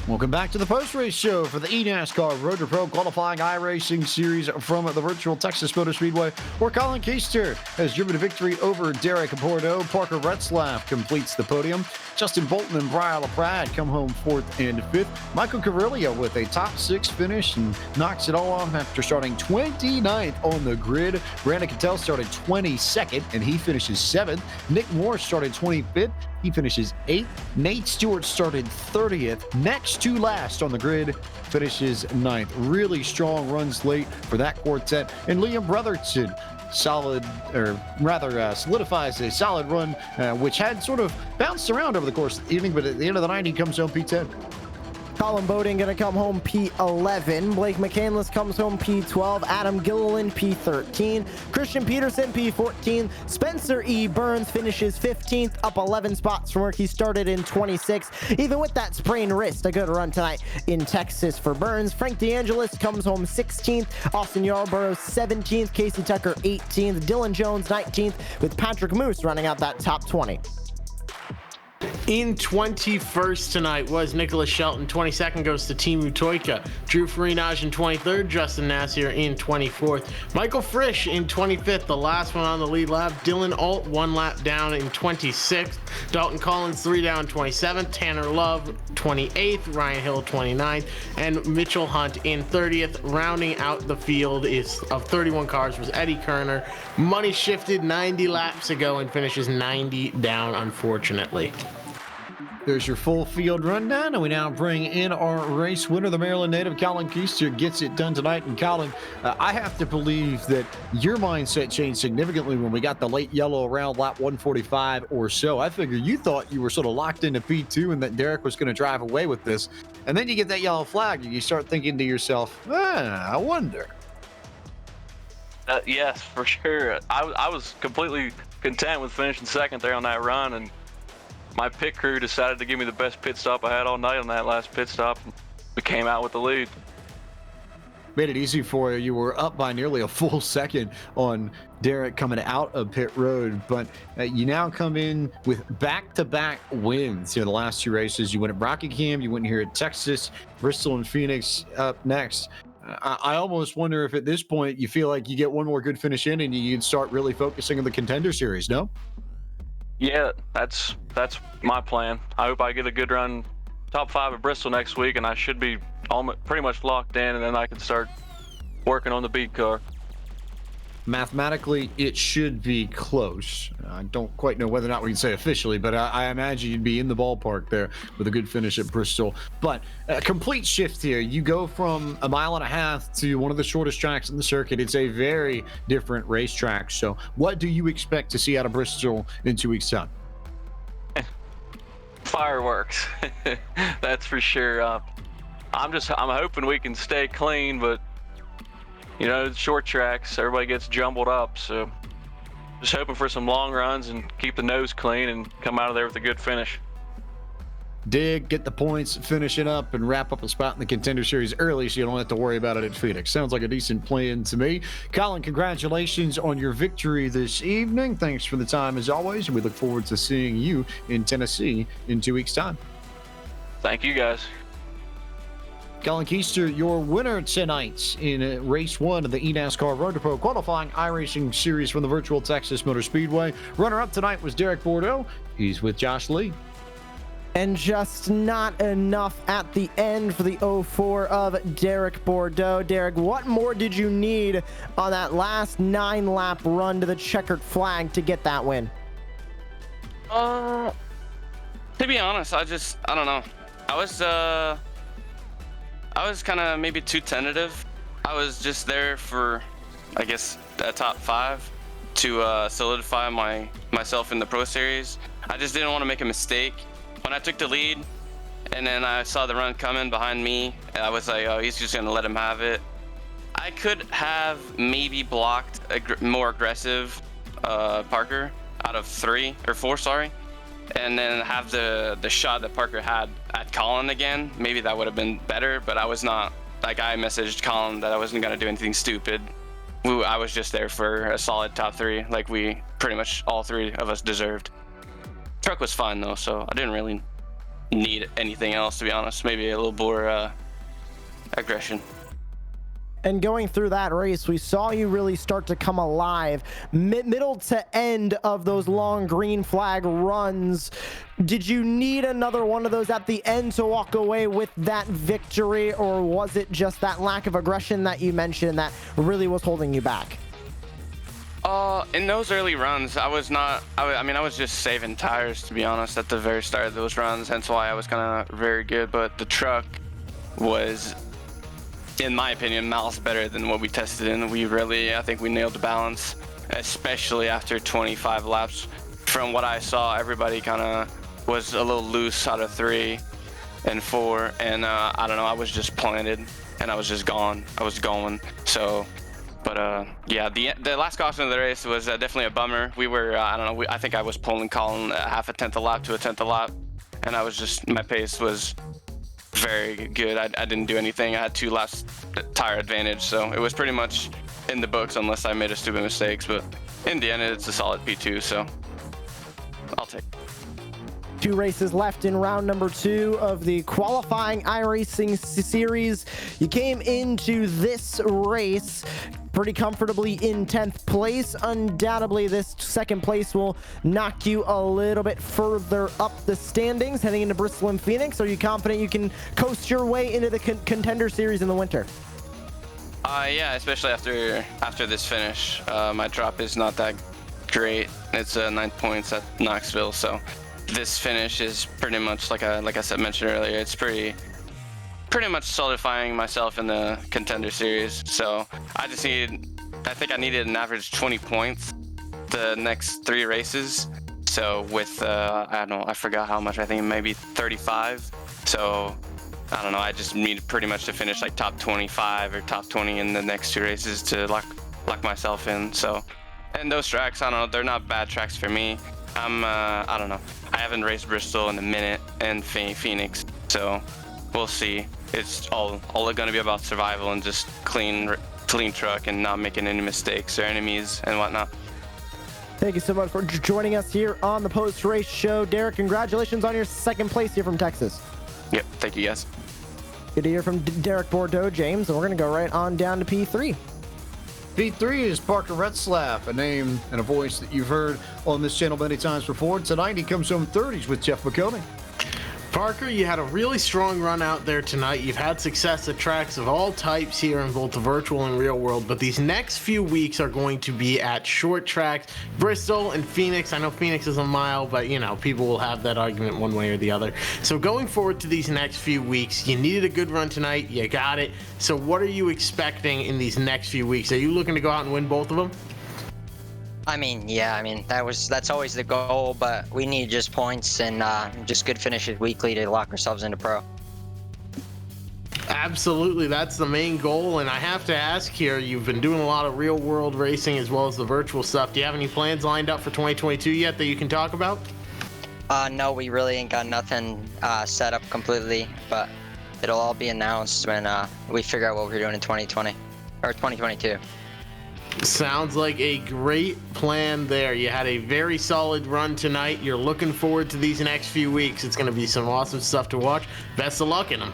Welcome back to the post-race show for the eNASCAR Road to Pro qualifying iRacing series from the virtual Texas Motor Speedway, where Colin Keister has driven a victory over Derek Bordeaux. Parker Retzlaff completes the podium. Justin Bolton and Brian LaPrade come home 4th and 5th. Michael Carrillo with a top 6 finish and knocks it all off after starting 29th on the grid. Brandon Cattell started 22nd and he finishes 7th. Nick Moore started 25th. He finishes 8th. Nate Stewart started 30th. Next to last on the grid, finishes 9th. Really strong runs late for that quartet. And Liam Brotherton solidifies a solid run, which had sort of bounced around over the course of the evening, but at the end of the night, he comes home P10. Colin Bowden going to come home P11. Blake McCandless comes home P12. Adam Gilliland P13. Christian Peterson P14. Spencer E. Burns finishes 15th, up 11 spots from where he started in 26th. Even with that sprained wrist, a good run tonight in Texas for Burns. Frank DeAngelis comes home 16th. Austin Yarborough 17th. Casey Tucker 18th. Dylan Jones 19th, with Patrick Moose running out that top 20. In 21st tonight was Nicholas Shelton. 22nd goes to Timu Toika. Drew Farinaj in 23rd. Justin Nassier in 24th. Michael Frisch in 25th, the last one on the lead lap. Dylan Alt 1 lap down in 26th. Dalton Collins 3 down 27th. Tanner Love 28th. Ryan Hill 29th. And Mitchell Hunt in 30th. Rounding out the field is of 31 cars was Eddie Kerner. Money shifted 90 laps ago and finishes 90 down, unfortunately. There's your full field rundown, and we now bring in our race winner, the Maryland native, Colin Keister, gets it done tonight. And Colin, I have to believe that your mindset changed significantly when we got the late yellow around lap 145 or so. I figure you thought you were sort of locked into P2 and that Derek was going to drive away with this. And then you get that yellow flag, and you start thinking to yourself, I wonder. Yes, for sure. I was completely content with finishing second there on that run, and my pit crew decided to give me the best pit stop I had all night on that last pit stop. We came out with the lead. Made it easy for you. You were up by nearly a full second on Derek coming out of pit road, but you now come in with back-to-back wins here the last two races. You went at Rockingham, you went here at Texas, Bristol and Phoenix up next. I almost wonder if at this point you feel like you get one more good finish in and you can start really focusing on the Contender Series, no? Yeah, that's my plan. I hope I get a good run, top 5 at Bristol next week, and I should be pretty much locked in, and then I can start working on the beat car. Mathematically, it should be close. I don't quite know whether or not we can say officially, but I imagine you'd be in the ballpark there with a good finish at Bristol. But a complete shift here. You go from 1.5 miles to one of the shortest tracks in the circuit. It's a very different racetrack. So what do you expect to see out of Bristol in 2 weeks' time? Fireworks. That's for sure. I'm hoping we can stay clean, but you know, short tracks, everybody gets jumbled up, so just hoping for some long runs and keep the nose clean and come out of there with a good finish. Dig, get the points, finish it up, and wrap up a spot in the Contender Series early so you don't have to worry about it at Phoenix. Sounds like a decent plan to me. Colin, congratulations on your victory this evening. Thanks for the time as always, and we look forward to seeing you in Tennessee in 2 weeks' time. Thank you, guys. Colin Keister, your winner tonight in race 1 of the eNASCAR Road to Pro qualifying iRacing series from the virtual Texas Motor Speedway. Runner-up tonight was Derek Bordeaux. He's with Josh Lee. And just not enough at the end for the 04 of Derek Bordeaux. Derek, what more did you need on that last 9-lap run to the checkered flag to get that win? To be honest, I don't know. I was kind of maybe too tentative. I was just there for, I guess, a top 5 to solidify myself in the Pro Series. I just didn't want to make a mistake. When I took the lead, and then I saw the run coming behind me, I was like, oh, he's just going to let him have it. I could have maybe blocked a more aggressive Parker out of 3 or 4, sorry. And then have the shot that Parker had at Colin again. Maybe that would have been better, but I was not. Like, I messaged Colin that I wasn't going to do anything stupid. I was just there for a solid top 3, like we pretty much all 3 of us deserved. Truck was fine though, so I didn't really need anything else, to be honest. Maybe a little more aggression. And going through that race, we saw you really start to come alive. Middle to end of those long green flag runs. Did you need another one of those at the end to walk away with that victory, or was it just that lack of aggression that you mentioned that really was holding you back? In those early runs, I was just saving tires, to be honest, at the very start of those runs, hence why I was kind of very good, but the truck was, in my opinion, miles better than what we tested in. I think we nailed the balance, especially after 25 laps. From what I saw, everybody kind of was a little loose out of 3 and 4, and I don't know, I was just planted, and I was just gone. I was going, so... But yeah, the last caution of the race was definitely a bummer. We were, I don't know, I think I was pulling Colin half a tenth a lap to a tenth a lap, and my pace was very good. I didn't do anything. I had 2 laps tire advantage, so it was pretty much in the books unless I made a stupid mistakes. But in the end, it's a solid P2, so I'll take it. 2 races left in round number 2 of the qualifying iRacing series. You came into this race pretty comfortably in 10th place. Undoubtedly, this second place will knock you a little bit further up the standings heading into Bristol and Phoenix. Are you confident you can coast your way into the contender series in the winter? Yeah, especially after this finish. My drop is not that great. It's 9 points at Knoxville, so this finish is pretty much like I mentioned earlier. It's pretty much solidifying myself in the contender series. So I think I needed an average 20 points the next 3 races. So with I don't know, I forgot how much. I think maybe 35. So I don't know. I just need pretty much to finish like top 25 or top 20 in the next 2 races to lock myself in. So, and those tracks, I don't know, they're not bad tracks for me. I don't know. I haven't raced Bristol in a minute and Phoenix, so we'll see. It's all going to be about survival and just clean truck and not making any mistakes or enemies and whatnot. Thank you so much for joining us here on the post-race show. Derek, congratulations on your second place here from Texas. Yep, thank you guys. Good to hear from Derek Bordeaux, James, and we're going to go right on down to P3. P3 is Parker Retzlaff, a name and a voice that you've heard on this channel many times before. Tonight he comes home 30s with Jeff McConey. Parker, you had a really strong run out there tonight. You've had success at tracks of all types here in both the virtual and real world, but these next few weeks are going to be at short tracks, Bristol and Phoenix. I know Phoenix is a mile, but you know, people will have that argument one way or the other. So going forward to these next few weeks, you needed a good run tonight, you got it. So what are you expecting in these next few weeks? Are you looking to go out and win both of them? That's always the goal, but we need just points and just good finishes weekly to lock ourselves into pro. Absolutely, that's the main goal. And I have to ask here, you've been doing a lot of real world racing as well as the virtual stuff. Do you have any plans lined up for 2022 yet that you can talk about? No, we really ain't got nothing set up completely, but it'll all be announced when we figure out what we're doing in 2020 or 2022. Sounds like a great plan there. You had a very solid run tonight. You're looking forward to these next few weeks. It's going to be some awesome stuff to watch. Best of luck in them.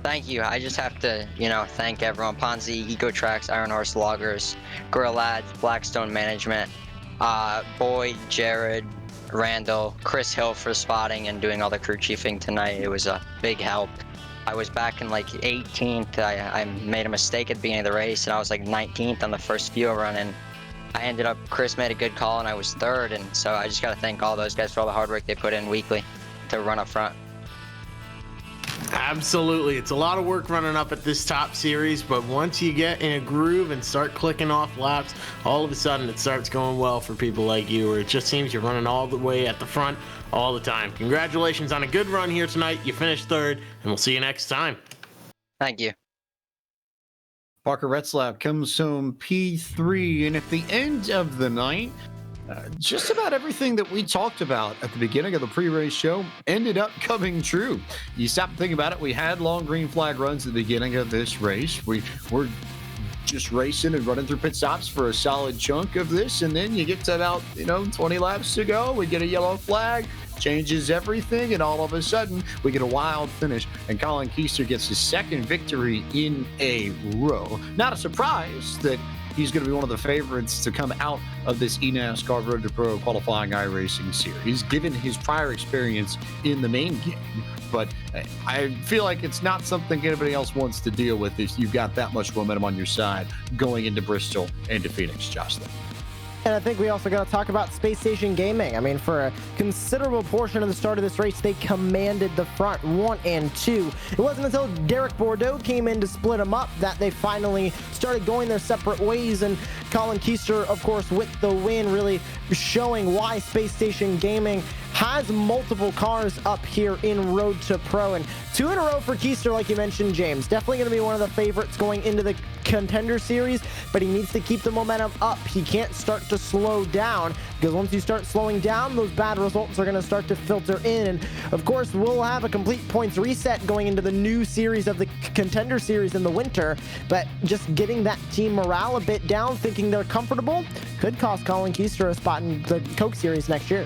Thank you. I just have to, thank everyone. Ponzi, Eco Tracks, Iron Horse Loggers, Gorilla Lads, Blackstone Management, Boyd, Jared, Randall, Chris Hill for spotting and doing all the crew chiefing tonight. It was a big help. I was back in like 18th. I made a mistake at the beginning of the race, and I was like 19th on the first fuel run, and I ended up, Chris made a good call, and I was 3rd, and so I just got to thank all those guys for all the hard work they put in weekly to run up front. Absolutely. It's a lot of work running up at this top series, but once you get in a groove and start clicking off laps, all of a sudden it starts going well for people like you, where it just seems you're running all the way at the front all the time. Congratulations on a good run here tonight. You finished 3rd, and we'll see you next time. Thank you. Parker Retzlaff comes home P3, and at the end of the night, just about everything that we talked about at the beginning of the pre-race show ended up coming true. You stop and think about it. We had long green flag runs at the beginning of this race. We were just racing and running through pit stops for a solid chunk of this, and then you get to about 20 laps to go, we get a yellow flag, changes everything, and all of a sudden we get a wild finish, and Colin Keister gets his 2nd victory in a row. Not a surprise that he's going to be one of the favorites to come out of this eNASCAR Road to Pro qualifying iRacing series, given his prior experience in the main game. But I feel like it's not something anybody else wants to deal with if you've got that much momentum on your side going into Bristol and to Phoenix, Jocelyn. And I think we also got to talk about Space Station Gaming. I mean, for a considerable portion of the start of this race, they commanded the front 1 and 2. It wasn't until Derek Bordeaux came in to split them up that they finally started going their separate ways. And Colin Keister, of course, with the win, really showing why Space Station Gaming has multiple cars up here in Road to Pro. And 2 in a row for Keister, like you mentioned, James. Definitely going to be one of the favorites going into the contender series, but he needs to keep the momentum up. He can't start to slow down, because once you start slowing down, those bad results are going to start to filter in. And of course, we'll have a complete points reset going into the new series of the contender series in the winter, but just getting that team morale a bit down, thinking they're comfortable, could cost Colin Keister a spot in the Coke series next year.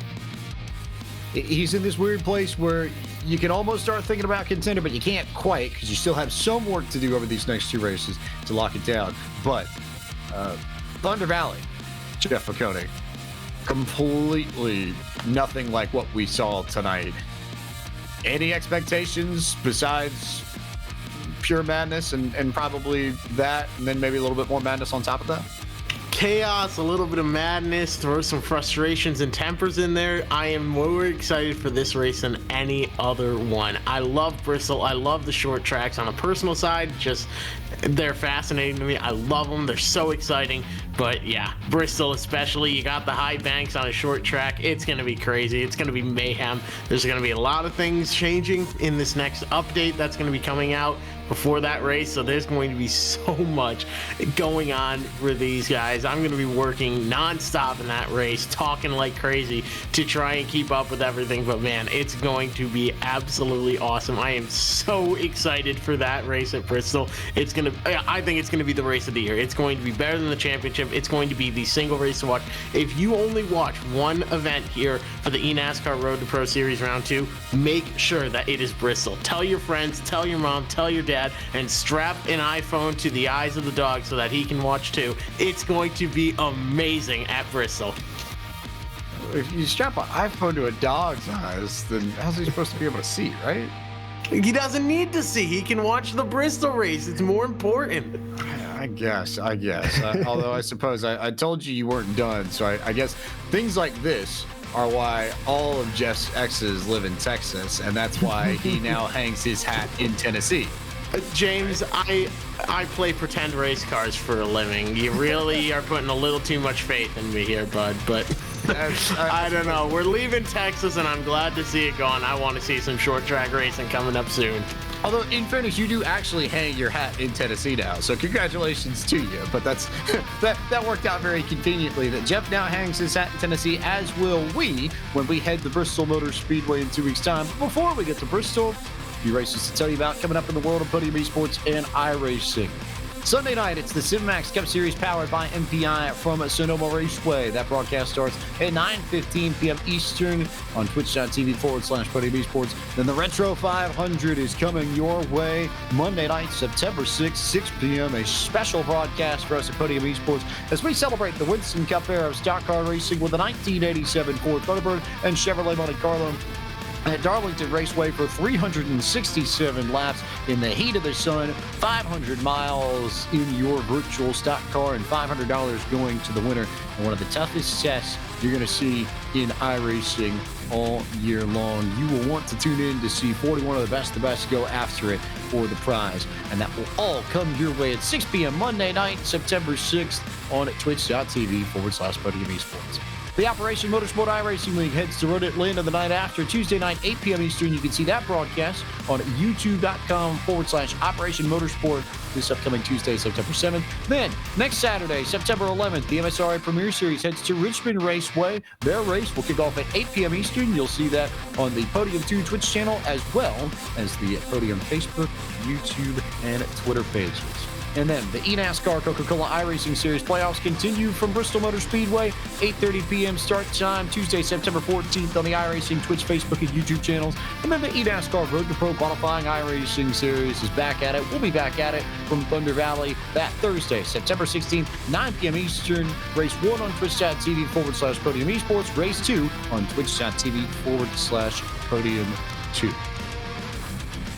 he's in this weird place where you can almost start thinking about contender, but you can't quite because you still have some work to do over these next 2 races to lock it down. But Thunder Valley, Jeff McConey, completely nothing like what we saw tonight. Any expectations besides pure madness and probably that, and then maybe a little bit more madness on top of that? Chaos, a little bit of madness, throw some frustrations and tempers in there. I am more excited for this race than any other one. I love Bristol. I love the short tracks. On a personal side, just they're fascinating to me. I love them. They're so exciting. But yeah, Bristol especially, you got the high banks on a short track. It's going to be crazy. It's going to be mayhem. There's going to be a lot of things changing in this next update that's going to be coming out before that race, so there's going to be so much going on for these guys. I'm going to be working non-stop in that race, talking like crazy to try and keep up with everything, but man, it's going to be absolutely awesome. I am so excited for that race at Bristol. I think it's going to be the race of the year. It's going to be better than the championship. It's going to be the single race to watch. If you only watch one event here for the eNASCAR Road to Pro Series Round 2, make sure that it is Bristol. Tell your friends, tell your mom, tell your dad, and strap an iPhone to the eyes of the dog so that he can watch too. It's going to be amazing at Bristol. If you strap an iPhone to a dog's eyes, then how's he supposed to be able to see, right? He doesn't need to see. He can watch the Bristol race. It's more important. I guess. Although I suppose I told you weren't done, so I guess things like this are why all of Jeff's exes live in Texas, and that's why he now hangs his hat in Tennessee. James, I play pretend race cars for a living. You really are putting a little too much faith in me here, bud, but I don't know. We're leaving Texas, and I'm glad to see it gone. I want to see some short track racing coming up soon. Although, in fairness, you do actually hang your hat in Tennessee now, so congratulations to you. But that worked out very conveniently that Jeff now hangs his hat in Tennessee, as will we when we head to Bristol Motor Speedway in 2 weeks' time. But before we get to Bristol, a few races to tell you about coming up in the world of Podium Esports and iRacing. Sunday night, it's the CivMax Cup Series powered by MPI from Sonoma Raceway. That broadcast starts at 9:15 p.m. Eastern on twitch.tv/Podium Esports. Then the Retro 500 is coming your way Monday night, September 6th, 6 p.m. A special broadcast for us at Podium Esports as we celebrate the Winston Cup era of stock car racing with the 1987 Ford Thunderbird and Chevrolet Monte Carlo at Darlington Raceway for 367 laps in the heat of the sun, 500 miles in your virtual stock car, and $500 going to the winner. And one of the toughest tests you're going to see in iRacing all year long. You will want to tune in to see 41 of the best go after it for the prize. And that will all come your way at 6 p.m. Monday night, September 6th on twitch.tv/Podium Esports. The Operation Motorsport iRacing League heads to Road Atlanta the night after. Tuesday night, 8 p.m. Eastern. You can see that broadcast on youtube.com/Operation Motorsport this upcoming Tuesday, September 7th. Then, next Saturday, September 11th, the MSRA Premier Series heads to Richmond Raceway. Their race will kick off at 8 p.m. Eastern. You'll see that on the Podium 2 Twitch channel as well as the Podium Facebook, YouTube, and Twitter pages. And then the eNASCAR Coca-Cola iRacing Series playoffs continue from Bristol Motor Speedway, 8:30 p.m. start time, Tuesday, September 14th on the iRacing Twitch, Facebook, and YouTube channels. And then the eNASCAR Road to Pro qualifying iRacing Series is back at it. We'll be back at it from Thunder Valley that Thursday, September 16th, 9 p.m. Eastern. Race 1 on twitch.tv/Podium Esports. Race 2 on twitch.tv/Podium 2.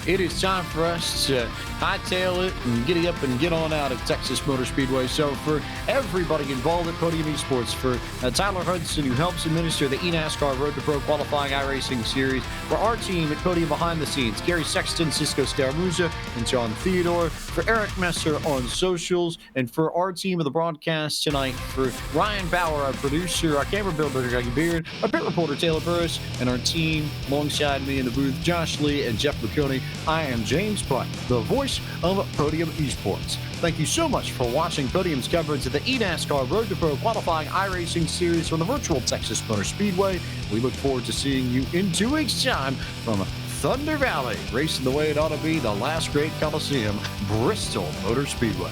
It is time for us to hightail it and giddy up and get on out of Texas Motor Speedway. So for everybody involved at Podium Esports, for Tyler Hudson, who helps administer the eNASCAR Road to Pro qualifying iRacing Series, for our team at Podium Behind the Scenes, Gary Sexton, Cisco Scaramuza, and John Theodore, for Eric Messer on socials, and for our team of the broadcast tonight, for Ryan Bauer, our producer, our camera builder, Greg Beard, our pit reporter, Taylor Burris, and our team alongside me in the booth, Josh Lee and Jeff McConey. I am James Buck, the voice of Podium Esports. Thank you so much for watching Podium's coverage of the eNASCAR Road to Pro qualifying iRacing Series from the virtual Texas Motor Speedway. We look forward to seeing you in 2 weeks' time from Thunder Valley, racing the way it ought to be, the last great Coliseum, Bristol Motor Speedway.